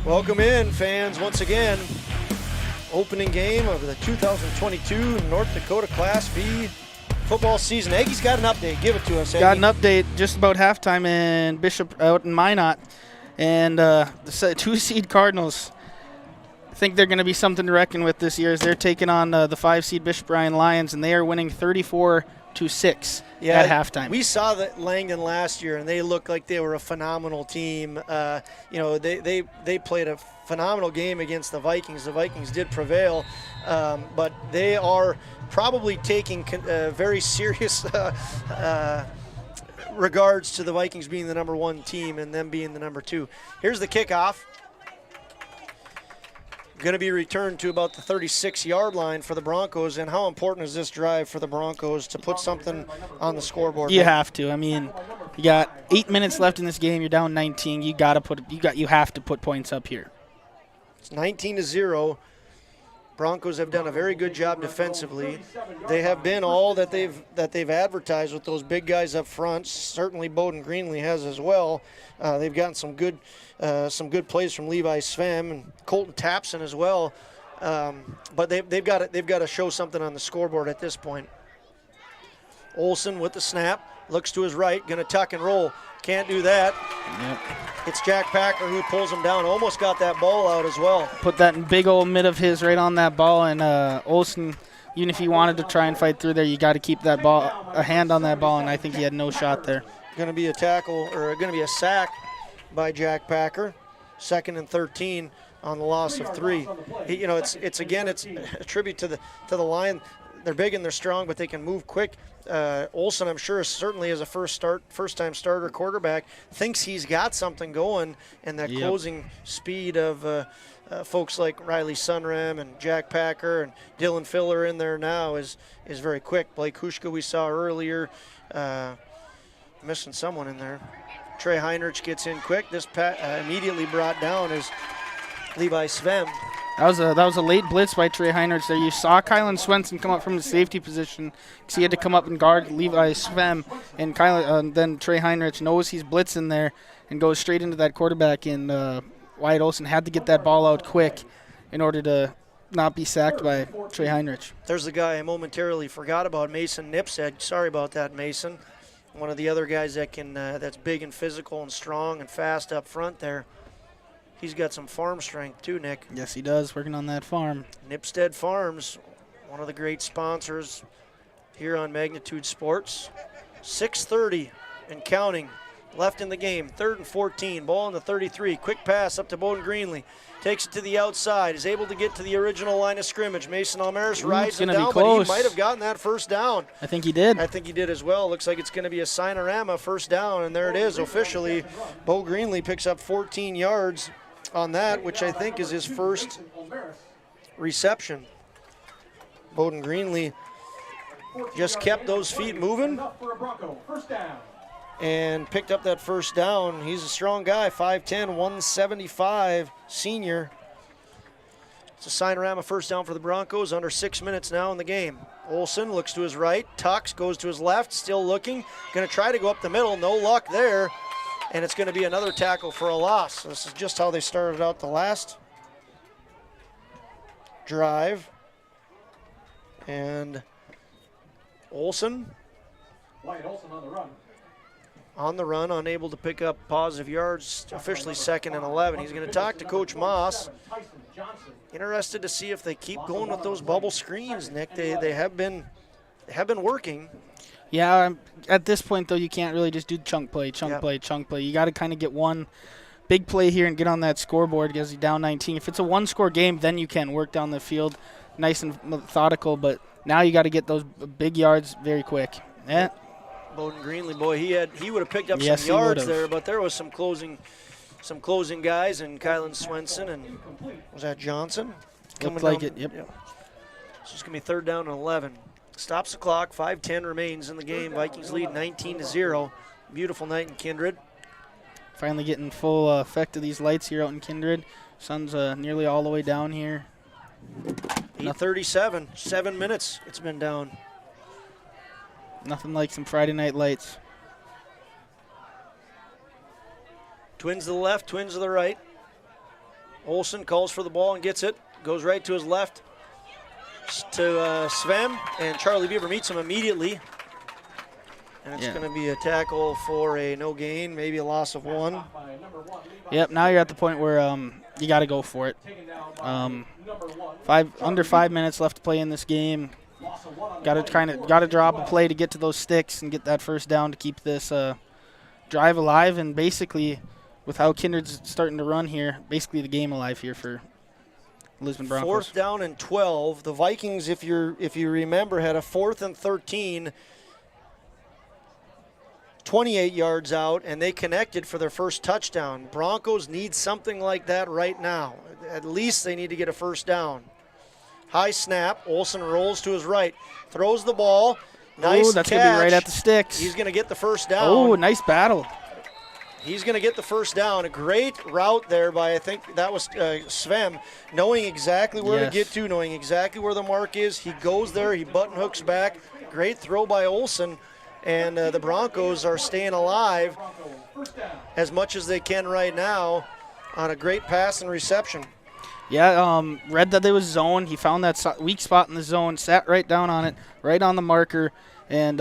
Welcome in, fans, once again. Opening game of the 2022 North Dakota Class B football season. Aggie's got an update. Give it to us, Aggie. Got an update just about halftime in Bishop out in Minot. And the 2-seed Cardinals, I think they're going to be something to reckon with this year as they're taking on the 5-seed Bishop Bryan Lions, and they are winning 34-6 at halftime. We saw that Langdon last year, and they looked like they were a phenomenal team. They played a phenomenal game against the Vikings. The Vikings did prevail, but they are probably taking very serious regards to the Vikings being the number 1 team and them being the number 2. Here's the kickoff. Going to be returned to about the 36-yard line for the Broncos. And how important is this drive for the Broncos to put something on the scoreboard? You have to. I mean, you got 8 minutes left in this game. You're down 19. You have to put points up here. It's 19-0. Broncos have done a very good job defensively. They have been all that they've advertised with those big guys up front. Certainly Bowden Greenlee has as well. They've gotten some good plays from Levi Svem and Colton Tapson as well. But they've got to show something on the scoreboard at this point. Olsen with the snap, looks to his right, going to tuck and roll. Can't do that. Yep. It's Jack Packer who pulls him down. Almost got that ball out as well. Put that big old mid of his right on that ball, and Olsen, even if he wanted to try and fight through there, you got to keep that ball, a hand on that ball, and I think he had no shot there. Going to be a tackle, or going to be a sack by Jack Packer. 2nd and 13 on the loss of 3. It's a tribute to the line. They're big and they're strong, but they can move quick. Olsen, I'm sure, certainly as a first-time starter quarterback, thinks he's got something going, and that closing speed of folks like Riley Sunram and Jack Packer and Dylan Filler in there now is very quick. Blake Hushka we saw earlier, missing someone in there. Trey Heinrich gets in quick. This immediately brought down is Levi Svem. That was a late blitz by Trey Heinrich there. You saw Kylan Swenson come up from the safety position because he had to come up and guard Levi Svem, and then Trey Heinrich knows he's blitzing there and goes straight into that quarterback, and Wyatt Olsen had to get that ball out quick in order to not be sacked by Trey Heinrich. There's the guy I momentarily forgot about, Mason Nipsed. Sorry about that, Mason. One of the other guys that's big and physical and strong and fast up front there. He's got some farm strength too, Nick. Yes, he does, working on that farm. Nipstead Farms, one of the great sponsors here on Magnitude Sports. 6:30 and counting left in the game. 3rd and 14, ball on the 33. Quick pass up to Bowden Greenlee. Takes it to the outside, is able to get to the original line of scrimmage. Mason Almaris rides him down, but he might have gotten that first down. I think he did. I think he did as well. Looks like it's going to be a Sinorama first down, and there it is officially. Bo Greenlee picks up 14 yards on that, which I think is his first reception. Bowden Greenlee just kept those feet moving and picked up that first down. He's a strong guy, 5'10", 175 senior. It's a Sinorama first down for the Broncos, under 6 minutes now in the game. Olsen looks to his right, tucks, goes to his left, still looking, going to try to go up the middle, no luck there. And it's going to be another tackle for a loss. This is just how they started out the last drive. And Olsen on the run, unable to pick up positive yards, officially 2nd and 11. He's going to talk to Coach Moss. Interested to see if they keep going with those bubble screens, Nick. They have been working. Yeah, at this point, though, you can't really just do chunk play. You got to kind of get one big play here and get on that scoreboard because you're down 19. If it's a one-score game, then you can work down the field nice and methodical, but now you got to get those big yards very quick. Yeah. Bowden Greenlee, boy, he would have picked up some yards there, but there was some closing guys, and Kylan Swenson, and was that Johnson? Looked like it, yep. So it's going to be 3rd down and 11. Stops the clock, 5:10 remains in the game. Vikings lead 19-0. Beautiful night in Kindred. Finally getting full effect of these lights here out in Kindred. Sun's nearly all the way down here. 8:37, 7 minutes it's been down. Nothing like some Friday night lights. Twins to the left, twins to the right. Olsen calls for the ball and gets it. Goes right to his left to Svem, and Charlie Beaver meets him immediately. And it's going to be a tackle for a no gain, maybe a loss of 1. Yep, now you're at the point where you got to go for it. Under 5 minutes left to play in this game. Got to drop a play to get to those sticks and get that first down to keep this drive alive, and basically, with how Kindred's starting to run here, basically the game alive here for Lisbon Broncos. 4th down and 12. The Vikings, if you remember, had a 4th and 13, 28 yards out, and they connected for their first touchdown. Broncos need something like that right now. At least they need to get a first down. High snap. Olsen rolls to his right, throws the ball. Nice that's catch. Going to be right at the sticks. He's going to get the first down. Oh, nice battle. He's going to get the first down. A great route there by, I think that was Svem, knowing exactly where to get to, knowing exactly where the mark is. He goes there. He button hooks back. Great throw by Olsen. And the Broncos are staying alive as much as they can right now on a great pass and reception. Yeah, read that there was zone. He found that weak spot in the zone, sat right down on it, right on the marker, and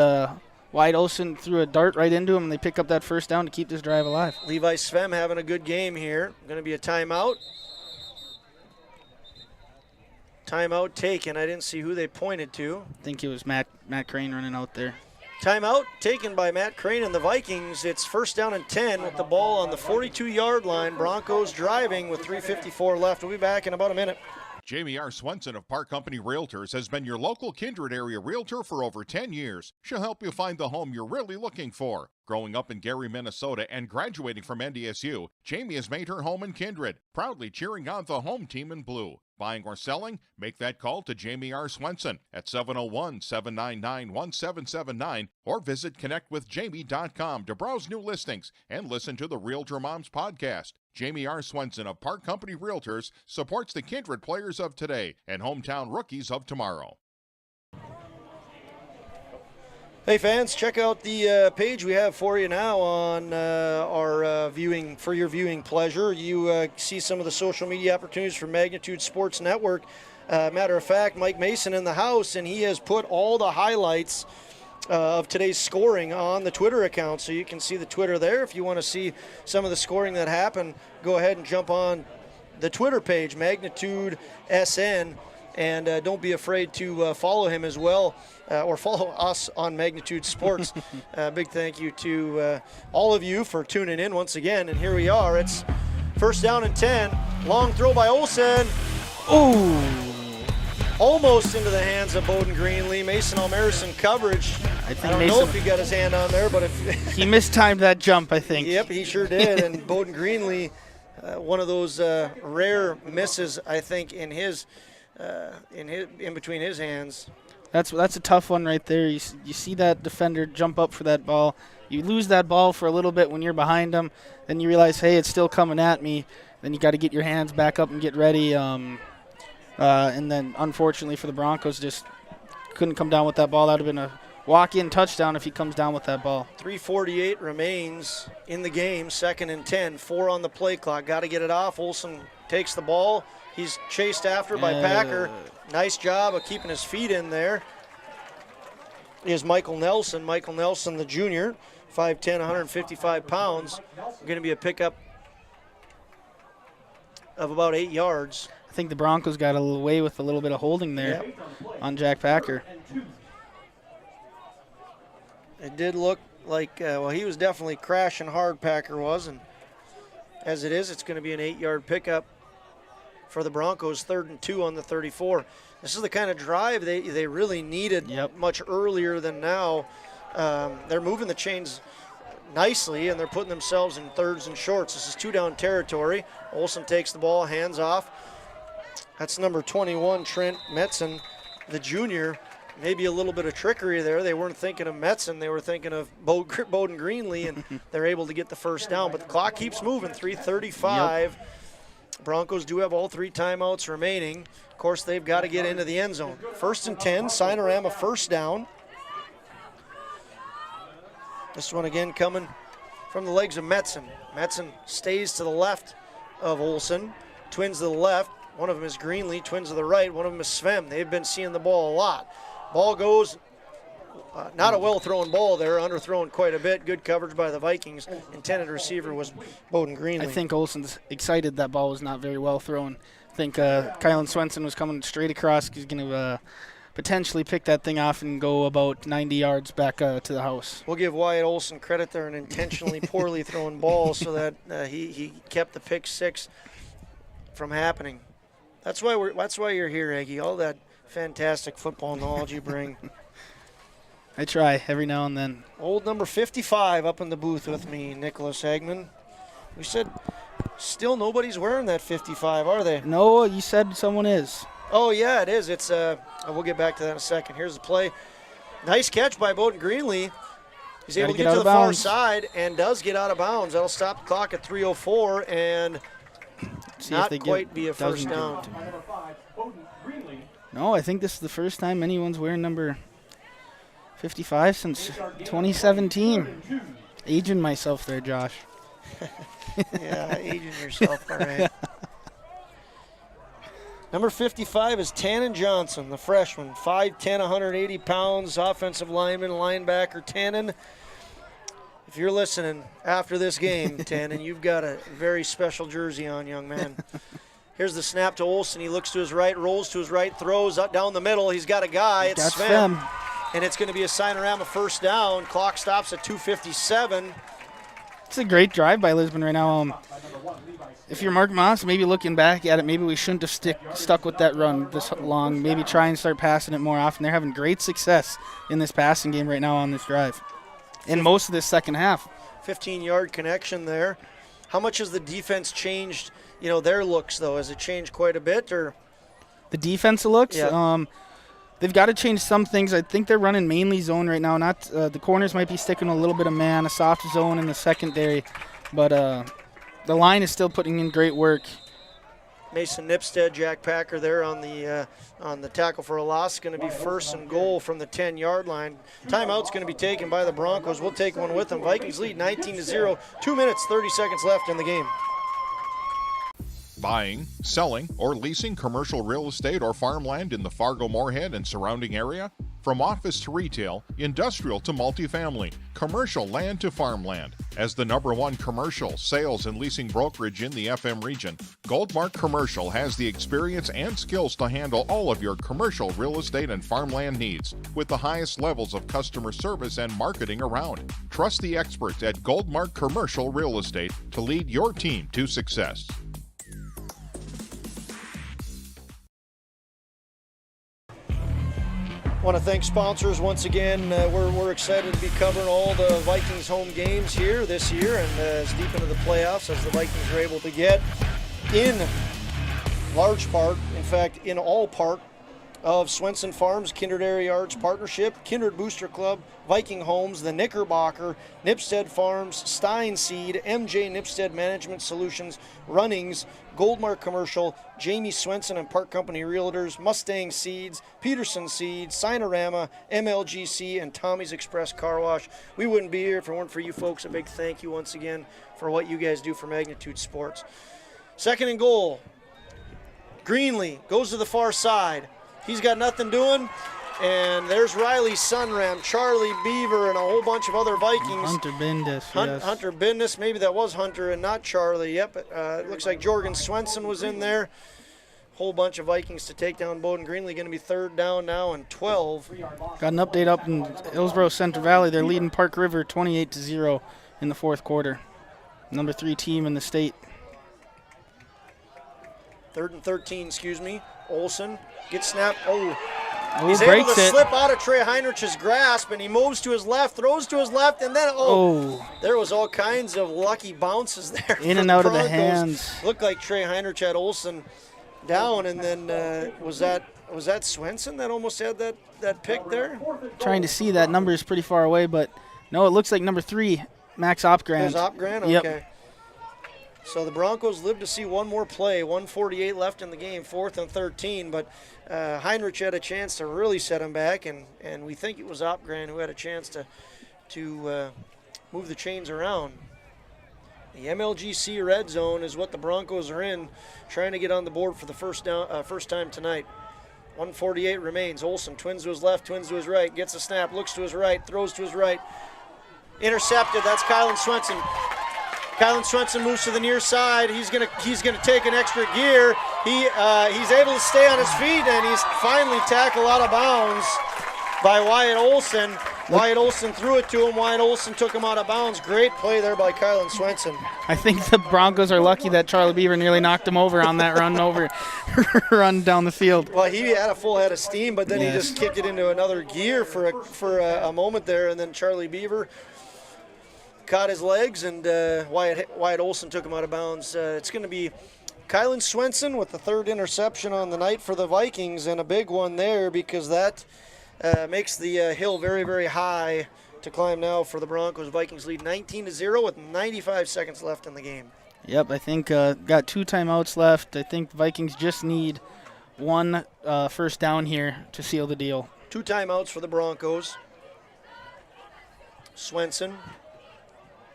Wyatt Olsen threw a dart right into him, and they pick up that first down to keep this drive alive. Levi Svem having a good game here. Going to be a timeout. Timeout taken. I didn't see who they pointed to. I think it was Matt Crane running out there. Timeout taken by Matt Crane and the Vikings. It's 1st down and 10 with the ball on the 42-yard line. Broncos driving with 3:54 left. We'll be back in about a minute. Jamie R. Swenson of Park Company Realtors has been your local Kindred area realtor for over 10 years. She'll help you find the home you're really looking for. Growing up in Gary, Minnesota, and graduating from NDSU, Jamie has made her home in Kindred, proudly cheering on the home team in blue. Buying or selling? Make that call to Jamie R. Swenson at 701-799-1779 or visit connectwithjamie.com to browse new listings and listen to the Realtor Moms podcast. Jamie R. Swenson of Park Company Realtors supports the Kindred players of today and hometown rookies of tomorrow. Hey fans, check out the page we have for you now on our viewing, for your viewing pleasure. You see some of the social media opportunities for Magnitude Sports Network. Matter of fact, Mike Mason in the house, and he has put all the highlights of today's scoring on the Twitter account. So you can see the Twitter there. If you want to see some of the scoring that happened, go ahead and jump on the Twitter page, Magnitude SN. And don't be afraid to follow him as well, or follow us on Magnitude Sports. Big thank you to all of you for tuning in once again. And here we are. It's 1st down and 10. Long throw by Olsen. Ooh. Almost into the hands of Bowden Greenlee. Mason Almerson coverage. I don't know if he got his hand on there, but if he mistimed that jump, I think. Yep, he sure did. And Bowden Greenlee, one of those rare misses, I think, in between his hands. That's a tough one right there. You see that defender jump up for that ball. You lose that ball for a little bit when you're behind him. Then you realize, hey, it's still coming at me. Then you got to get your hands back up and get ready. And then, unfortunately for the Broncos, just couldn't come down with that ball. That would have been a walk-in touchdown if he comes down with that ball. 3:48 remains in the game. 2nd and 10. 4 on the play clock. Got to get it off. Olsen takes the ball. He's chased after by Packer. Nice job of keeping his feet in there. Is Michael Nelson. Michael Nelson, the junior, 5'10", 155 pounds. Going to be a pickup of about 8 yards. I think the Broncos got away with a little bit of holding there on Jack Packer. It did look like, he was definitely crashing hard, Packer was. And as it is, it's going to be an 8-yard pickup for the Broncos, 3rd and 2 on the 34. This is the kind of drive they really needed much earlier than now. They're moving the chains nicely, and they're putting themselves in 3rds and shorts. This is 2-down territory. Olsen takes the ball, hands off. That's number 21, Trent Metzen, the junior. Maybe a little bit of trickery there. They weren't thinking of Metzen. They were thinking of Bowden Greenlee, and they're able to get the first down. But the clock keeps moving, 3:35. Broncos do have all 3 timeouts remaining. Of course, they've got to get into the end zone. 1st and 10, Sinorama first down. This one again coming from the legs of Metzen. Metzen stays to the left of Olsen. Twins to the left. One of them is Greenlee. Twins to the right. One of them is Svem. They've been seeing the ball a lot. Ball goes not a well-thrown ball there, underthrown quite a bit. Good coverage by the Vikings. Intended receiver was Bowden Greenlee. I think Olsen's excited that ball was not very well thrown. I think Kylan Swenson was coming straight across. He's going to potentially pick that thing off and go about 90 yards back to the house. We'll give Wyatt Olsen credit there, an intentionally poorly thrown ball so that he kept the pick six from happening. That's why you're here, Aggie. All that fantastic football knowledge you bring. I try every now and then. Old number 55 up in the booth with me, Nicholas Hagman. We said still nobody's wearing that 55, are they? No, you said someone is. Oh, yeah, it is. It's we'll get back to that in a second. Here's the play. Nice catch by Bowden Greenlee. He's able to get to the far side and does get out of bounds. That'll stop the clock at 3:04 and not quite be a first down. No, I think this is the first time anyone's wearing number 55 since 2017. Aging myself there, Josh. Yeah, aging yourself, all right. Number 55 is Tannen Johnson, the freshman, 5'10", 180 pounds, offensive lineman, linebacker. Tannen, if you're listening after this game, Tannen, you've got a very special jersey on, young man. Here's the snap to Olsen. He looks to his right, rolls to his right, throws up down the middle. He's got a guy. It's Sven. And it's going to be a Sinorama first down. Clock stops at 2:57. It's a great drive by Lisbon right now. If you're Mark Moss, maybe looking back at it, maybe we shouldn't have stuck with that run this long. Maybe try and start passing it more often. They're having great success in this passing game right now on this drive. In most of this second half. 15-yard connection there. How much has the defense changed, their looks, though? Has it changed quite a bit? Or the defensive looks? Yeah. They've got to change some things. I think they're running mainly zone right now. Not the corners might be sticking a little bit of man, a soft zone in the secondary. But the line is still putting in great work. Mason Nipstead, Jack Packer there on the tackle for a loss. Going to be first and goal from the 10-yard line. Timeout's going to be taken by the Broncos. We'll take one with them. Vikings lead 19-0. 2 minutes, 30 seconds left in the game. Buying, selling, or leasing commercial real estate or farmland in the Fargo-Moorhead and surrounding area? From office to retail, industrial to multifamily, commercial land to farmland. As the #1 commercial, sales, and leasing brokerage in the FM region, Goldmark Commercial has the experience and skills to handle all of your commercial real estate and farmland needs with the highest levels of customer service and marketing around. Trust the experts at Goldmark Commercial Real Estate to lead your team to success. I want to thank sponsors once again. We're excited to be covering all the Vikings home games here this year and as deep into the playoffs as the Vikings are able to get, in large part, in fact, in all part, of Swenson Farms, Kindred Area Arts Partnership, Kindred Booster Club, Viking Homes, the Knickerbocker, Nipstead Farms, Stein Seed, MJ Nipstead Management Solutions, Runnings, Goldmark Commercial, Jamie Swenson and Park Company Realtors, Mustang Seeds, Peterson Seeds, Sinorama, MLGC, and Tommy's Express Car Wash. We wouldn't be here if it weren't for you folks. A big thank you once again for what you guys do for Magnitude Sports. Second and goal. Greenlee goes to the far side. He's got nothing doing, and there's Riley Sunram, Charlie Beaver, and a whole bunch of other Vikings. Hunter Bindis, yes. Hunter Bindis, maybe that was Hunter and not Charlie. Yep, it looks like Jorgen Swenson was in there. Whole bunch of Vikings to take down Bowden Greenlee. Going to be third down now and 12. Got an update up in Hillsborough Central Valley. They're leading Park River 28-0 in the fourth quarter. Number 3 team in the state. Third and 13, Olsen gets snapped. He's able to slip out of Trey Heinrich's grasp, and he moves to his left, throws to his left, and then, there was all kinds of lucky bounces there. In and out of the hands. Looked like Trey Heinrich had Olsen down, and then was that Swenson that almost had that pick there? Trying to see that number is pretty far away, but no, it looks like number 3, Max Opgrand. There's Opgrand? Okay. Yep. So the Broncos live to see one more play, 1:48 left in the game, 4th and 13, but Heinrich had a chance to really set him back, and we think it was Opgrand who had a chance to move the chains around. The MLGC red zone is what the Broncos are in, trying to get on the board for the first time tonight. 1:48 remains. Olsen twins to his left, twins to his right, gets a snap, looks to his right, throws to his right. Intercepted. That's Kylan Swenson. Kylan Swenson moves to the near side. He's gonna take an extra gear. He's able to stay on his feet, and he's finally tackled out of bounds by Wyatt Olsen. Wyatt Olsen threw it to him. Wyatt Olsen took him out of bounds. Great play there by Kylan Swenson. I think the Broncos are lucky that Charlie Beaver nearly knocked him over on that run down the field. Well, he had a full head of steam, but then he just kicked it into another gear for a moment there, and then Charlie Beaver caught his legs, and Wyatt Olsen took him out of bounds. It's going to be Kylan Swenson with the third interception on the night for the Vikings, and a big one there because that makes the hill very, very high to climb now for the Broncos. Vikings lead 19-0 with 95 seconds left in the game. Yep, I think got 2 timeouts left. I think the Vikings just need one first down here to seal the deal. 2 timeouts for the Broncos. Swenson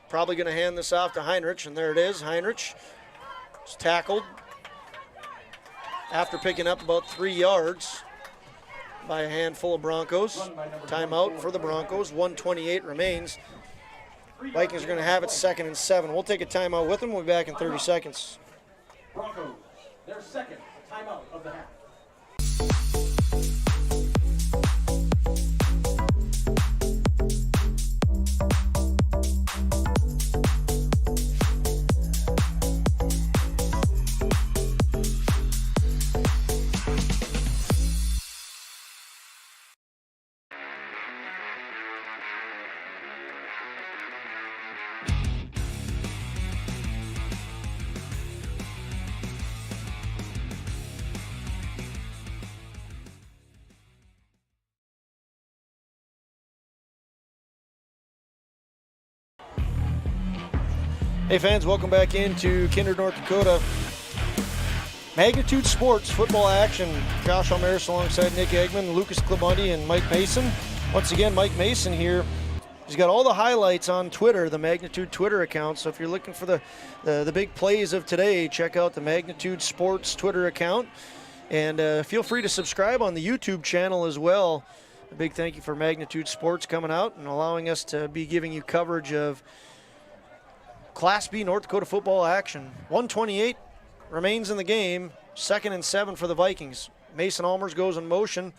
probably going to hand this off to Heinrich, and there it is. Heinrich is tackled after picking up about 3 yards by a handful of Broncos. Timeout for the Broncos. 1:28 remains. Vikings are going to have it 2nd and 7. We'll take a timeout with them. We'll be back in 30 seconds. Broncos, their second timeout of the half. Hey fans, welcome back into Kindred, North Dakota. Magnitude Sports football action. Josh Almaris alongside Nick Eggman, Lucas Klabundy, and Mike Mason. Once again, Mike Mason here. He's got all the highlights on Twitter, the Magnitude Twitter account. So if you're looking for the big plays of today, check out the Magnitude Sports Twitter account. And feel free to subscribe on the YouTube channel as well. A big thank you for Magnitude Sports coming out and allowing us to be giving you coverage of Class B North Dakota football action. 1:28 remains in the game. 2nd and 7 for the Vikings. Mason Almers goes in motion.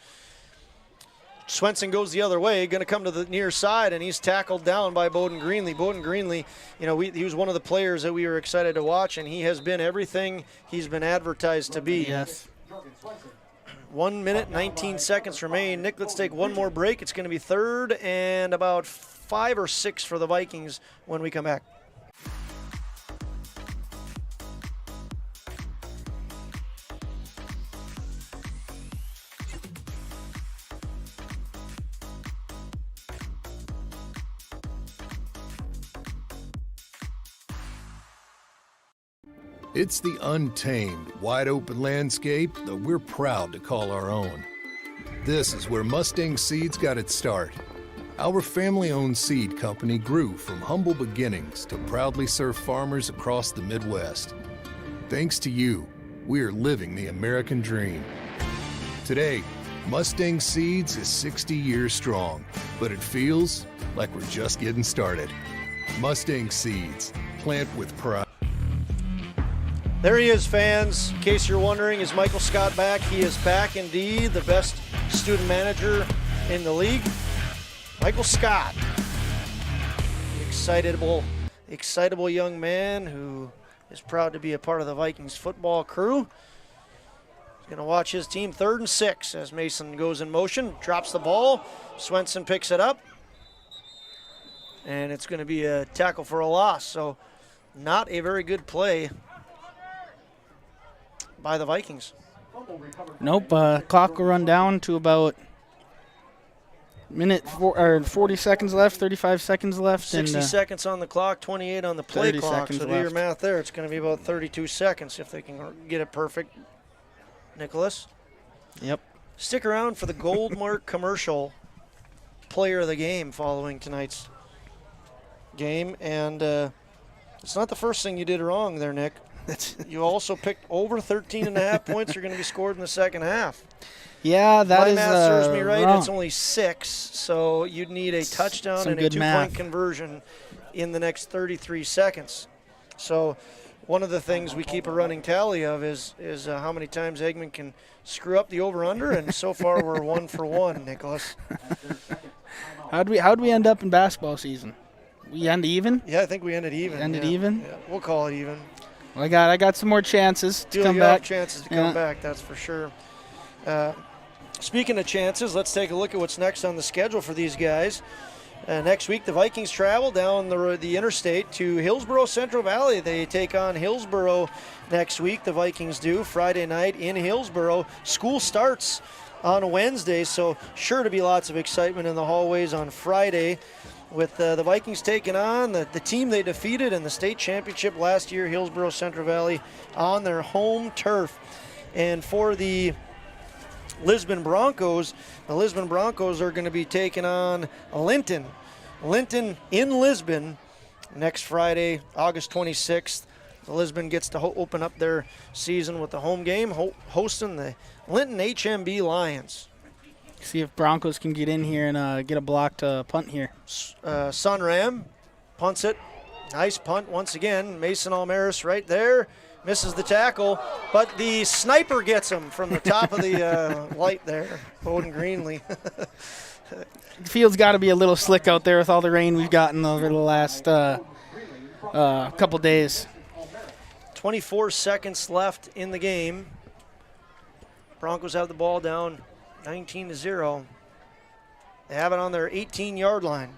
Swenson goes the other way, going to come to the near side, and he's tackled down by Bowden Greenlee. Bowden Greenlee, he was one of the players that we were excited to watch, and he has been everything he's been advertised to be. Yes. 1 minute, 19 seconds remain. Nick, let's take one more break. It's going to be 3rd and about 5 or 6 for the Vikings when we come back. It's the untamed, wide-open landscape that we're proud to call our own. This is where Mustang Seeds got its start. Our family-owned seed company grew from humble beginnings to proudly serve farmers across the Midwest. Thanks to you, we are living the American dream. Today, Mustang Seeds is 60 years strong, but it feels like we're just getting started. Mustang Seeds, plant with pride. There he is, fans. In case you're wondering, is Michael Scott back? He is back indeed, the best student manager in the league. Michael Scott, excitable young man who is proud to be a part of the Vikings football crew. He's going to watch his team 3rd and 6 as Mason goes in motion, drops the ball. Swenson picks it up, and it's going to be a tackle for a loss. So not a very good play by the Vikings. Nope. Clock will run down to about 40 seconds left, 35 seconds left. 60 seconds on the clock, 28 on the play clock. So do your math there. It's going to be about 32 seconds if they can get it perfect. Nicholas? Yep. Stick around for the Goldmark commercial player of the game following tonight's game. And it's not the first thing you did wrong there, Nick. You also picked over 13.5 points are going to be scored in the second half. Yeah, that is my math serves me right. wrong. It's only 6, so you'd need a touchdown Some and a good 2-point math. conversion in the next 33 seconds. So one of the things we keep a running tally of is how many times Eggman can screw up the over-under, and so far we're 1 for 1, Nicholas. How'd we end up in basketball season? We end even? Yeah, I think we ended even. Ended even? Yeah, we'll call it even. Well, I got some more chances to come You have back. chances to come back, that's for sure. Speaking of chances, let's take a look at what's next on the schedule for these guys. Next week, the Vikings travel down the interstate to Hillsborough Central Valley. They take on Hillsborough next week. The Vikings do Friday night in Hillsborough. School starts on a Wednesday, so sure to be lots of excitement in the hallways on Friday with the Vikings taking on the team they defeated in the state championship last year, Hillsborough Central Valley, on their home turf. And for the Lisbon Broncos, the Lisbon Broncos are going to be taking on Linton in Lisbon next Friday, August 26th. Lisbon gets to open up their season with the home game, hosting the Linton HMB Lions. See if Broncos can get in here and get a blocked punt here. Sunram punts it. Nice punt once again. Mason Almaris right there. Misses the tackle, but the sniper gets him from the top of the light there, Bowden Greenlee. The field's got to be a little slick out there with all the rain we've gotten over the last couple days. 24 seconds left in the game. Broncos have the ball down 19-0. They have it on their 18-yard line.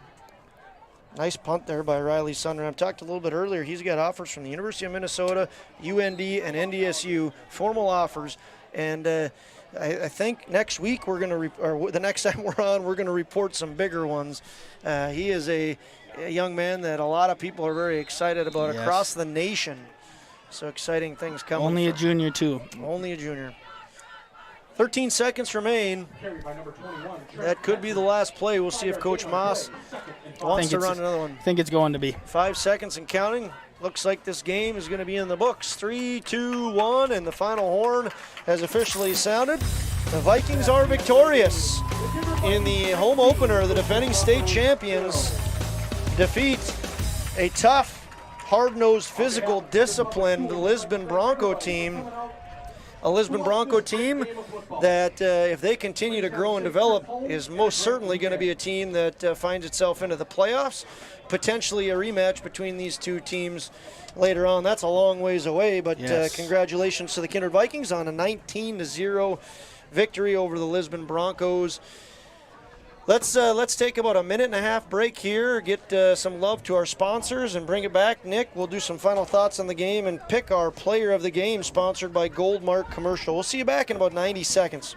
Nice punt there by Riley Sunram. Talked a little bit earlier. He's got offers from the University of Minnesota, UND, and NDSU, formal offers. And I think next week we're going to, or the next time we're on, we're going to report some bigger ones. He is a young man that a lot of people are very excited about across the nation. So exciting things coming. Only a junior, too. Only a junior. 13 seconds remain. That could be the last play. We'll see if Coach Moss wants to run another one. I think it's going to be. 5 seconds and counting. Looks like this game is going to be in the books. 3, 2, 1, and the final horn has officially sounded. The Vikings are victorious in the home opener. The defending state champions defeat a tough, hard-nosed, physical, disciplined Lisbon Bronco team. A Lisbon Bronco team that, if they continue to grow and develop, is most certainly going to be a team that finds itself into the playoffs. Potentially a rematch between these two teams later on. That's a long ways away, but congratulations to the Kindred Vikings on a 19-0 victory over the Lisbon Broncos. Let's take about a minute and a half break here, get some love to our sponsors, and bring it back. Nick, we'll do some final thoughts on the game and pick our player of the game, sponsored by Goldmark Commercial. We'll see you back in about 90 seconds.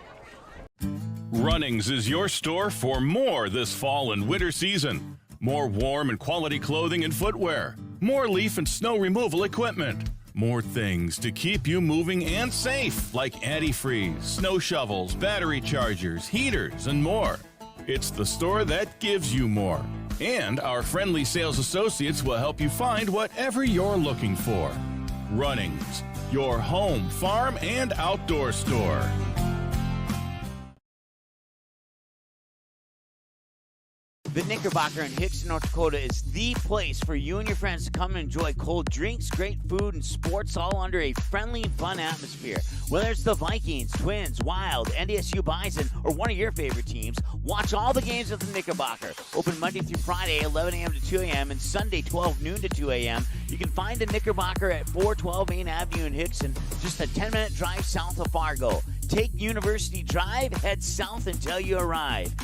Runnings is your store for more this fall and winter season. More warm and quality clothing and footwear. More leaf and snow removal equipment. More things to keep you moving and safe, like antifreeze, snow shovels, battery chargers, heaters, and more. It's the store that gives you more. And our friendly sales associates will help you find whatever you're looking for. Runnings, your home, farm, and outdoor store. The Knickerbocker in Hickson, North Dakota is the place for you and your friends to come and enjoy cold drinks, great food, and sports all under a friendly and fun atmosphere. Whether it's the Vikings, Twins, Wild, NDSU Bison, or one of your favorite teams, watch all the games at the Knickerbocker. Open Monday through Friday, 11 a.m. to 2 a.m., and Sunday, 12 noon to 2 a.m. You can find the Knickerbocker at 412 Main Avenue in Hickson, just a 10-minute drive south of Fargo. Take University Drive, head south until you arrive.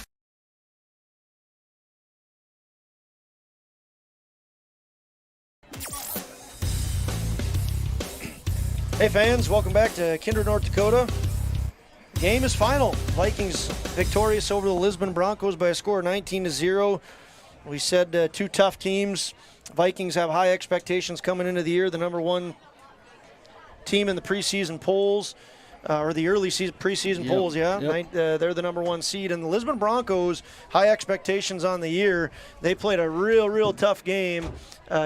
Hey fans, welcome back to Kindred, North Dakota. Game is final. Vikings victorious over the Lisbon Broncos by a score of 19-0. We said two tough teams. Vikings have high expectations coming into the year, the number one team in the preseason polls. or the early preseason polls, yeah. Yep. They're the number 1 seed. And the Lisbon Broncos, high expectations on the year. They played a real tough game.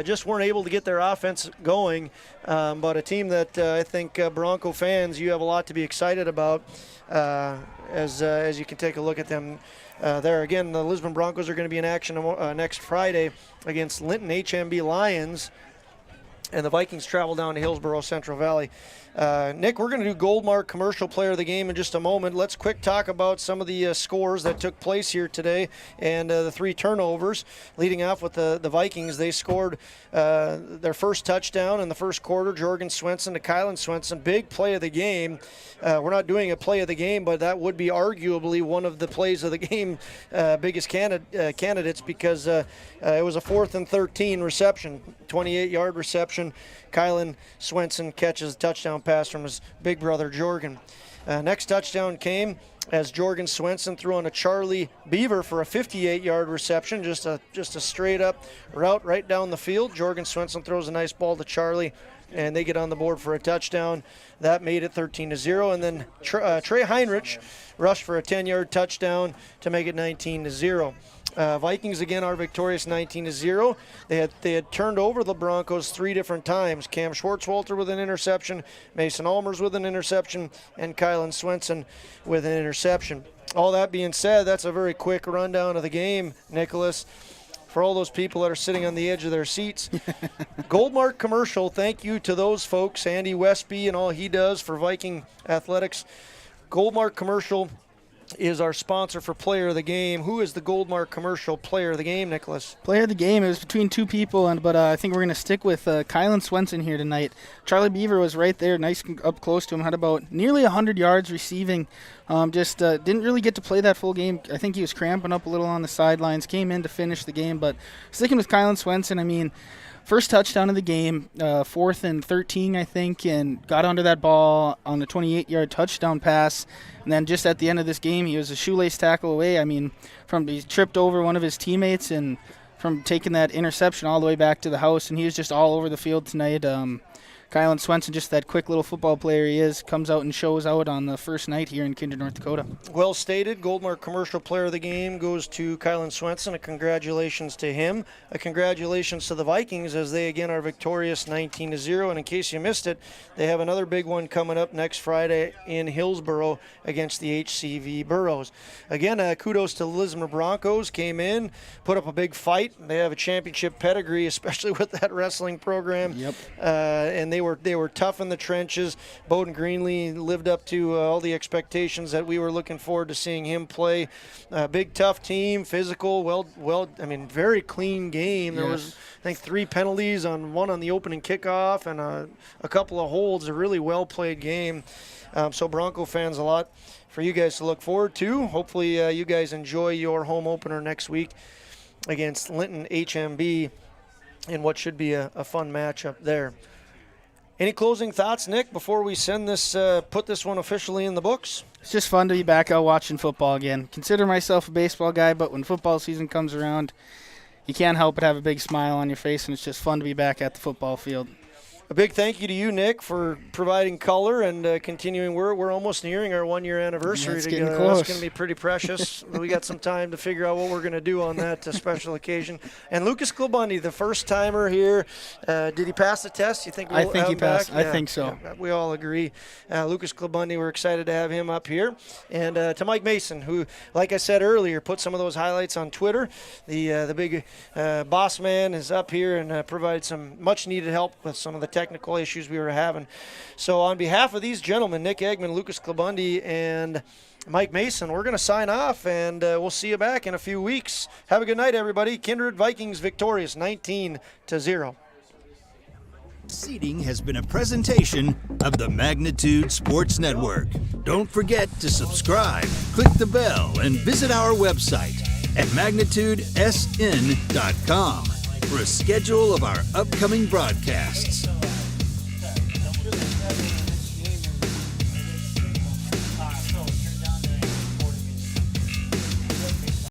Just weren't able to get their offense going. But a team that I think Bronco fans, you have a lot to be excited about as you can take a look at them. There again, the Lisbon Broncos are going to be in action next Friday against Linton HMB Lions. And the Vikings travel down to Hillsborough, Central Valley. Nick, we're going to do Goldmark Commercial Player of the Game in just a moment. Let's quick talk about some of the scores that took place here today and the 3 turnovers. Leading off with the Vikings, they scored their first touchdown in the first quarter. Jorgen Swenson to Kylan Swenson. Big play of the game. We're not doing a play of the game, but that would be arguably one of the plays of the game, biggest candidates, because it was a 4th and 13 reception, 28-yard reception. Kylan Swenson catches a touchdown pass from his big brother Jorgen. Next touchdown came as Jorgen Swenson threw on a Charlie Beaver for a 58-yard reception, just a straight-up route right down the field. Jorgen Swenson throws a nice ball to Charlie, and they get on the board for a touchdown. That made it 13-0. And then Trey Heinrich rushed for a 10-yard touchdown to make it 19-0. Vikings again are victorious 19-0. They had turned over the Broncos 3 different times. Cam Schwartzwalter with an interception, Mason Allmers with an interception, and Kylan Swenson with an interception. All that being said, that's a very quick rundown of the game, Nicholas. For all those people that are sitting on the edge of their seats. Goldmark Commercial, thank you to those folks, Andy Westby and all he does for Viking Athletics. Goldmark Commercial is our sponsor for Player of the Game. Who is the Goldmark Commercial Player of the Game, Nicholas? Player of the game, it was between 2 people, but I think we're going to stick with Kylan Swenson here tonight. Charlie Beaver was right there, nice up close to him, had about nearly 100 yards receiving. Didn't really get to play that full game. I think he was cramping up a little on the sidelines, came in to finish the game, but sticking with Kylan Swenson, I mean, first touchdown of the game, 4th and 13, I think, and got onto that ball on the 28-yard touchdown pass. And then just at the end of this game, he was a shoelace tackle away. I mean, he tripped over one of his teammates and from taking that interception all the way back to the house, and he was just all over the field tonight. Kylan Swenson, just that quick little football player he is, comes out and shows out on the first night here in Kindred, North Dakota. Well stated. Goldmark Commercial Player of the Game goes to Kylan Swenson. A congratulations to him. A congratulations to the Vikings as they again are victorious 19-0. And in case you missed it, they have another big one coming up next Friday in Hillsborough against the HCV Burros. Again, kudos to the Lisbon Broncos. Came in, put up a big fight. They have a championship pedigree, especially with that wrestling program. Yep. And they were tough in the trenches. Bowden Greenlee lived up to all the expectations that we were looking forward to seeing him play. Big, tough team, physical, very clean game. There was, I think, 3 penalties one on the opening kickoff and a couple of holds. A really well-played game. So Bronco fans, a lot for you guys to look forward to. Hopefully you guys enjoy your home opener next week against Linton HMB in what should be a fun matchup there. Any closing thoughts, Nick, before we send this, put this one officially in the books? It's just fun to be back out watching football again. Consider myself a baseball guy, but when football season comes around, you can't help but have a big smile on your face, and it's just fun to be back at the football field. A big thank you to you, Nick, for providing color and continuing. We're almost nearing our 1-year anniversary together. Close. That's going to be pretty precious. We got some time to figure out what we're going to do on that special occasion. And Lucas Klobundy, the first timer here, did he pass the test? You think? I think he passed. I think so. Yeah, we all agree. Lucas Klobundy, we're excited to have him up here. And to Mike Mason, who, like I said earlier, put some of those highlights on Twitter. The big boss man is up here and provided some much-needed help with some of the technical issues we were having. So on behalf of these gentlemen, Nick Eggman, Lucas Klobundy, and Mike Mason, we're going to sign off, and we'll see you back in a few weeks. Have a good night, everybody. Kindred Vikings victorious 19-0. Seating has been a presentation of the Magnitude Sports Network. Don't forget to subscribe, click the bell, and visit our website at magnitudesn.com for a schedule of our upcoming broadcasts.